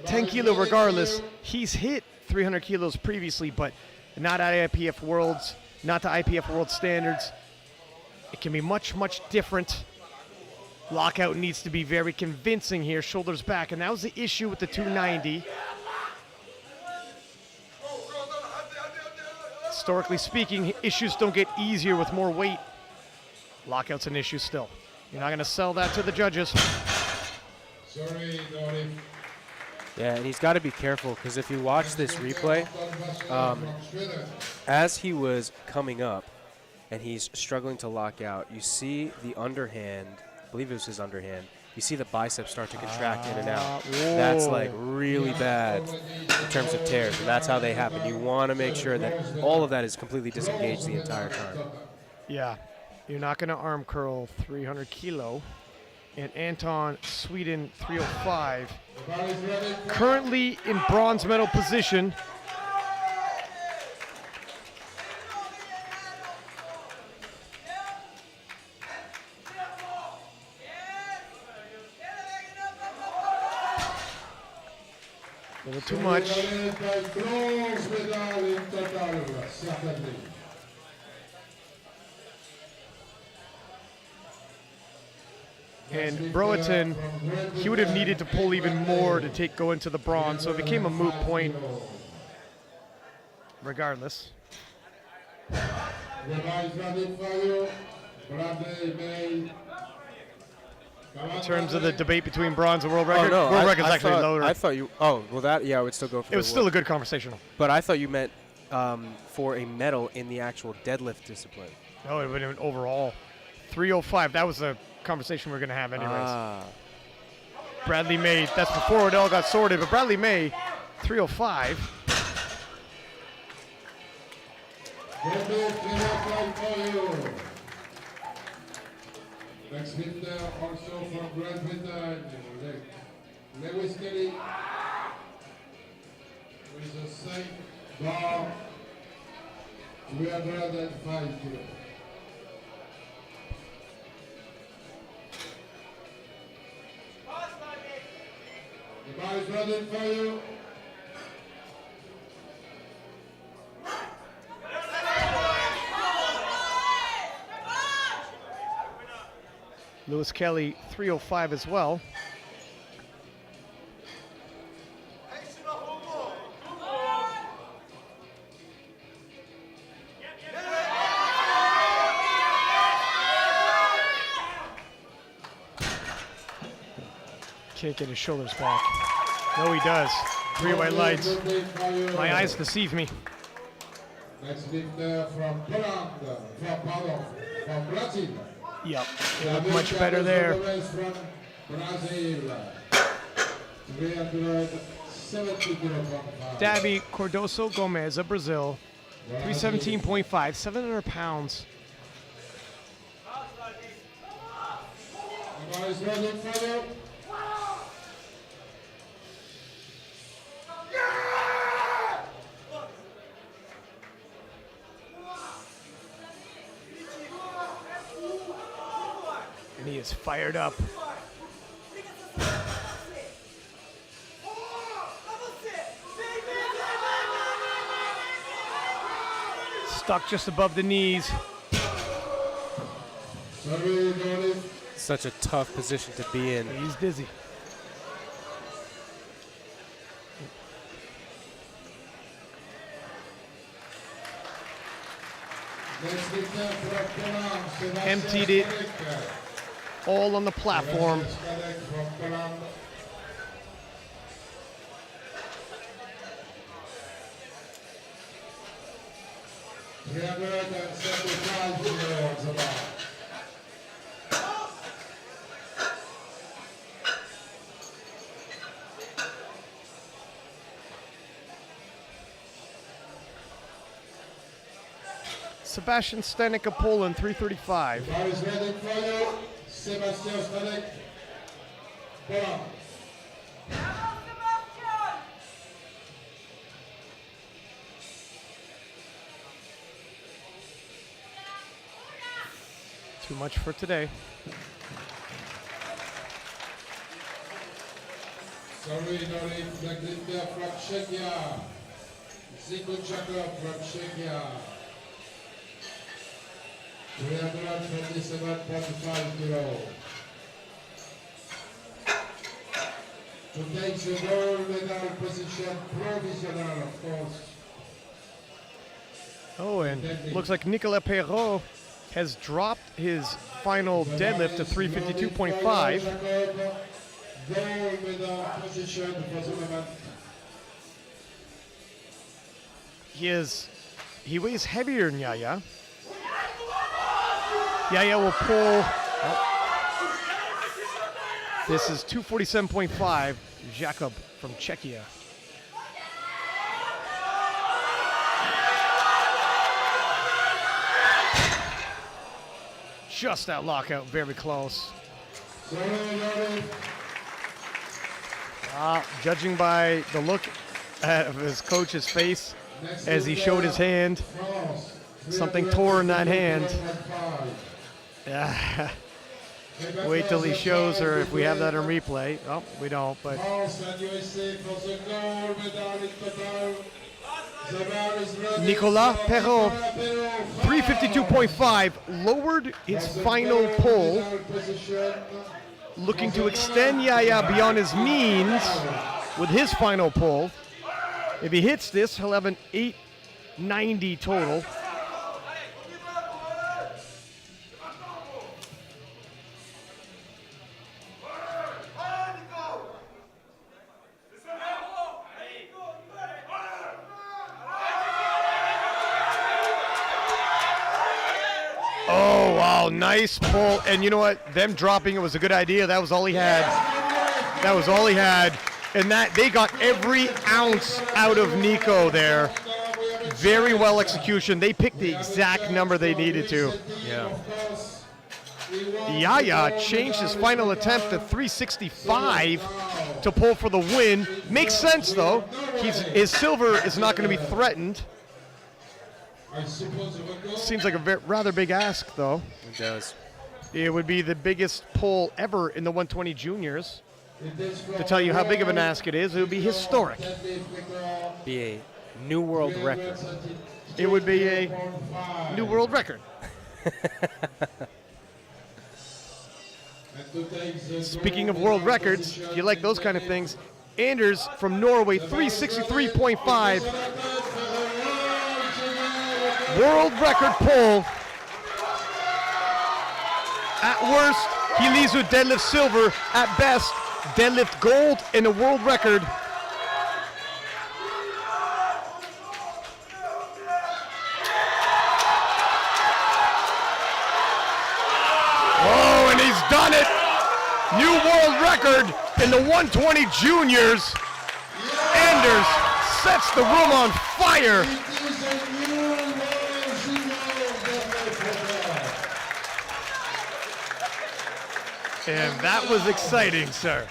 10 kilo regardless. He's hit 300 kilos previously, but not at IPF Worlds, not to IPF World standards. It can be much, much different. Lockout needs to be very convincing here, shoulders back, and that was the issue with the 290. Historically speaking, issues don't get easier with more weight. Lockout's an issue still. You're not going to sell that to the judges. Sorry, Dory. Yeah, and he's got to be careful, because if you watch this replay, as he was coming up and he's struggling to lock out, you see the underhand, I believe it was his underhand, you see the biceps start to contract in and out. That's like really bad in terms of tears, and that's how they happen. You want to make sure that all of that is completely disengaged the entire time. Yeah, you're not going to arm curl 300 kilo. And Anton, Sweden, 305. Currently in bronze medal position. A little too much. And Proewten, he would have needed to pull even more to go into the bronze, so it became a moot point regardless. In terms of the debate between bronze and world record, no, world record's actually lower. I thought you, oh, well that, yeah, I would still go for it was still a good conversation. But I thought you meant for a medal in the actual deadlift discipline. No, it would have been overall. 305, that was the conversation we're going to have anyways. Bradley May, that's before it all got sorted, but Bradley May, 305. Next hit also from Valentine, Lewis Kelly with a safe bar, 305 kilos. The bar is ready for you. Lewis Kelly, 305 as well. Can't get his shoulders back. No, he does. 3 white lights. My eyes deceive me. Next lifter from Poland, from Brazil. Yep, they look much better there. From Brazil. 370 kilograms. Davi Cordoso Gomez of Brazil. 317.5, 700 pounds. Everybody's ready for you. And he is fired up. Stuck just above the knees. Such a tough position to be in. He's dizzy. Emptied it all on the platform. Sebastian Stanek of Poland, 335. Is ready for you, Sebastian Stanek, Poland. Too much for today. Sorry, Norif, the lifter from Czechia. Untitled Chapter from Czechia. 327.5 kilo. To take the gold medal position, provisional, of course. Oh, and looks like Nicolas Perrault has dropped his final deadlift to 352.5. Gold medal position for the moment. He weighs heavier than Yaya. Yaya will pull. This is 247.5. Jakob from Czechia. Just that lockout, very close. Judging by the look of his coach's face as he showed his hand, something tore in that hand. Wait till he shows her if we have that on replay. Oh, we don't, but. Nicolas Perrault, 352.5, lowered his final pull, looking to extend Yaya beyond his means with his final pull. If he hits this, he'll have an 890 total. Oh, wow, nice pull. And you know what? Them dropping it was a good idea. That was all he had. That was all he had. And that they got every ounce out of Nico there. Very well execution. They picked the exact number they needed to. Yeah. Yaya changed his final attempt to 365 to pull for the win. Makes sense, though. His silver is not going to be threatened. Seems like a rather big ask, though. It does. It would be the biggest pull ever in the 120 juniors. To tell you how big of an ask it is, it would be historic. Be a new world record. It would be a new world record. Speaking of world records, if you like those kind of things, Anders from Norway, 363.5. World record pull. At worst, he leaves with deadlift silver. At best, deadlift gold and a world record. Oh, and he's done it. New world record in the 120 juniors. Anders sets the room on fire. And that was exciting, sir.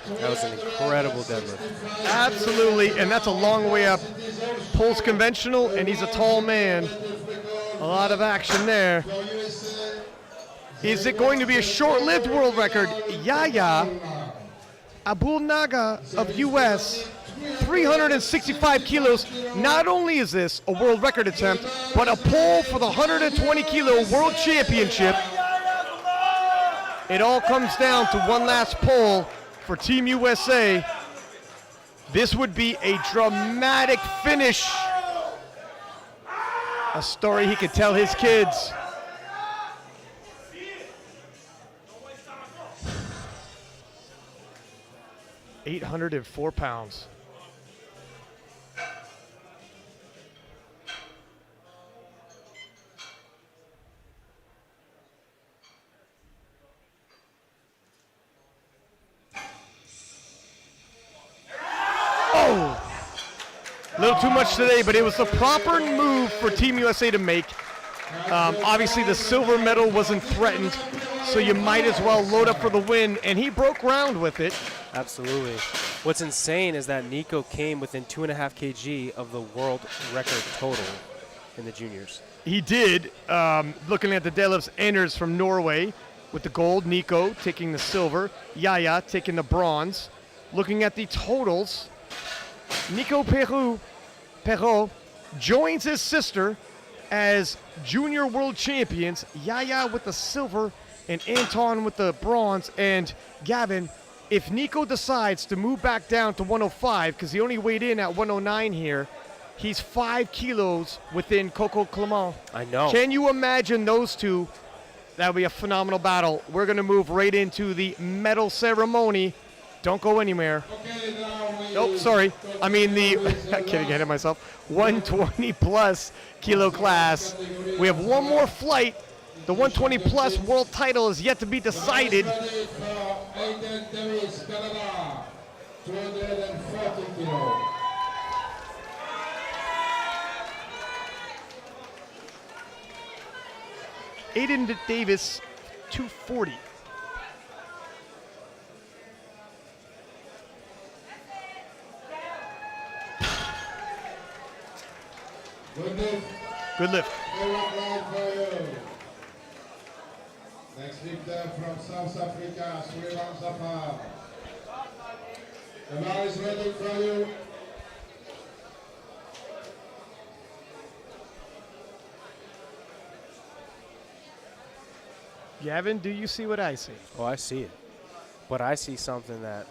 That was an incredible deadlift. Absolutely, and that's a long way up. Pulls conventional, and he's a tall man. A lot of action there. Is it going to be a short-lived world record? Yahya Abulnaga of US, 365 kilos. Not only is this a world record attempt, but a pull for the 120 kilo world championship. It all comes down to one last pull for Team USA. This would be a dramatic finish. A story he could tell his kids. $804. Oh! A little too much today, but it was the proper move for Team USA to make. Obviously, the silver medal wasn't threatened, so you might as well load up for the win, and he broke ground with it. Absolutely. What's insane is that Nico came within 2.5 kg of the world record total in the juniors. He did. Looking at the deadlifts, Anders from Norway with the gold, Nico taking the silver, Yaya taking the bronze. Looking at the totals, Nico Perrault joins his sister as junior world champions, Yaya with the silver and Anton with the bronze. And Gavin, if Nico decides to move back down to 105, because he only weighed in at 109 here, he's 5 kilos within Coco Clement. I know. Can you imagine those two? That would be a phenomenal battle. We're going to move right into the medal ceremony. Don't go anywhere. Nope, sorry. I mean the, I'm kidding, ahead of myself. 120 plus kilo class. We have one more flight. The 120 plus world title is yet to be decided. Aidan Davis, 240. Good lift. Next lifter from South Africa, Suleiman Zafar. The bar is ready for you. Gavin, do you see what I see? Oh, I see it. But I see something that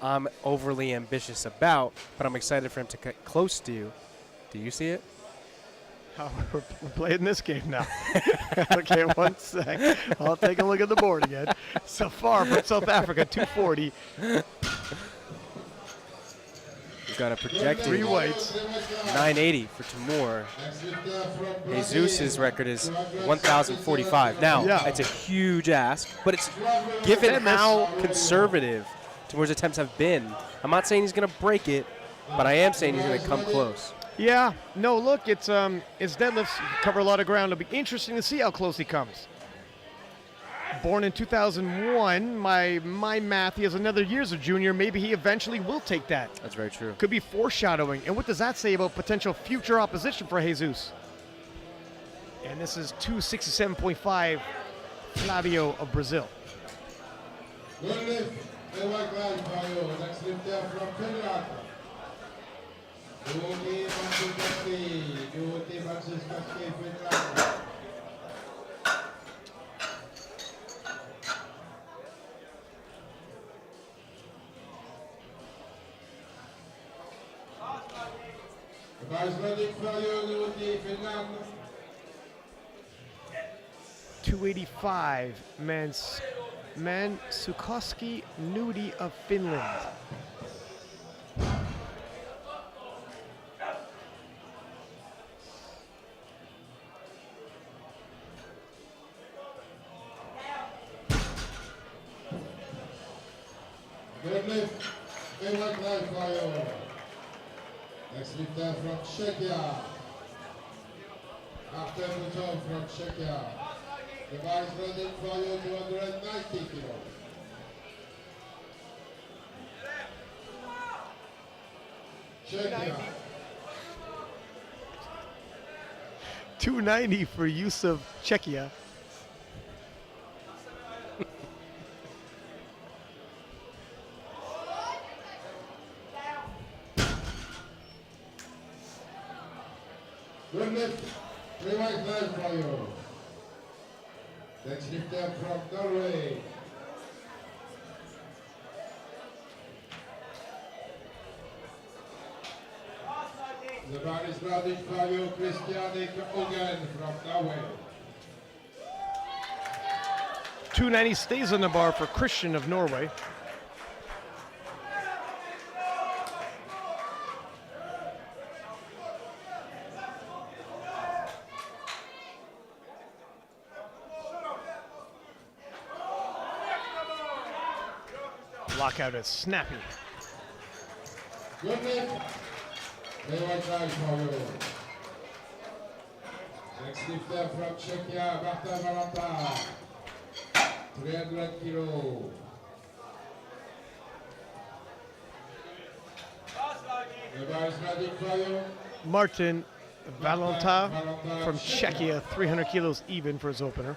I'm overly ambitious about, but I'm excited for him to get close to you. Do you see it? Oh, we're playing this game now. Okay, one sec. I'll take a look at the board again. Safar from South Africa, 240. We've got a projected 3 whites. 980 for Timur. Jesus' record is 1,045. Now, Yeah. it's a huge ask, but it's given how conservative Timur's attempts have been. I'm not saying he's going to break it, but I am saying he's going to come close. Yeah, no, look, it's deadlifts, cover a lot of ground. It'll be interesting to see how close he comes. Born in 2001, my math, he has another year as a junior. Maybe he eventually will take that. That's very true. Could be foreshadowing. And what does that say about potential future opposition for Jesus? And this is 267.5, Flavio of Brazil. Good lift. The white line for you. Next lifter from Finland. Duty Franciscaski, Finland. The bar is ready for you, Duty Finland. 285, Man Sukoski Nudi of Finland. Good lift. They work live for you. Next lifter from Czechia. Artem from Czechia. The bar is running for you 290 kilos. Czechia. 290 for Yusuf Czechia. Good lift. Three white live for you. Next lifter from Norway. The bar is running for you, Christianik Ogen from Norway. 290 stays on the bar for Christian of Norway. Lockout is snappy. Good lift. They white live for you. Next lifter from Czechia, Valentine. 300 kilos. The bar is ready for you. Martin Valentine from Czechia, 300 kilos even for his opener.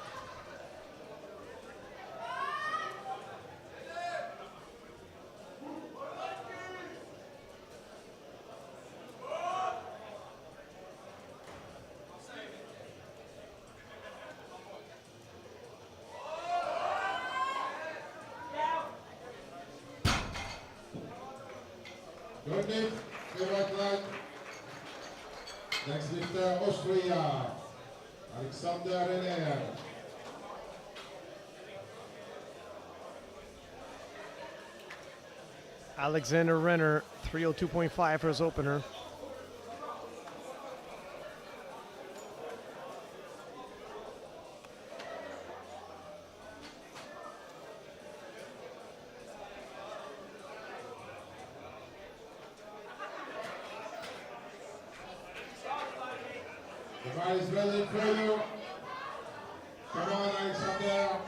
Good lift, the white line. Next lifter, Austria, Renner. Alexander Renner, 302.5 for his opener. The bar is ready for you. Come on, Alexander.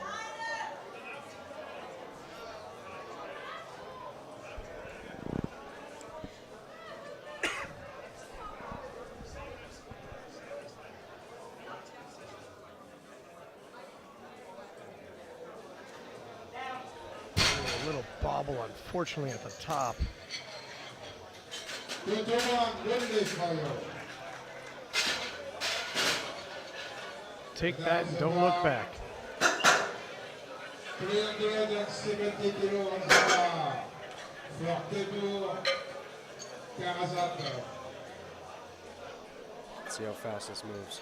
A little bobble, unfortunately, at the top. Good one, good lift for you. Take that and don't look back. 370 kilos on the bar. Fortebourg, Karazat. Let's see how fast this moves.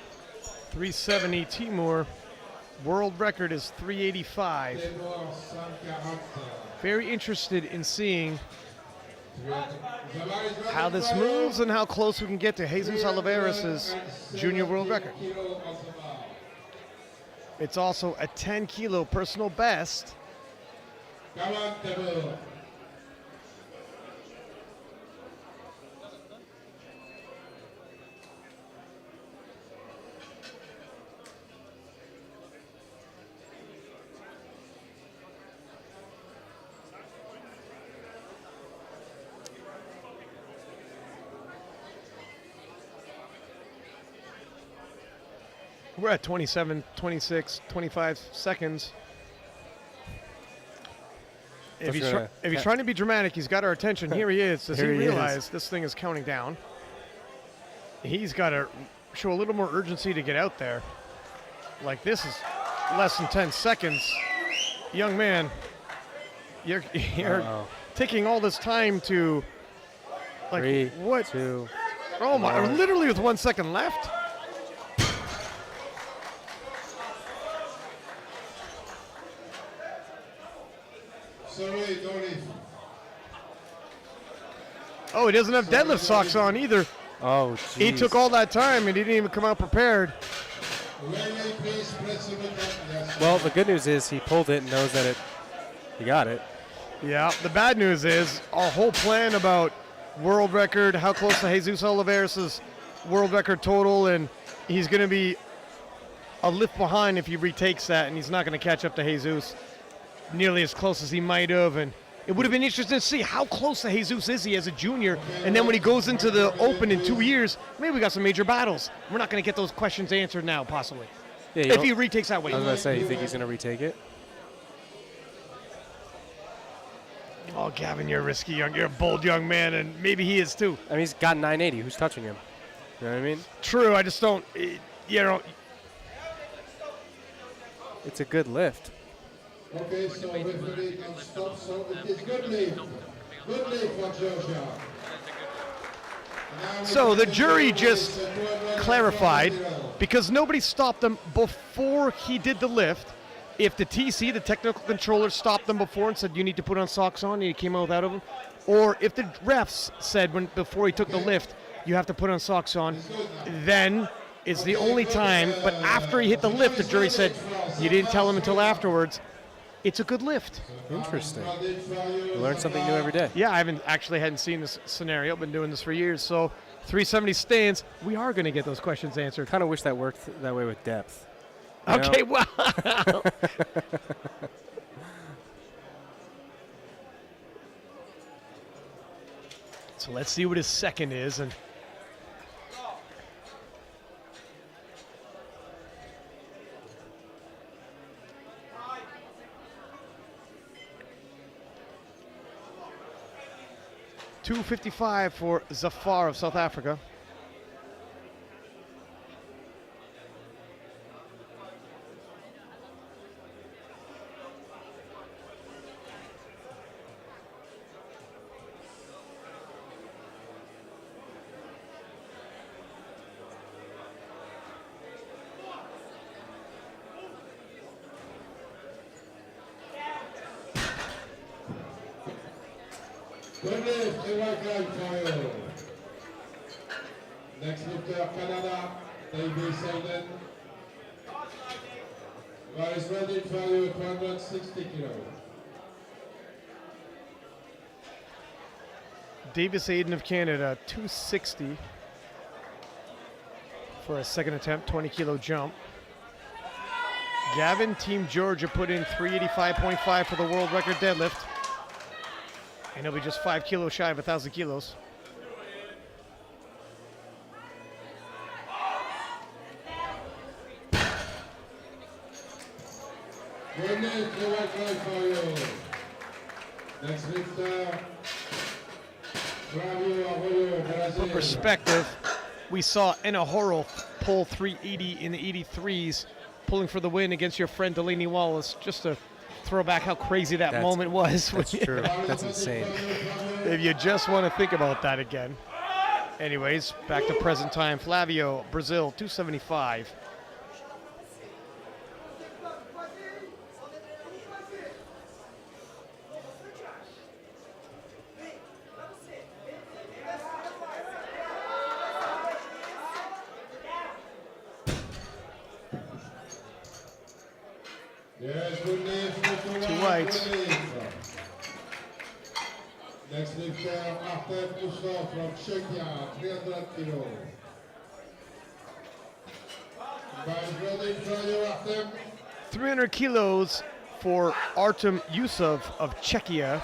370 Timur. World record is 385. Fortebourg, 140. Very interested in seeing The bar is ready how this for you. moves and how close we can get to Jesus Oliveira' junior world record. 370 kilos on the bar. It's also a 10 kilo personal best. Fortebourg. We're at 27, 26, 25 seconds. If he's trying to be dramatic, he's got our attention. Here he is. Does he realize this thing is counting down? He's got to show a little more urgency to get out there. Like, this is less than 10 seconds. Young man, you're taking all this time to, like, 3, what? 2. Oh my, 1. literally with 1 second left. Sorry, don't leave. Oh, he doesn't have deadlift socks on either. Oh, jeez. He took all that time and he didn't even come out prepared. Well, the good news is he pulled it and knows that he got it. Yeah, the bad news is our whole plan about world record, how close to Jesus Oliveira's world record total, and he's going to be a lift behind if he retakes that, and he's not going to catch up to Jesus nearly as close as he might have. And it would have been interesting to see how close to Jesus is he as a junior, and then when he goes into the Open in 2 years, maybe we got some major battles. We're not going to get those questions answered now, possibly. Yeah, if he retakes that weight. I was going to say, you think he's going to retake it? Oh, Gavin, you're risky. You're a bold young man, and maybe he is too. I mean, he's got 980. Who's touching him? You know what I mean? True. I just don't. It's a good lift. Okay, so referee can stop. So it is good lift. Good lift for Georgia. So the jury just clarified, because nobody stopped him before he did the lift. If the TC, the technical controller, stopped them before and said, you need to put on socks on, and he came out without them, or if the refs said before he took the lift, you have to put on socks on, then it's the only time. But after he hit the lift, the jury said, you didn't tell him until afterwards. It's a good lift. Interesting. You learn something new every day. Yeah, I hadn't seen this scenario. I've been doing this for years. So 370 stands, we are going to get those questions answered. Kind of wish that worked that way with depth. Okay, well. So let's see what his second is. And $255 for Zafar of South Africa. Good lift, the right leg for you. Next lifter, Canada, Davis Aidan. Is ready for you, 260 kilos. Davis Aidan of Canada, 260 for a second attempt, 20-kilo jump. Gavin, Team Georgia, put in 385.5 for the world record deadlift. And he'll be just 5 kilos shy of 1,000 kilos. Good lift, the right leg for you. Next lifter, For perspective, we saw Enahoro pull 380 in the 83s, pulling for the win against your friend Delaney Wallace. Just to throw back how crazy that moment was. That's true. That's insane. If you just want to think about that again. Anyways, back to present time. Flavio, Brazil, 275. Yes, good lift. Two whites. Next lifter, Anton from Czechia, 300 kilos. Ready for you, Artem. 300 kilos for Artem Yusov of Czechia.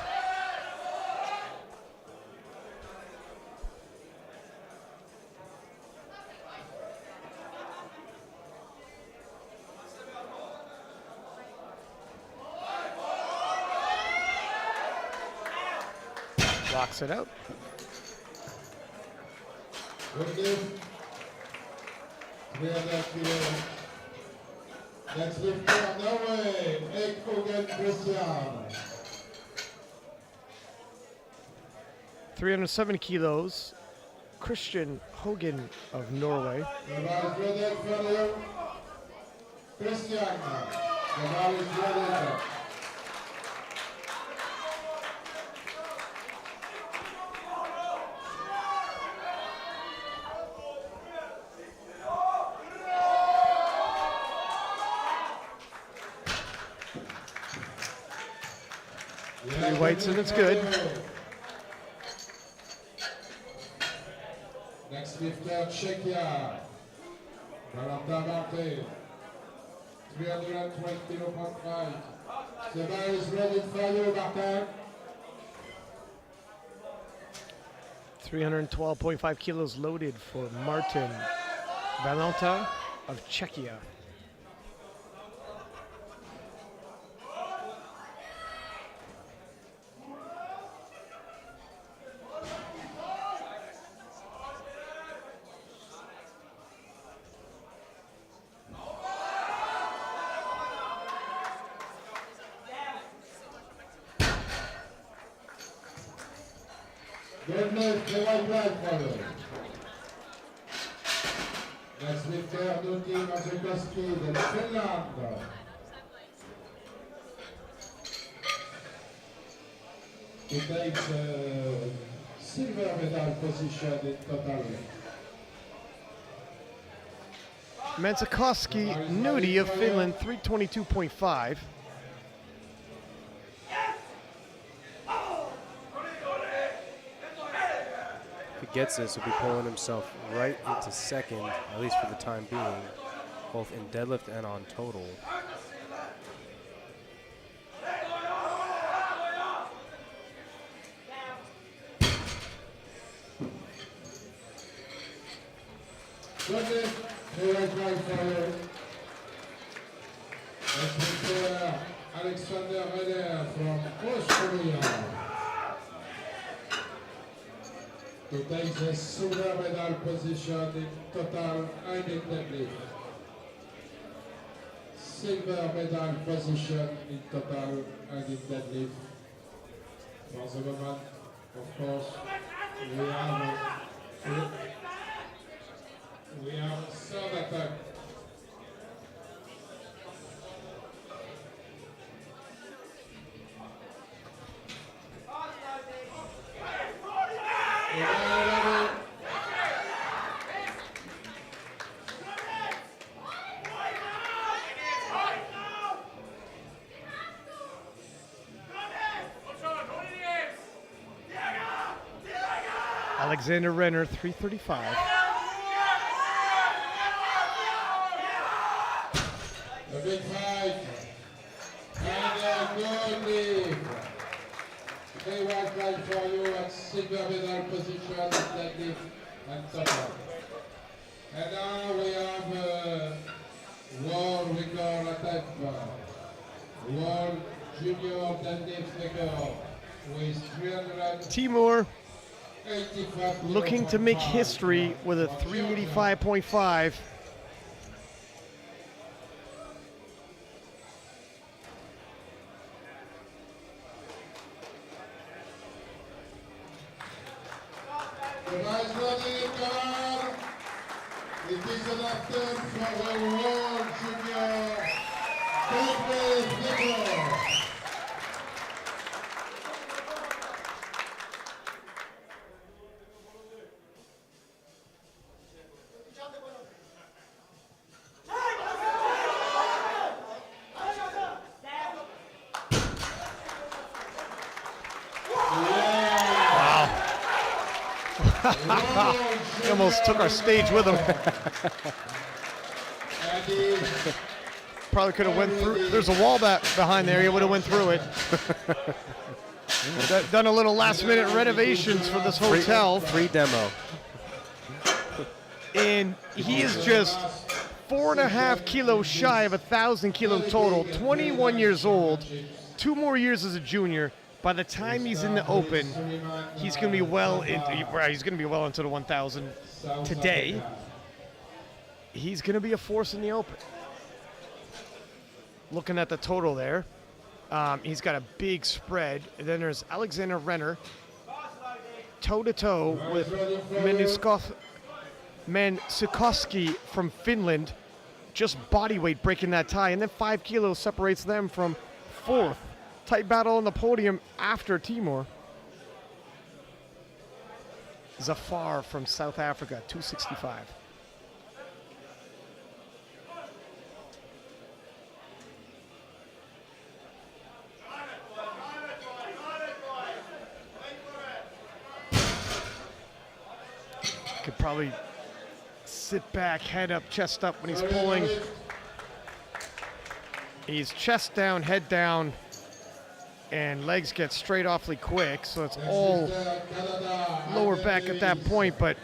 Locks it out. Good lift. 300 kilos. Next lifter, Norway, Hogan Christian. 307 kilos, Christian Hogan of Norway. Ready for you, Christian. The ball is ready. weights, and it's good. Next lifter, Czechia. Valentine, 320.5. The bar is ready for you, Martin. 312.5 kilos loaded for Martin Valentine of Czechia. Good move, the white flag follow. Next lifter, Anton de Finland. He takes silver medal position in total. Mensikoski Nudi of Finland, 322.5. If he gets this, he'll be pulling himself right into second, at least for the time being, both in deadlift and on total. Alexander Renner from Austria to take the silver medal position in total and in deadlift. Silver medal position in total and in deadlift. For the moment, of course, we have third attack. Alexander Renner, 335. The big fight. And a good lead. Very well flag for you at silver medal position at deadlift and total. And now we have world record attack bar. World junior deadlift record with 385 Timur looking to make history with a 385.5. The vice running car. It is an attempt for the world junior deadlift record. He almost took our stage with him. Probably could have went through. There's a wall back behind there. He would have went through it. Done a little last-minute renovations for this hotel. Free demo. And he is just 4.5 kilos shy of 1,000 kilo total. 21 years old. 2 more years as a junior. By the time he's in the open, he's going to be well into the 1,000 today. He's going to be a force in the open. Looking at the total there, he's got a big spread. And then there's Alexander Renner, toe-to-toe with Mensikoski from Finland. Just body weight breaking that tie. And then 5 kilos separates them from fourth. Tight battle on the podium after Timur. Zafar from South Africa, 265. Could probably sit back, head up, chest up when he's pulling. He's chest down, head down, and legs get straight awfully quick, so it's all lower back at that point, but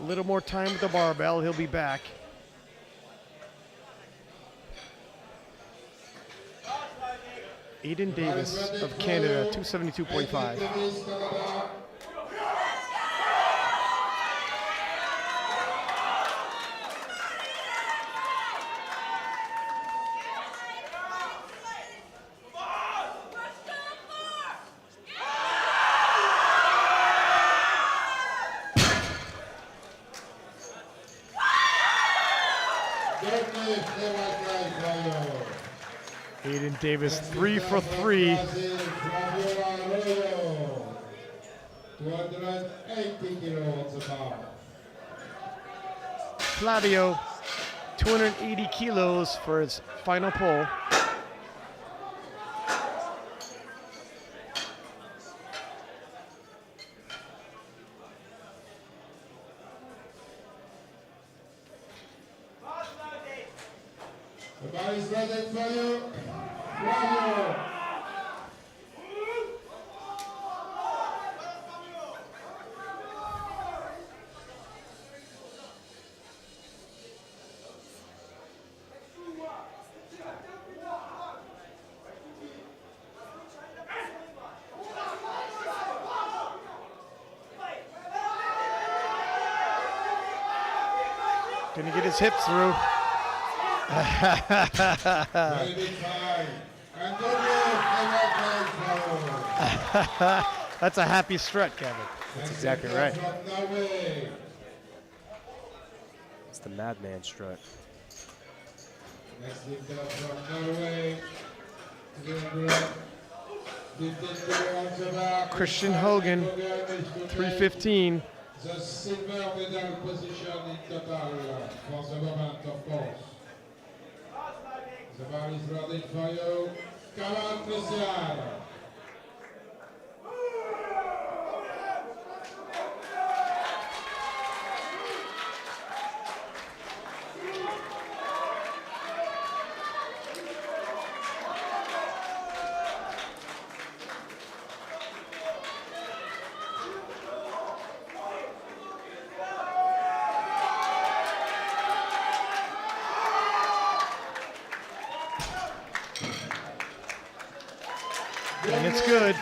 a little more time with the barbell, he'll be back. Aidan Davis of Canada, 272.5. Aidan Davis, 3 for 3. 280 kilos about. Flavio, 280 kilos for his final pull. The bar is ready for you. Flavio. Gonna get his hips through. Very big fight. And good move. That's a happy strut, Kevin. That's exactly right. It's the madman strut. Next lift up from Norway. Christian Hogan, 315. The silver medal position in total for the moment, of course. The bar is ready for you. Come on, Christian. And it's good.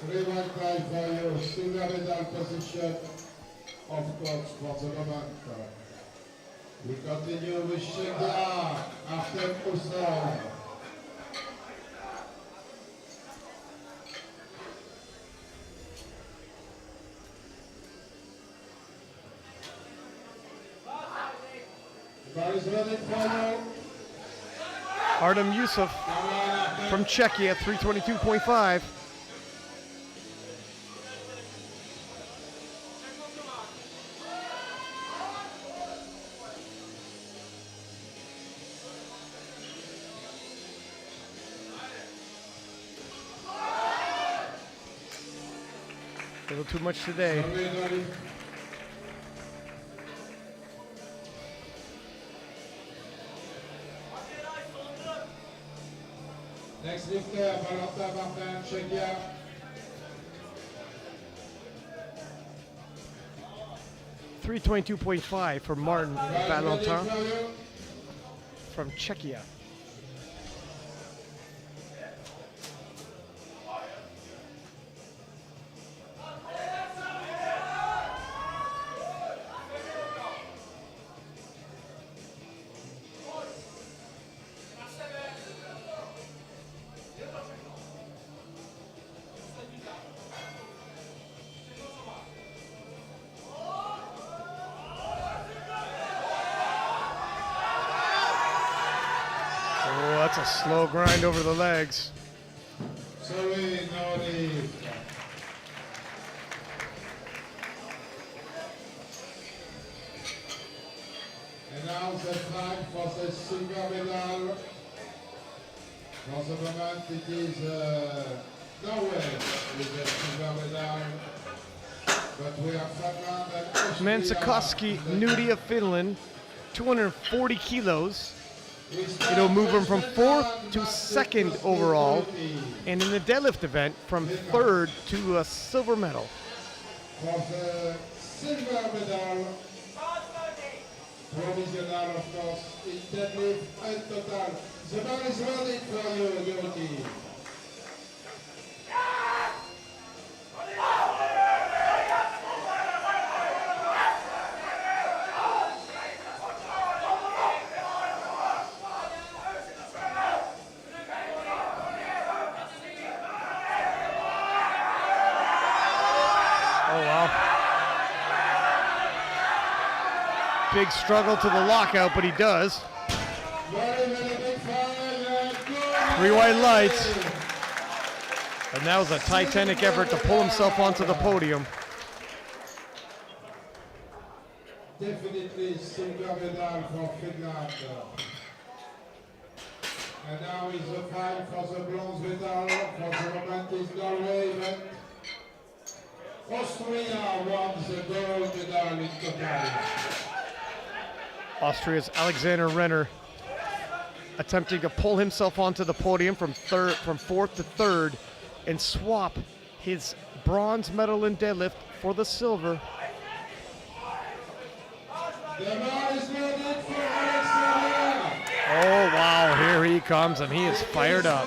315 for you. Silver medal position, of course, for the moment. We continue with Shega after Usman. The bar is ready for you. Artem Yusuf from Czechia, 322.5. A little too much today. Next lifter, Valentine, Czechia. $322.5 for Martin Valentine from Czechia. That's a slow grind over the legs. Sorry, no lead. And now the time for the silver medal. For the moment it is Norway with the silver medal. But we have Finland and Austria. Mansakoski Nudi of Finland, 240 kilos. It'll move him from 4th to 2nd overall, and in the deadlift event, from 3rd to a silver medal. For the silver medal, provisional of course, in deadlift and total. The ball is ready for you, Yogi. Big struggle to the lockout, but he does. 3 white lights. And that was a titanic effort to pull himself onto the podium. Definitely silver medal for Finland. And now is the fight for the bronze medal for the romantic Norway event. Austria won the gold medal in total. Austria's Alexander Renner attempting to pull himself onto the podium from 4th to 3rd and swap his bronze medal in deadlift for the silver. The ball is loaded for Alexander. Oh wow, here he comes and he is fired up.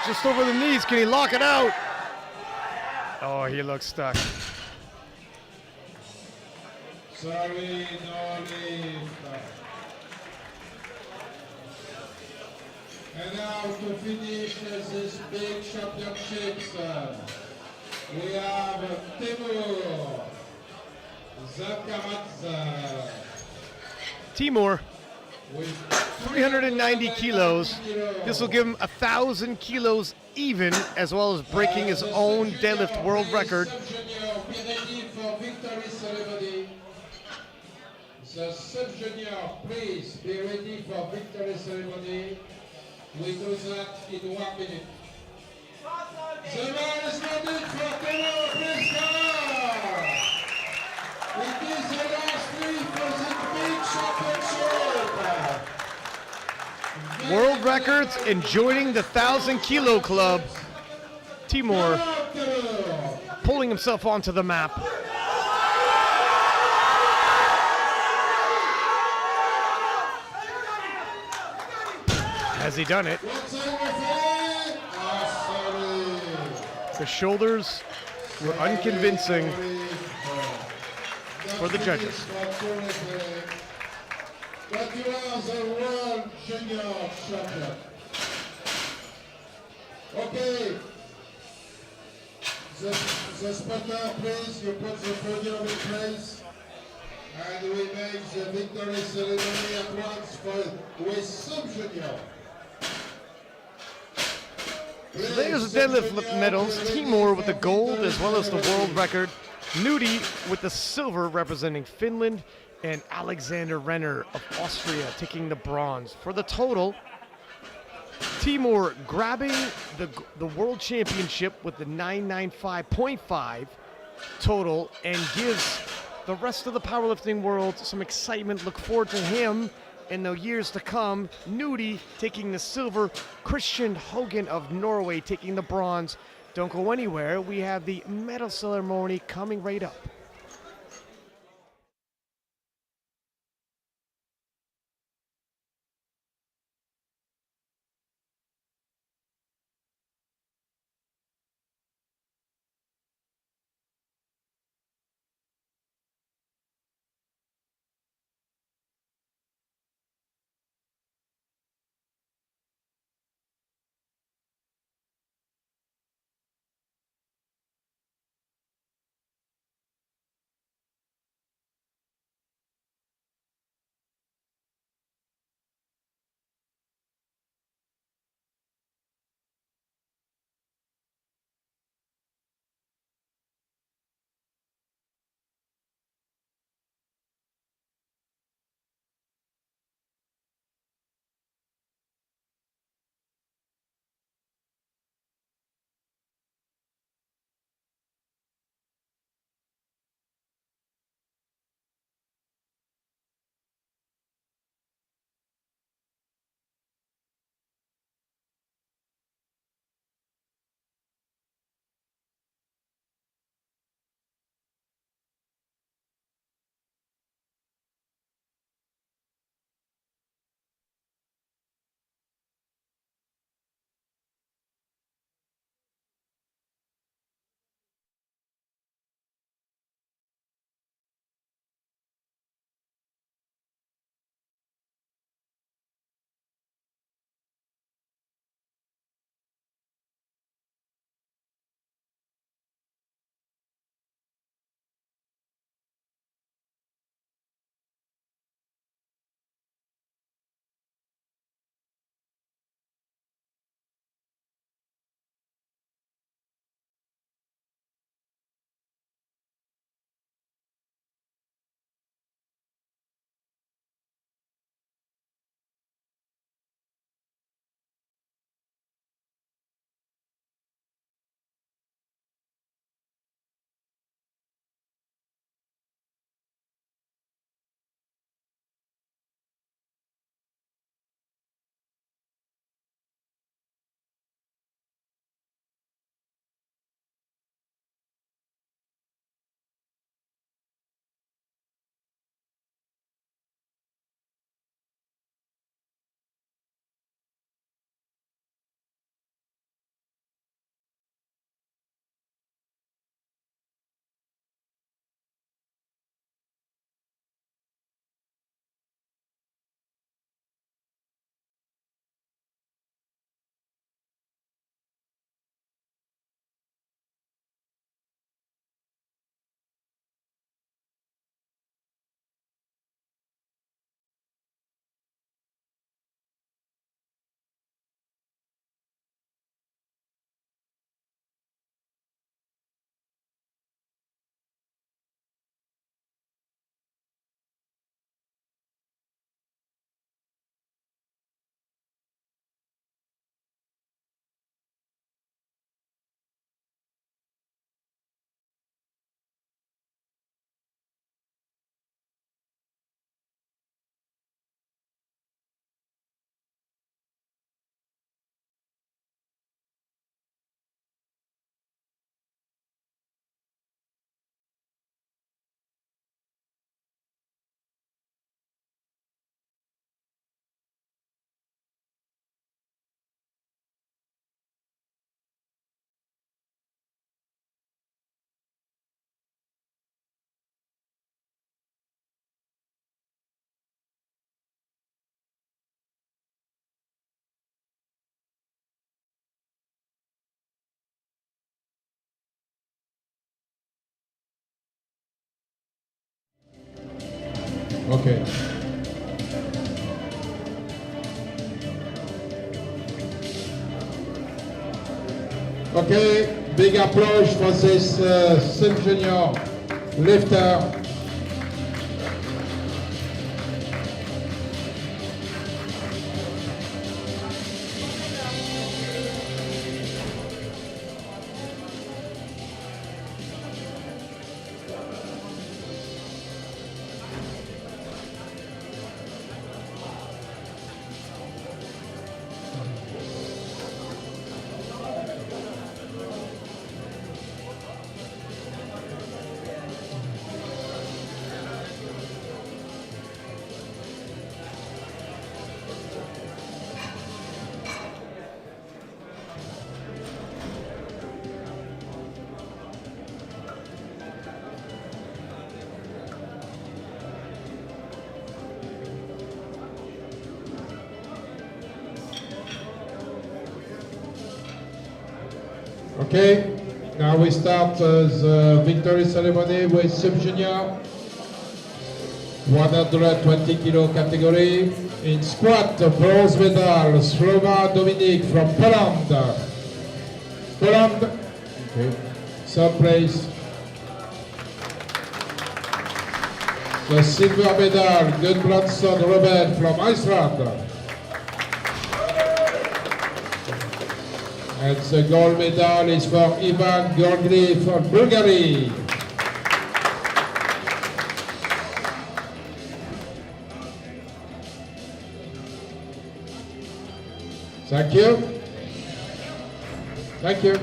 Just over the knees, can he lock it out? Oh, he looks stuck. Sorry, no lift. And now to finish this big championships, we have Timur Zakaradze. Timur, 390 kilos. This will give him 1,000 kilos even, as well as breaking his own deadlift world record. The sub-junior, please be ready for victory ceremony. We do that in 1 minute. The ball is ready for Taylor, please come. It is the last week for the big championship. World records and joining the 1,000 kilo club. Timur pulling himself onto the map. Has he done it? The shoulders were unconvincing for the judges. But you are the world junior champion. Okay. The spotter, please, you put the podium in place. And we make the victory ceremony at once with sub-junior. So there's the deadlift medals. Timur with the gold as well as the world record. Nudi with the silver representing Finland. And Alexander Renner of Austria taking the bronze. For the total, Timur grabbing the world championship with the 995.5 total and gives the rest of the powerlifting world some excitement. Look forward to him in the years to come. Nudi taking the silver, Christian Hogan of Norway taking the bronze. Don't go anywhere. We have the medal ceremony coming right up. Okay. Okay, big applause for this sub-junior lifter. Okay, now we start the victory ceremony with sub-junior 120 kilo category. In squat, bronze medal, Slova Dominik from Poland. Poland, okay. Third place. The silver medal, Gudbranson Robert from Iceland. And the gold medal is for Ivan Gorgli from Bulgaria. Thank you. Thank you.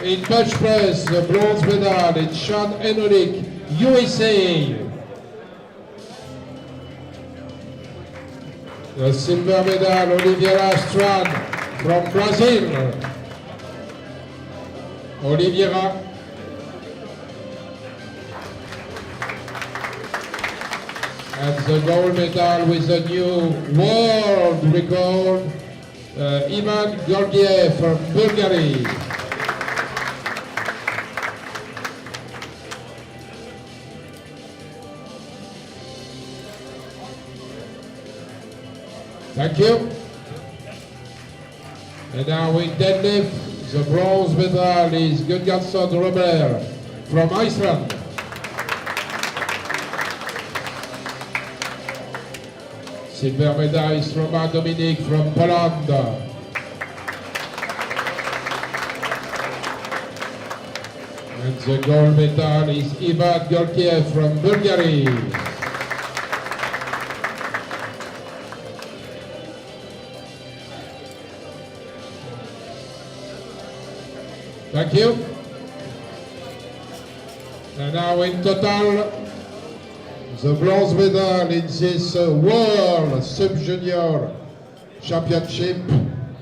In bench press, the bronze medal is Sean Enolik, USA. The silver medal, Oliveira Strand from Brazil. Oliveira. And the gold medal with the new world record, Ivan Gorgiev from Bulgaria. Thank you. And now we deadlift. The bronze medal is Gudbranson Robert from Iceland. Silver medal is Roman Dominik from Poland. And the gold medal is Ivan Gorgiev from Bulgaria. Thank you. And now in total, the bronze medal in this World Sub-Junior Championship,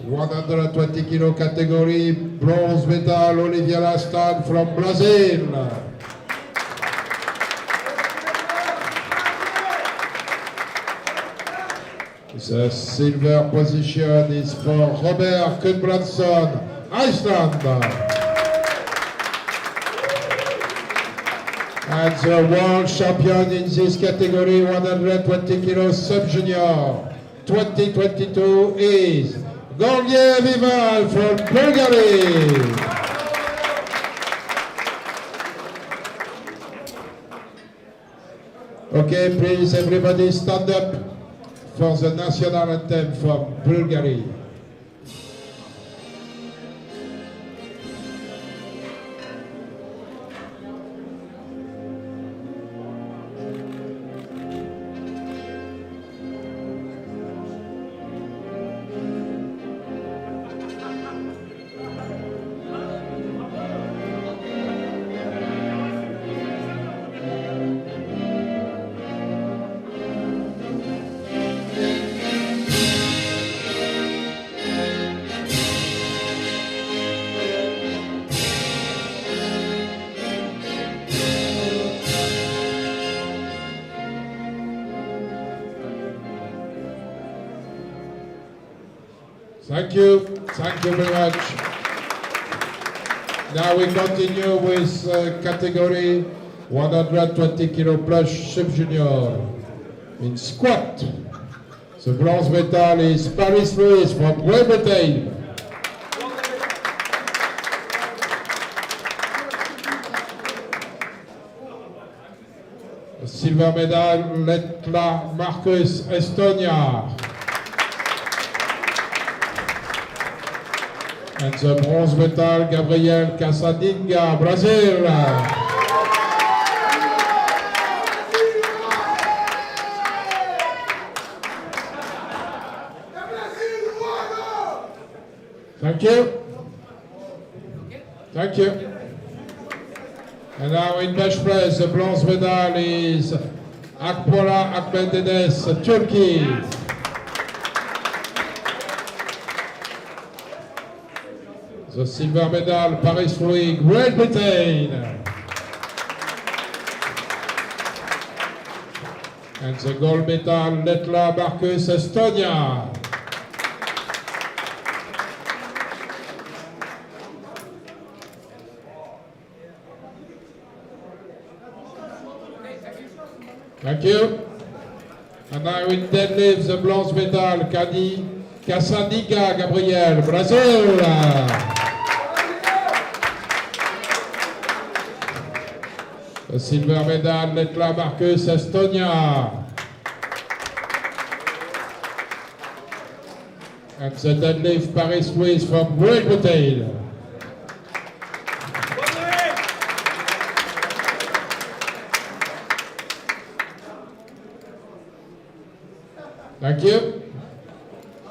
120 kilo category, bronze medal Olivier Lastan from Brazil. The silver position is for Robert Gudbranson, Iceland. And the world champion in this category, 120 kilo sub-junior, 2022 is Gorgiev Ivan from Bulgaria. Okay, please everybody stand up for the national anthem from Bulgaria. Thank you very much. Now we continue with category 120 kilo plus sub-junior. In squat, the bronze medal is Paris Louis from Proewten. The silver medal, Letla Marcus, Estonia. And the bronze medal, Gabriel Casadinga, Brazil. Thank you. Thank you. And now in bench press, the bronze medal is Akpola Akmendedes, Turkey. The silver medal, Paris Louis, Great Britain. And the gold medal, Letla Marcus, Estonia. Thank you. And now in deadlift, the bronze medal, Casadinga, Gabriel, Brazil. The silver medal, Letla Marcus, Estonia. And the deadlift, Paris Louis from Great Britain. Thank you.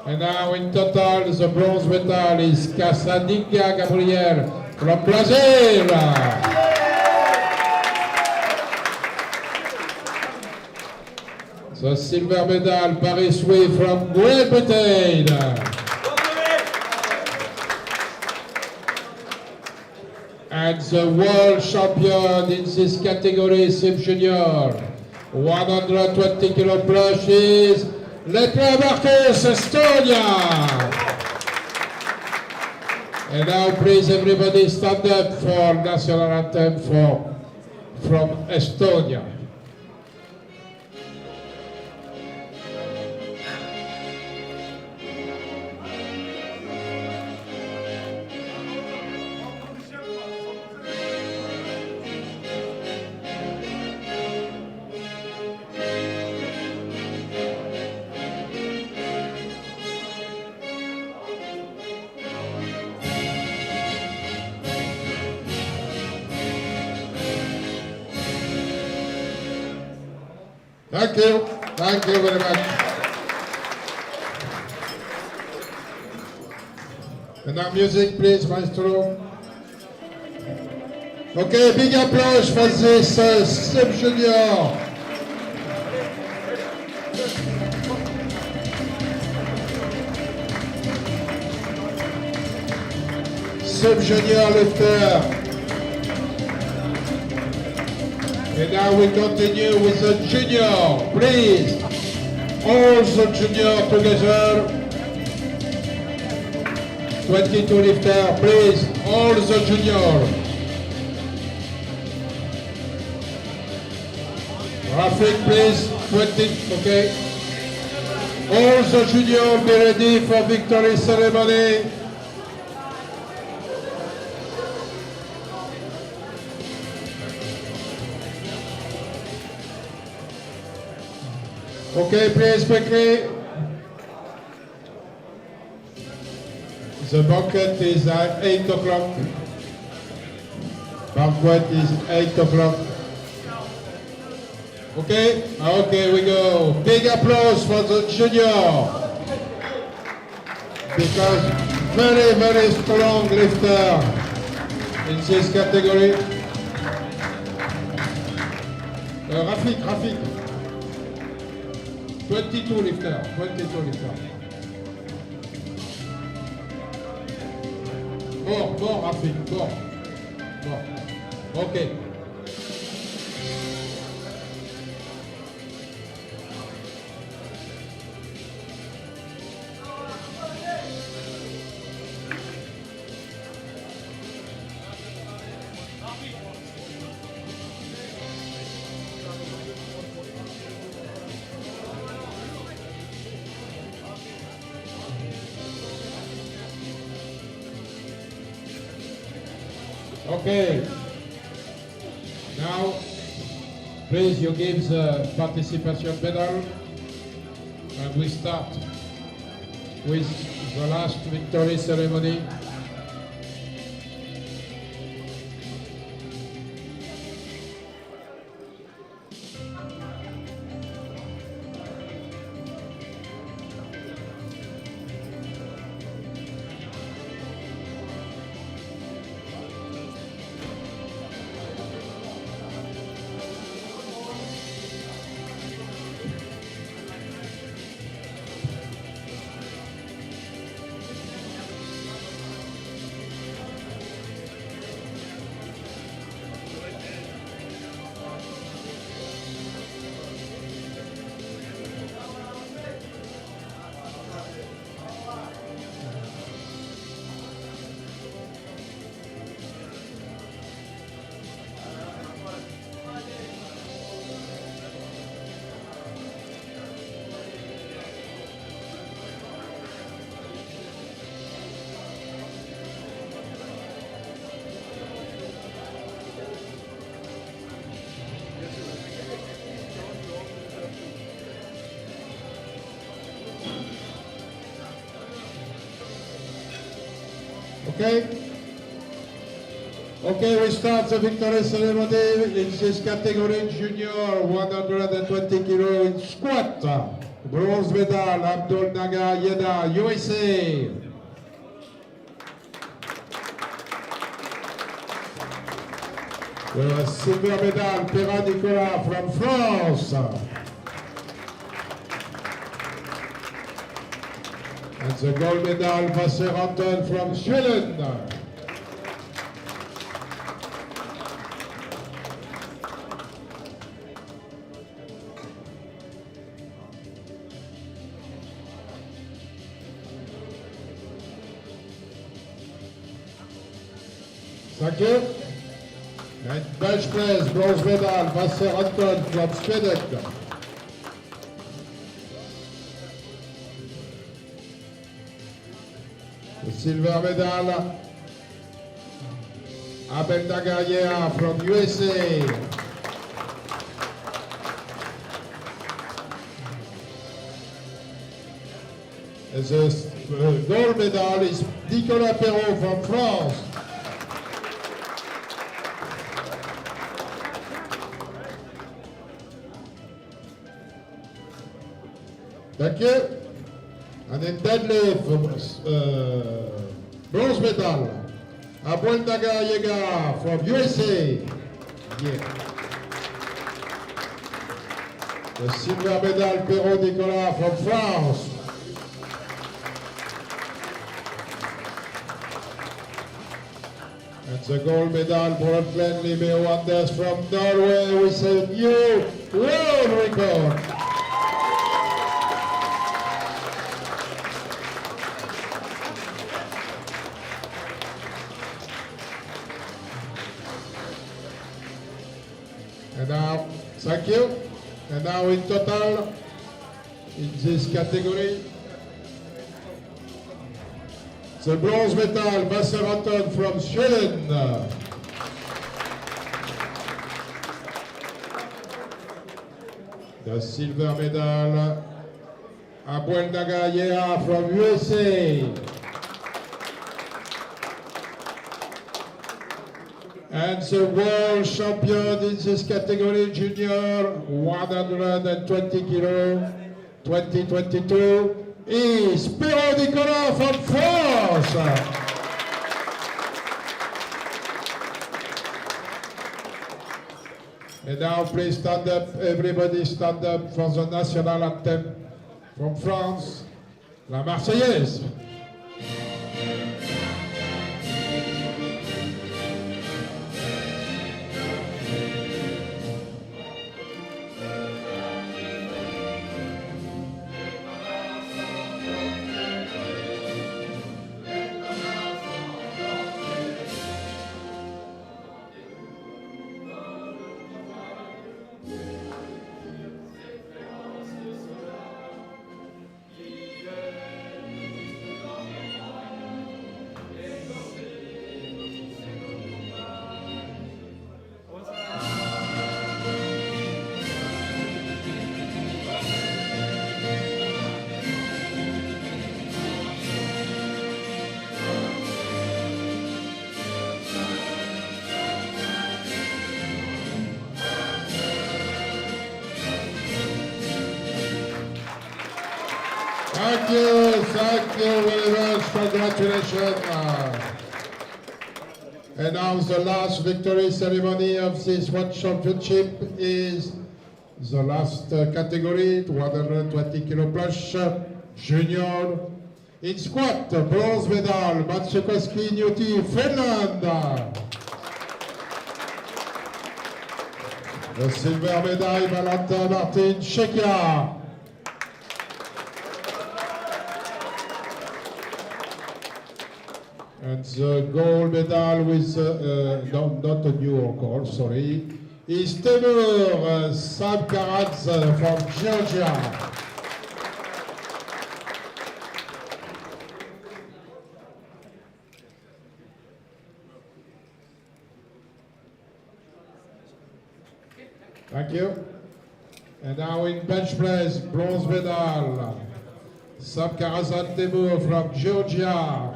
And now in total, the bronze medal is Casadinga Gabriel from Brazil. The silver medal, Paris Louis from Great Britain. And the world champion in this category, Sim Junior, 120 kilo plus is Letla Marcus, Estonia. And now please everybody stand up for national anthem from Estonia. Thank you. Thank you very much. And now music, please, maestro. Okay, big applause for this Sim Junior. Sim Junior lifter. And now we continue with the junior. Please, all the junior together. 22 lifter, please, all the junior. Rafik, please, 20, okay. All the junior be ready for victory ceremony. Okay, please, quickly. The banquet is at 8 o'clock. Banquet is 8 o'clock. Okay? Okay, we go. Big applause for the junior. Because very, very strong lifter in this category. Rafik. 22 lifter, 22 lifter. Bon, Rafik, bon. Okay. Okay. Now, please, you give the participation medal. And we start with the last victory ceremony. Okay? Okay, we start the victory ceremony in this category, junior 120 kilo in squat. Bronze medal, Abdul Naga Yeda, USA. The silver medal, Perra Nicolas from France. And the gold medal, Anton from Sweden. Thank you. And bench press, bronze medal, Anton from Sweden. The silver medal, Abel Nagaya from USA. And the gold medal is Nicolas Perrault from France. Thank you. And in deadlift, bronze medal, Abel Nagaya from USA. Yeah. The silver medal, Perrault Nicolas from France. And the gold medal, Proewten Limeo Anders from Norway with a new world record. And now, thank you. And now in total, in this category, the bronze medal, Anton from Sweden. The silver medal, Abel Nagaya from USA. And the world champion in this category, junior, 120 kilo, 2022, is Perrault Nicolas from France. And now please stand up, everybody stand up for the national anthem from France, la Marseillaise. Thank you very much. Congratulations. And now the last victory ceremony of this World Championship is the last category, 120 kilo plus junior. In squat, bronze medal, Matsukoski Newty, Finland. The silver medal, Valentine, Czechia. And the gold medal with, not a new record, sorry, is Timur Sabkaradze from Georgia. Thank you. And now in bench press, bronze medal, Sabkaradze Timur from Georgia.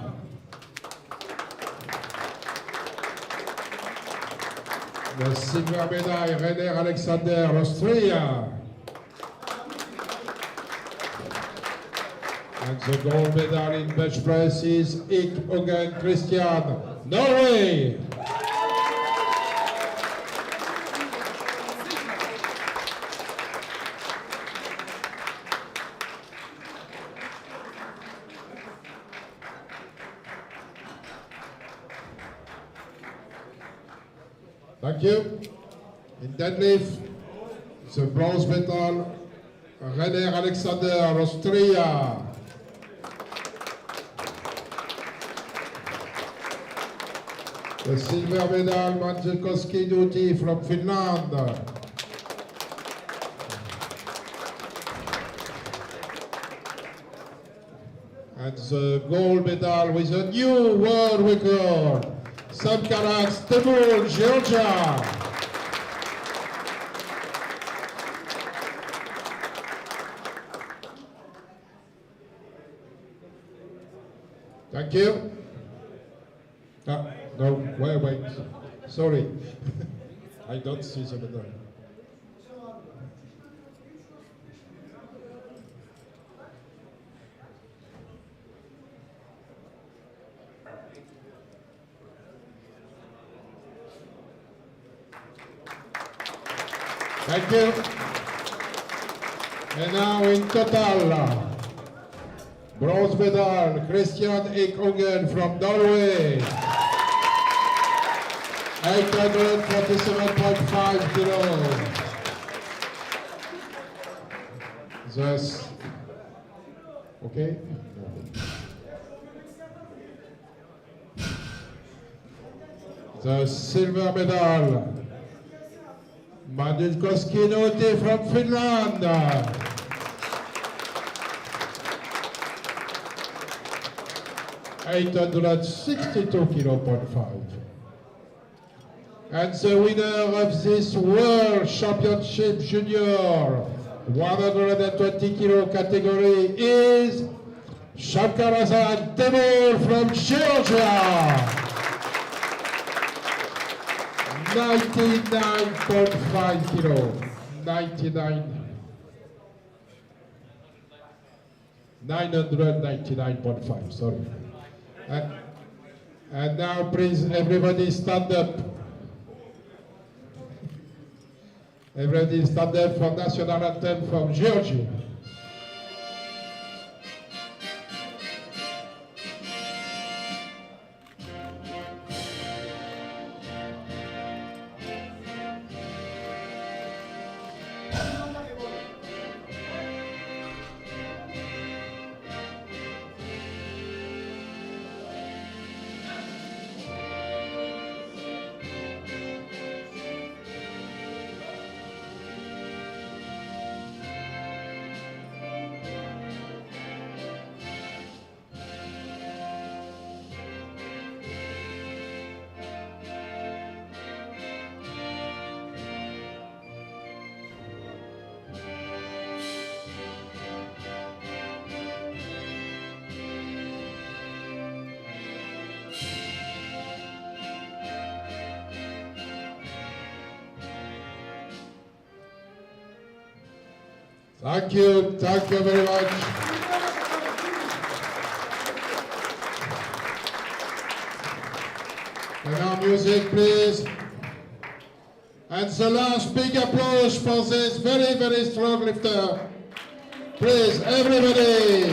The silver medal, Renner Alexander, Austria. And the gold medal in bench press is Hogan Christian, Norway. Thank you. In deadlift, the bronze medal, Renner Alexander, Austria. The silver medal, Matsukoski Newty from Finland. And the gold medal with a new world record, Sabkaradze Timur, Georgia. Thank you. No, wait. Sorry. I don't see the medal. Thank you. And now in total, bronze medal, Christian Hogan from Norway. 847.5 kilos. Thus, okay? The silver medal, Matsukoski Newty from Finland. 862.5. And the winner of this World Championship Junior 120 kilo category is Sabkaradze Timur from Georgia. 99.5 kilo. 999.5, sorry. And now please everybody stand up. Everybody stand up for national anthem from Georgia. Thank you very much. And now music, please. And the last big applause for this very, very strong lifter. Please, everybody.